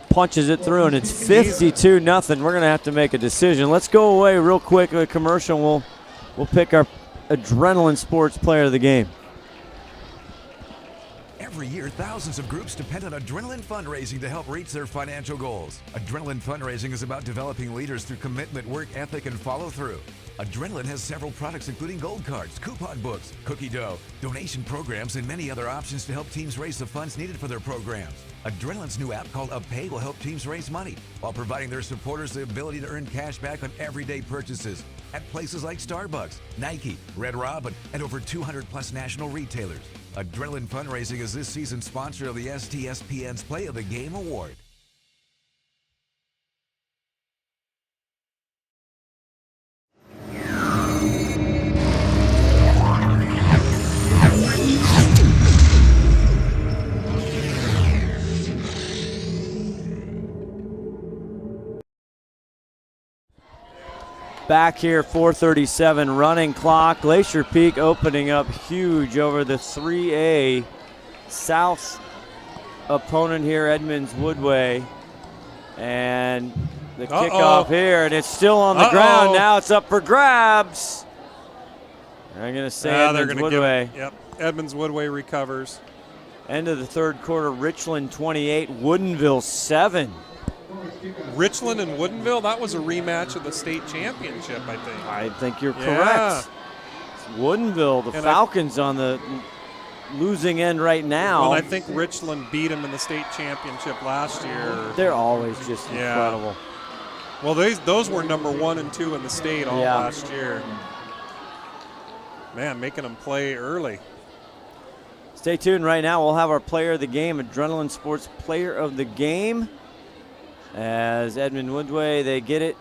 Punches it through, and it's 52-0. We're going to have to make a decision. Let's go away real quick with a commercial. We'll pick our Adrenaline Sports Player of the Game. Every year, thousands of groups depend on Adrenaline fundraising to help reach their financial goals. Adrenaline fundraising is about developing leaders through commitment, work ethic, and follow through. Adrenaline has several products including gold cards, coupon books, cookie dough, donation programs, and many other options to help teams raise the funds needed for their programs. Adrenaline's new app called UpPay will help teams raise money while providing their supporters the ability to earn cash back on everyday purchases at places like Starbucks, Nike, Red Robin, and over 200 plus national retailers. Adrenaline Fundraising is this season's sponsor of the STSPN's Play of the Game Award. Back here, 4:37 running clock. Glacier Peak opening up huge over the 3A South opponent here, Edmonds-Woodway. And the kickoff here, and it's still on the ground. Now it's up for grabs. I'm going to say Edmonds-Woodway. Yep, Edmonds-Woodway recovers. End of the third quarter, Richland 28, Woodinville 7. Richland and Woodinville, that was a rematch of the state championship, I think. I think you're correct. It's Woodinville, the Falcons on the losing end right now. Well, I think Richland beat them in the state championship last year. They're always just incredible. Well, those were number 1 and 2 in the state all last year. Man, making them play early. Stay tuned right now. We'll have our player of the game, Adrenaline Sports Player of the Game. As Edmond-Woodway, they get it.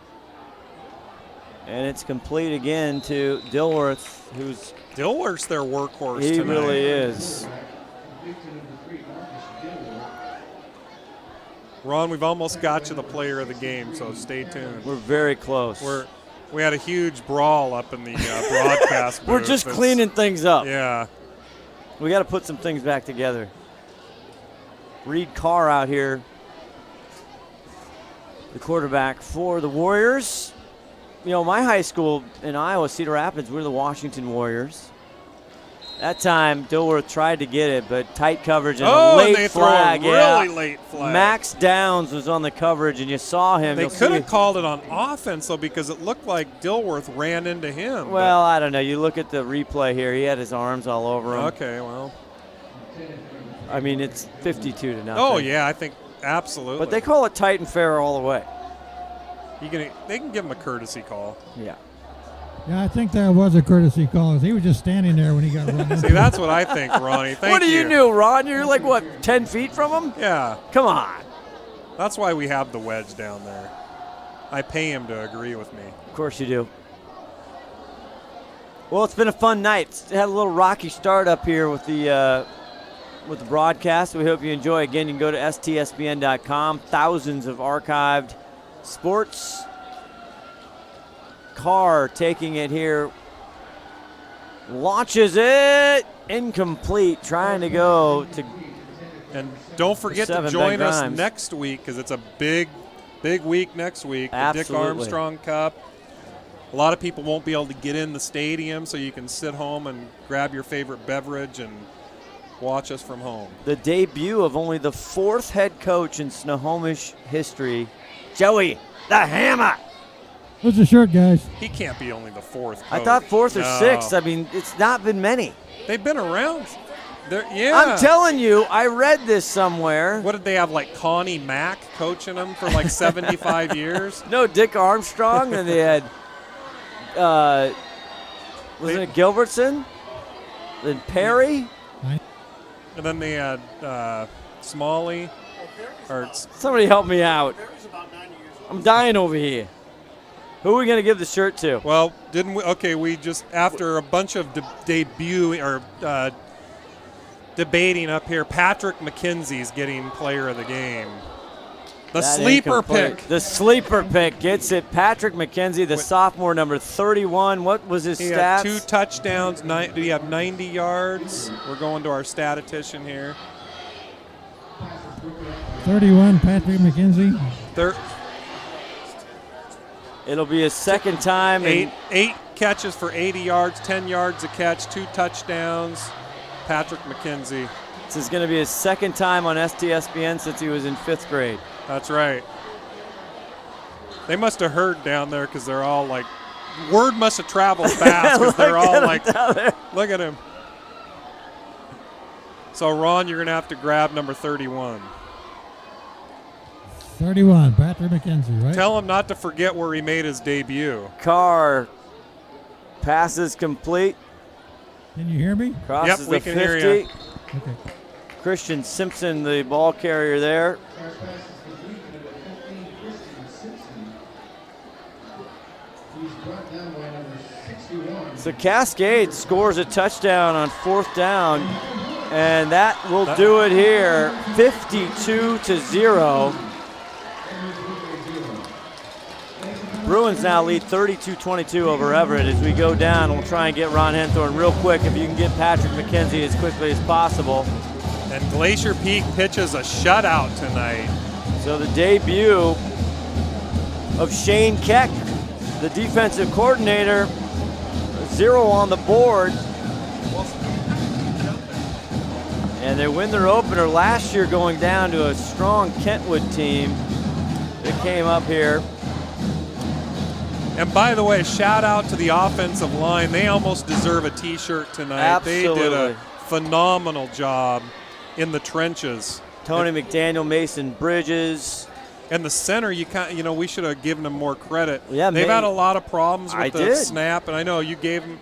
And it's complete again to Dilworth, who's... Dilworth's their workhorse tonight. He really is. Ron, we've almost got you the player of the game, so stay tuned. We're very close. We had a huge brawl up in the broadcast booth. We're just cleaning things up. Yeah. We got to put some things back together. Reed Carr out here, the quarterback for the Warriors. You know, my high school in Iowa, Cedar Rapids, we're the Washington Warriors. That time, Dilworth tried to get it, but tight coverage and a late flag. Really late flag. Max Downs was on the coverage, and you saw him. They could have called it on offense, though, because it looked like Dilworth ran into him. Well, I don't know. You look at the replay here. He had his arms all over him. Okay, well. I mean, it's 52-0. Oh, yeah, I think absolutely. But they call it tight and fair all the way. They can give him a courtesy call. Yeah. Yeah, I think that was a courtesy call. He was just standing there when he got run into. See, that's what I think, Ronnie. Thank you. What do you do, Ron? You're like, what, 10 feet from him? Yeah. Come on. That's why we have the Wedge down there. I pay him to agree with me. Of course you do. Well, it's been a fun night. It's had a little rocky start up here with the broadcast. We hope you enjoy. Again, you can go to STSPN.com. Thousands of archived sports. Carr taking it here. Launches it. Incomplete. Trying to go to. And don't forget to join us next week, because it's a big week next week. Absolutely. The Dick Armstrong Cup. A lot of people won't be able to get in the stadium, so you can sit home and grab your favorite beverage and watch us from home. The debut of only the 4th head coach in Snohomish history, Joey the Hammer. What's the short, guys? He can't be only the 4th coach. I thought 4th or 6th. I mean, it's not been many. They've been around. Yeah. I'm telling you, I read this somewhere. What did they have, like Connie Mack coaching them for like 75 years? No, Dick Armstrong, and they had, wasn't it Gilbertson? Then Perry? And then they had Smalley. Somebody help me out. I'm dying over here. Who are we going to give the shirt to? Well, didn't we? Okay, we just, after a bunch of debating up here, Patrick McKenzie's getting player of the game. The sleeper pick. The sleeper pick gets it. Patrick McKenzie, the sophomore, number 31. What was his stats? He had 2 touchdowns. Did he have 90 yards? We're going to our statistician here. 31, Patrick McKenzie. It'll be his second time. 8 catches for 80 yards, 10 yards a catch, 2 touchdowns. Patrick McKenzie. This is going to be his second time on STSPN since he was in 5th grade. That's right. They must have heard down there, because they're all like word must have traveled fast because they're all like, look at him. So, Ron, you're going to have to grab number 31. 31, Patrick McKenzie, right? Tell him not to forget where he made his debut. Carr passes complete. Can you hear me? Crosses we the can 50. hear you. Okay. Christian Simpson, the ball carrier there. So Cascade scores a touchdown on 4th down, and that will do it here, 52-0. Bruins now lead 32-22 over Everett. As we go down, we'll try and get Ron Henthorn real quick. If you can get Patrick McKenzie as quickly as possible. And Glacier Peak pitches a shutout tonight. So the debut of Shane Keck, the defensive coordinator, 0 on the board. And they win their opener last year going down to a strong Kentwood team that came up here. And by the way, shout out to the offensive line. They almost deserve a T-shirt tonight. Absolutely. They did a phenomenal job in the trenches. Tony McDaniel, Mason Bridges. And the center, we should have given them more credit. Yeah, they've had a lot of problems with the did. snap, and I know you gave them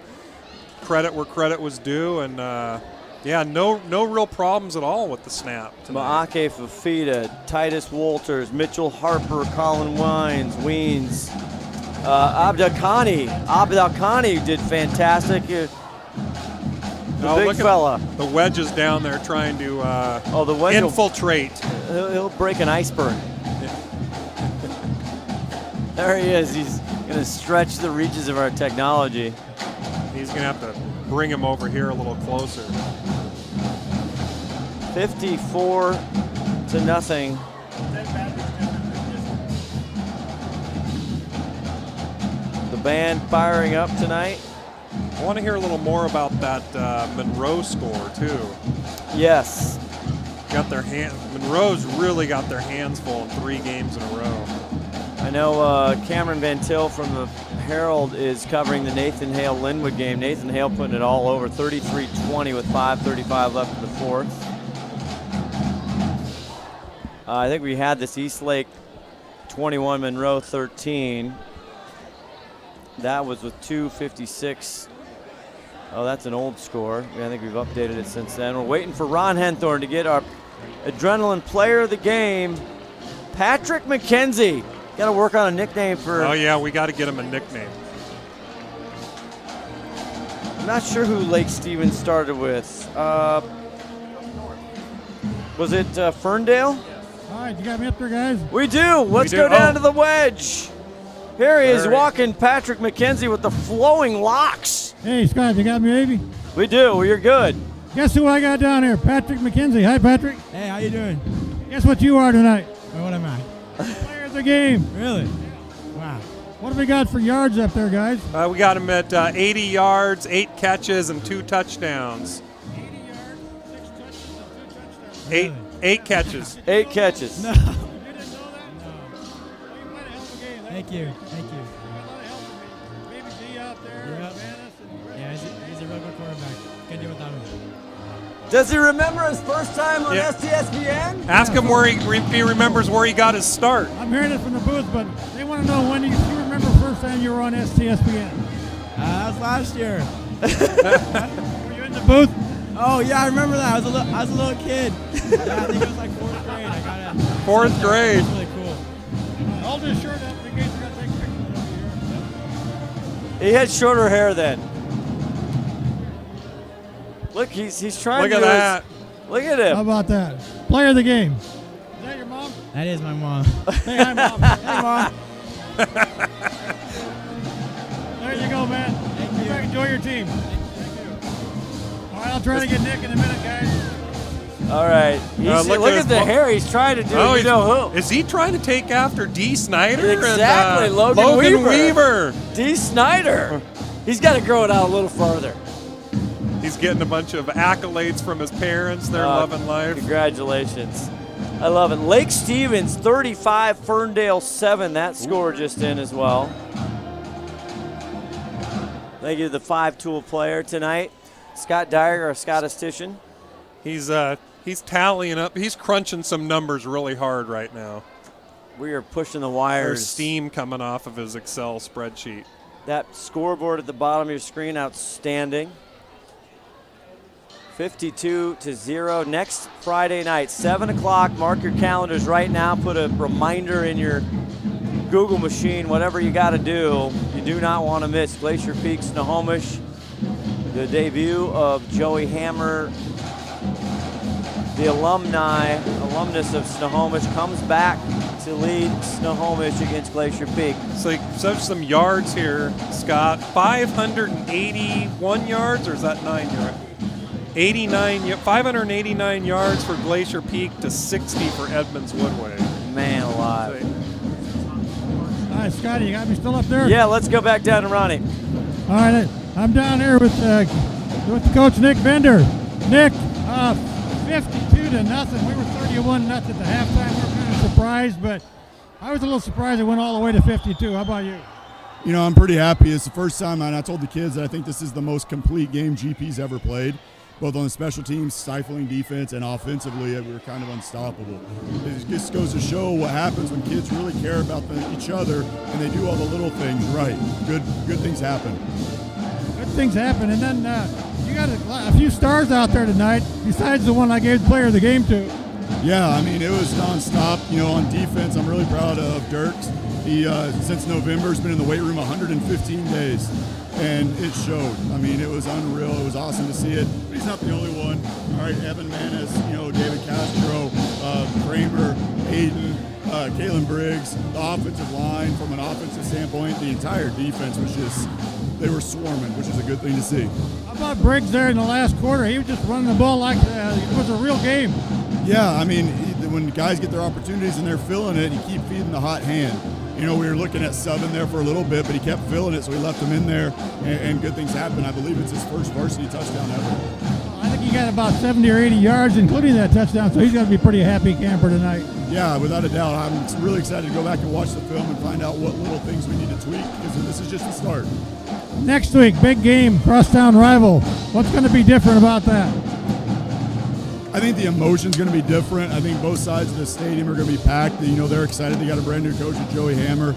credit where credit was due, and no real problems at all with the snap tonight. Maake Fafita, Titus Walters, Mitchell Harper, Colin Weens. Abdelkhani did fantastic. The big fella. The Wedge is down there trying to the Wedge infiltrate. He'll break an iceberg. There he is. He's going to stretch the reaches of our technology. He's going to have to bring him over here a little closer. 54-0. The band firing up tonight. I want to hear a little more about that Monroe score, too. Yes. Monroe's really got their hands full in 3 games in a row. I know Cameron Van Til from the Herald is covering the Nathan Hale Linwood game. Nathan Hale putting it all over, 33-20 with 5:35 left in the 4th. I think we had this Eastlake 21, Monroe 13. That was with 2:56. Oh, that's an old score. I think we've updated it since then. We're waiting for Ron Henthorn to get our Adrenaline Player of the Game, Patrick McKenzie. Got to work on a nickname for. Oh yeah, we got to get him a nickname. I'm not sure who Lake Stevens started with. Was it Ferndale? All right, you got me up there, guys? We do. Let's go down to the Wedge. Here he is walking Patrick McKenzie with the flowing locks. Hey, Scott, you got me, baby? We do. You're good. Guess who I got down here? Patrick McKenzie. Hi, Patrick. Hey, how you doing? Guess what you are tonight? Well, what am I? Player of the game. Really? Wow. What have we got for yards up there, guys? We got him at 80 yards, 8 catches, and 2 touchdowns. 80 yards, 6 touches, and 2 touchdowns. 8 catches. 8 catches. No. You didn't know that? No. You played a hell of a game. Thank you. Thank you. A lot of help from Baby G out there. Yep. And Yeah, he's a real good quarterback. Can't do without him. Does he remember his first time on STSPN? Ask him if he remembers where he got his start. I'm hearing it from the booth, but they want to know when do you remember the first time you were on STSPN? That was last year. Were you in the booth? Oh yeah, I remember that. I was a little kid. Yeah, I think it was like 4th grade. I got it. 4th grade. It was really cool. Hold this shirt up in case we got to take pictures of you. He had shorter hair then. Look, he's trying Look to at do that. Look at him. How about that? Player of the game. Is that your mom? That is my mom. Say hi, Mom. Hey, Mom. There you go, man. Thank you. Enjoy your team. Thank you. All right, I'll try to get Nick in a minute, guys. All right. Look at the hair he's trying to do. Oh, you know who? Is he trying to take after D. Snyder? Exactly, And, Logan Weaver. D. Snyder. He's got to grow it out a little further. He's getting a bunch of accolades from his parents. They're loving life. Congratulations. I love it. Lake Stevens, 35, Ferndale, 7. That score just in as well. Thank you to the 5-tool player tonight, Scott Dyer, our statistician. He's tallying up. He's crunching some numbers really hard right now. We are pushing the wires. There's steam coming off of his Excel spreadsheet. That scoreboard at the bottom of your screen, outstanding. 52-0. Next Friday night, 7 o'clock. Mark your calendars right now. Put a reminder in your Google machine, whatever you got to do. You do not want to miss Glacier Peak, Snohomish. The debut of Joey Hammer, the alumnus of Snohomish, comes back to lead Snohomish against Glacier Peak. So some yards here, Scott. 581 yards, or is that 9 yards? 589 yards for Glacier Peak to 60 for Edmonds-Woodway. Man alive. All right, Scotty, you got me still up there? Yeah, let's go back down to Ronnie. All right, I'm down here with Coach Nick Bender. Nick, 52-0. We were 31-0 at the halftime. We were kind of surprised, but I was a little surprised it went all the way to 52. How about you? You know, I'm pretty happy. It's the first time, and I told the kids that I think this is the most complete game GP's ever played, both on the special teams, stifling defense, and offensively. We were kind of unstoppable. It just goes to show what happens when kids really care about each other and they do all the little things right. Good things happen. Good things happen, and then you got a few stars out there tonight, besides the one I gave the player of the game to. Yeah, I mean, it was nonstop. You know, on defense, I'm really proud of Dirks. He, since November, has been in the weight room 115 days, and it showed. I mean, it was unreal. It was awesome to see it. But he's not the only one. All right, Evan Manis, David Castro, Kramer, Aiden, Kalen Briggs, the offensive line, from an offensive standpoint, the entire defense was just, they were swarming, which is a good thing to see. How about Briggs there in the last quarter? He was just running the ball like it was a real game. Yeah, I mean, when guys get their opportunities and they're filling it, you keep feeding the hot hand. You know, we were looking at subbing there for a little bit, but he kept filling it, so we left him in there, and good things happened. I believe it's his first varsity touchdown ever. I think he got about 70 or 80 yards, including that touchdown, so he's got to be a pretty happy camper tonight. Yeah, without a doubt. I'm really excited to go back and watch the film and find out what little things we need to tweak, because this is just the start. Next week, big game, crosstown rival. What's going to be different about that? I think the emotion's going to be different. I think both sides of the stadium are going to be packed. You know, they're excited. They got a brand new coach, Joey Hammer.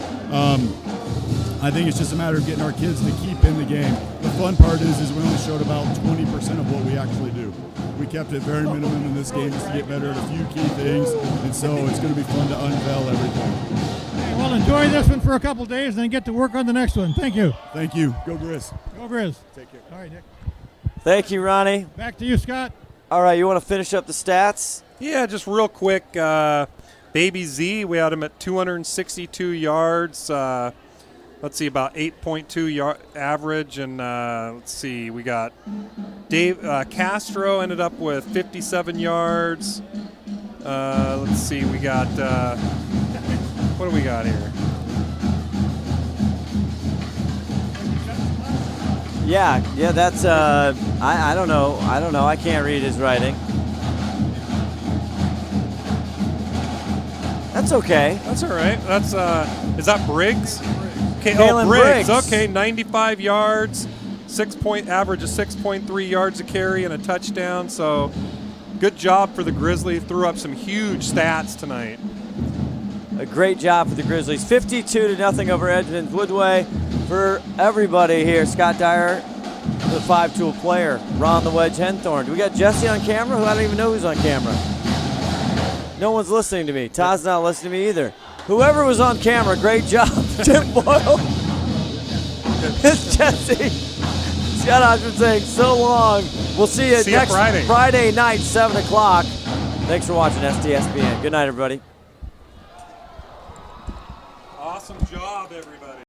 I think it's just a matter of getting our kids to keep in the game. The fun part is we only showed about 20% of what we actually do. We kept it very minimum in this game just to get better at a few key things, and so it's going to be fun to unveil everything. Okay, well, enjoy this one for a couple days and then get to work on the next one. Thank you. Thank you. Go Grizz. Go Grizz. Take care. All right, Nick. Thank you, Ronnie. Back to you, Scott. All right, you want to finish up the stats? Yeah, just real quick. Baby Z, we had him at 262 yards. Let's see, about 8.2 yard average. And let's see, we got Dave Castro ended up with 57 yards. Let's see, we got what do we got here? Yeah, that's I don't know. I can't read his writing. That's okay. That's all right. That's is that Briggs? Okay, Kalen Briggs. Okay, 95 yards, average of 6.3 yards a carry and a touchdown. So good job for the Grizzlies. Threw up some huge stats tonight. A great job for the Grizzlies. 52-0 over Edmonds-Woodway. For everybody here, Scott Dyer, the 5-tool player, Ron the Wedge Henthorn. Do we got Jesse on camera? I don't even know who's on camera. No one's listening to me. Todd's not listening to me either. Whoever was on camera, great job. Tim Boyle. It's Jesse. Scott Ohsman saying so long. We'll see you next Friday night, 7 o'clock. Thanks for watching STSPN. Good night, everybody. Awesome job, everybody.